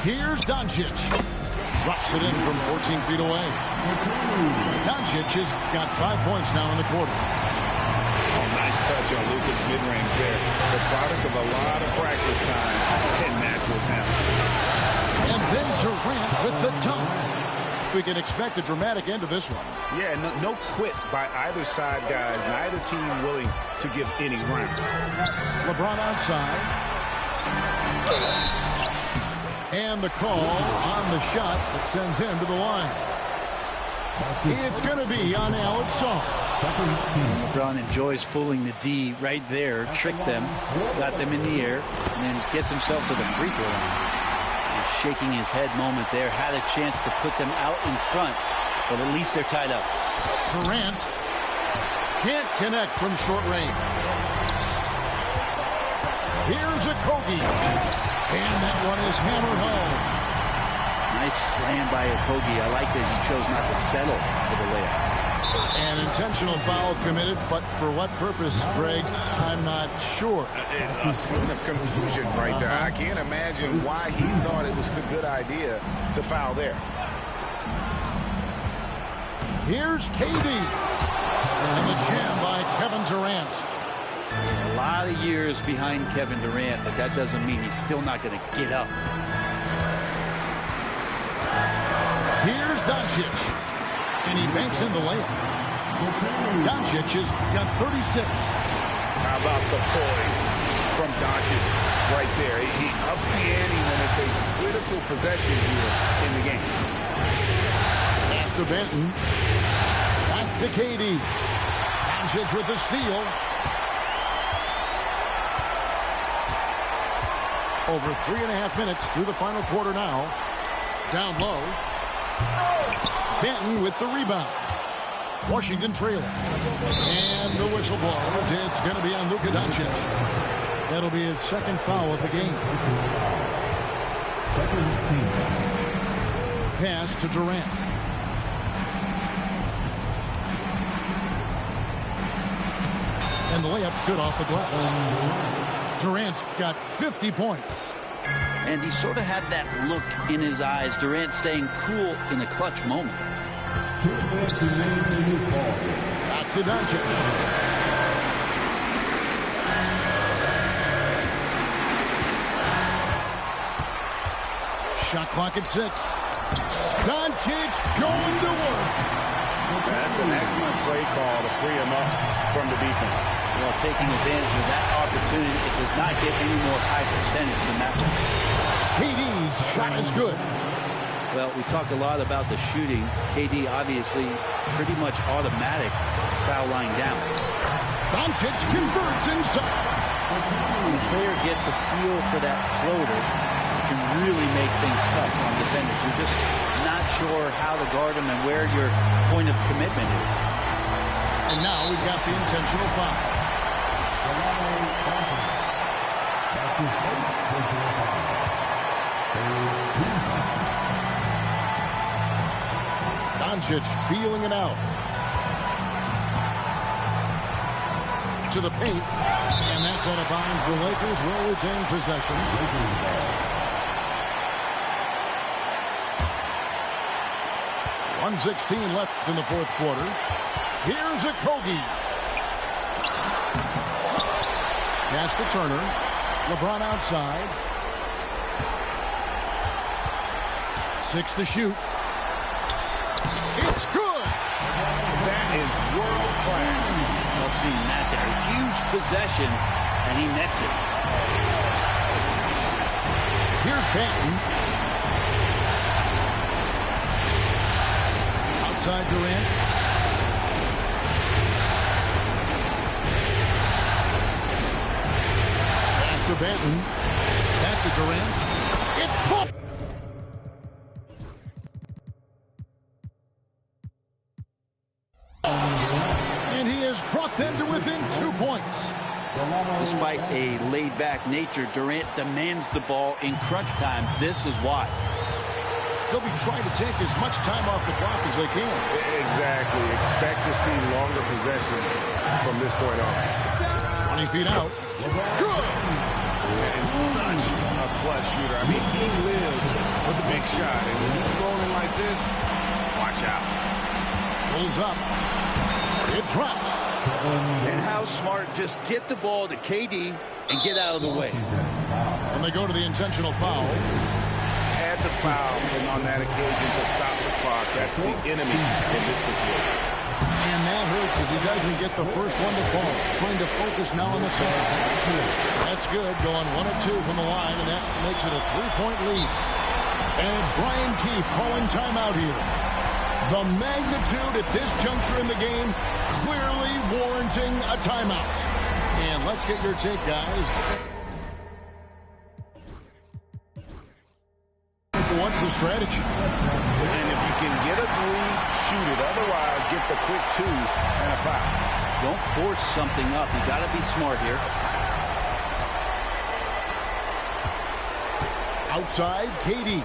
Here's Doncic. Drops it in from 14 feet away. Doncic has got 5 points now in the quarter. Nice touch on Luka's mid-range there. The product of a lot of practice time and natural talent. And then Durant with the dunk. We can expect a dramatic end to this one. Yeah, no quit by either side, guys. Neither team willing to give any ground. LeBron outside. And the call on the shot that sends him to the line. It's going to be on Alex Song. LeBron enjoys fooling the D right there, tricked them, got them in the air, and then gets himself to the free throw line. He's shaking his head moment there, had a chance to put them out in front, but at least they're tied up. Durant can't connect from short range. Here's a Kogi, and that one is hammered home. Nice slam by Okogie. I like that he chose not to settle for the layup. An intentional foul committed, but for what purpose, Greg? I'm not sure. A scene of confusion right there. I can't imagine why he thought it was a good idea to foul there. Here's KD. And the jam by Kevin Durant. A lot of years behind Kevin Durant, but that doesn't mean he's still not going to get up. Here's Doncic. And he banks in the layup. Doncic has got 36. How about the poise from Doncic right there? He ups the ante when it's a critical possession here in the game. Pass to Benton. Back to KD. Doncic with the steal. Over 3.5 minutes through the final quarter now. Down low. Benton with the rebound. Washington trailing. And the whistle blows. It's going to be on Luka Doncic. That'll be his second foul of the game. Second team. Pass to Durant. And the layup's good off the glass. Durant's got 50 points. And he sort of had that look in his eyes. Durant staying cool in a clutch moment. Back to Doncic. Shot clock at 6. Doncic going to work. That's an excellent play call to free him up from the defense. Well, taking advantage of that opportunity, it does not get any more high percentage than that one. KD's shot is good. Well, we talk a lot about the shooting. KD obviously pretty much automatic foul line down. Doncic converts inside. When the player gets a feel for that floater, it can really make things tough on defenders. You're just not sure how to guard them and where your point of commitment is. And now we've got the intentional foul. Doncic feeling it out. To the paint. And that's out of bounds. The Lakers will retain possession. 1:16 left in the fourth quarter. Here's a Kogi. Pass to Turner. LeBron outside. 6 to shoot. It's good. That is world class. Love seeing that there. Huge possession, and he nets it. Here's Banton. Outside Durant. Pass to Banton. Back to Durant. It's full. And he has brought them to within 2 points. Despite a laid-back nature, Durant demands the ball in crunch time. This is why. They'll be trying to take as much time off the clock as they can. Exactly. Expect to see longer possessions from this point on. 20 feet out. Good. And such a clutch shooter. I mean, he lives with a big shot. And when he's rolling like this, watch out. Pulls up. It drops. And how smart, just get the ball to KD and get out of the way. And they go to the intentional foul. Had to foul on that occasion to stop the clock. That's the enemy in this situation. And that hurts as he doesn't get the first one to fall. Trying to focus now on the second. That's good. Going 1 of 2 from the line, and that makes it a 3-point lead. And it's Brian Keefe calling timeout here. The magnitude at this juncture in the game clearly warranting a timeout. And let's get your take, guys. What's the strategy? And if you can get a 3, shoot it. Otherwise, get the quick 2 and a foul. Don't force something up. You got to be smart here. Outside, KD.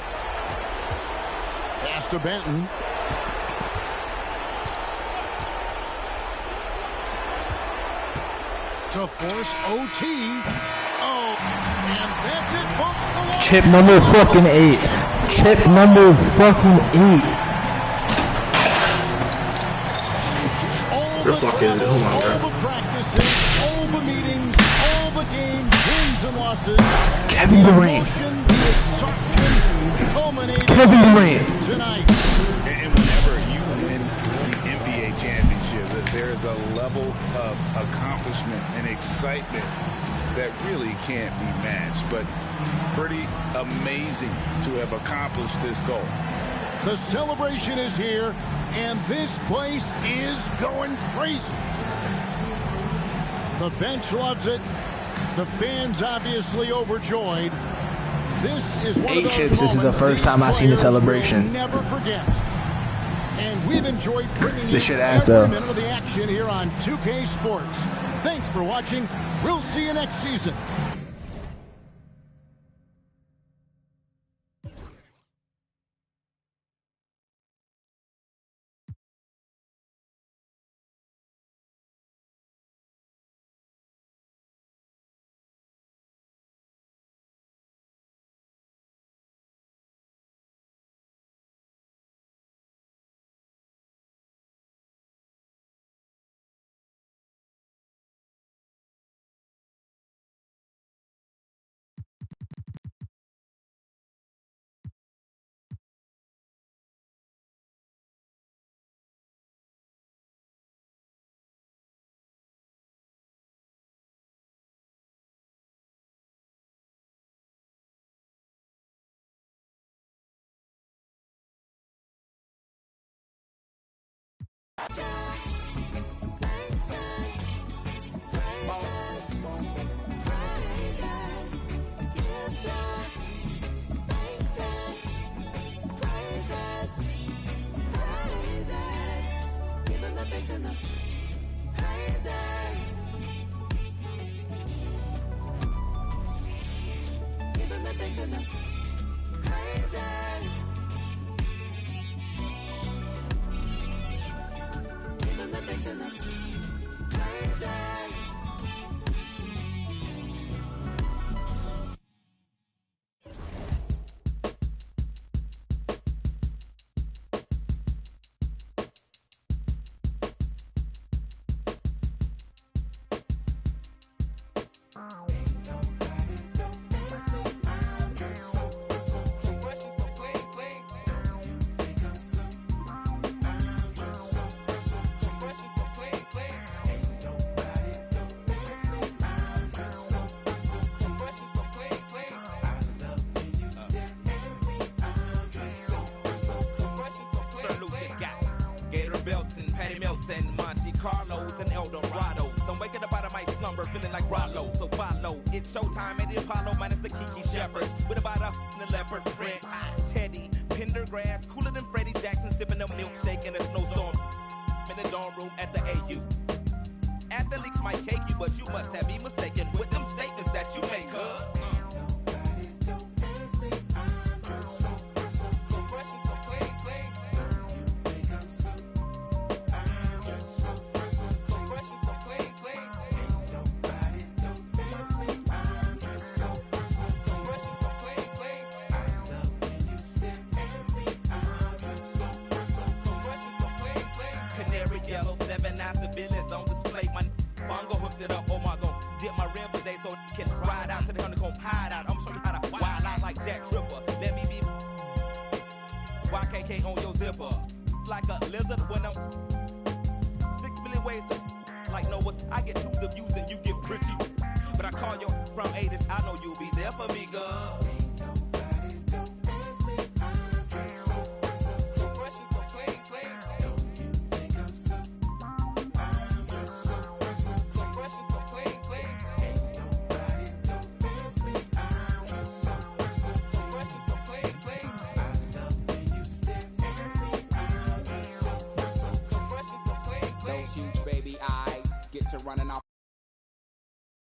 Pass to Benton. To force OT. Oh, and that's it, folks. The line. Chip number fucking 8. Chip number fucking 8. You're fucking, hold on, bro. All the practices, all the meetings, all the games, wins and losses. Kevin Durant. Kevin Durant. Tonight. And whenever you win the NBA championship, there is a level of accomplishment and excitement that really can't be matched. But pretty amazing to have accomplished this goal. The celebration is here, and this place is going crazy. The bench loves it. The fans obviously overjoyed. This is one of those Chips, this is the first time I've seen the celebration. Never forget. And we've enjoyed bringing This you shit adds every up. minute of the action here on 2K Sports. Thanks for watching. We'll see you next season. belts and Patty Melts and Monte Carlos and El Dorado. So I'm waking up out of my slumber feeling like Rollo. So follow, it's showtime at the Apollo minus the Kiki Shepherds. With about a the leopard print. Teddy, Pendergrass, cooler than Freddie Jackson, sipping a milkshake in a snowstorm. In the dorm room at the AU. Athletes might cake you, but you must have me mistaken with them statements that you make, yellow, 7-9 civilians on display. My bongo hooked it up. Oh my god, dip my rim today so can ride out to the honeycomb hide out. I'm show you how to wild out like Jack Tripper. Let me be YKK on your zipper. Like a lizard when I'm 6 million ways to like Noah. I get twos of views and you get pretty. But I call you from 80s. I know you'll be there for me, girl. Huge baby eyes get to running off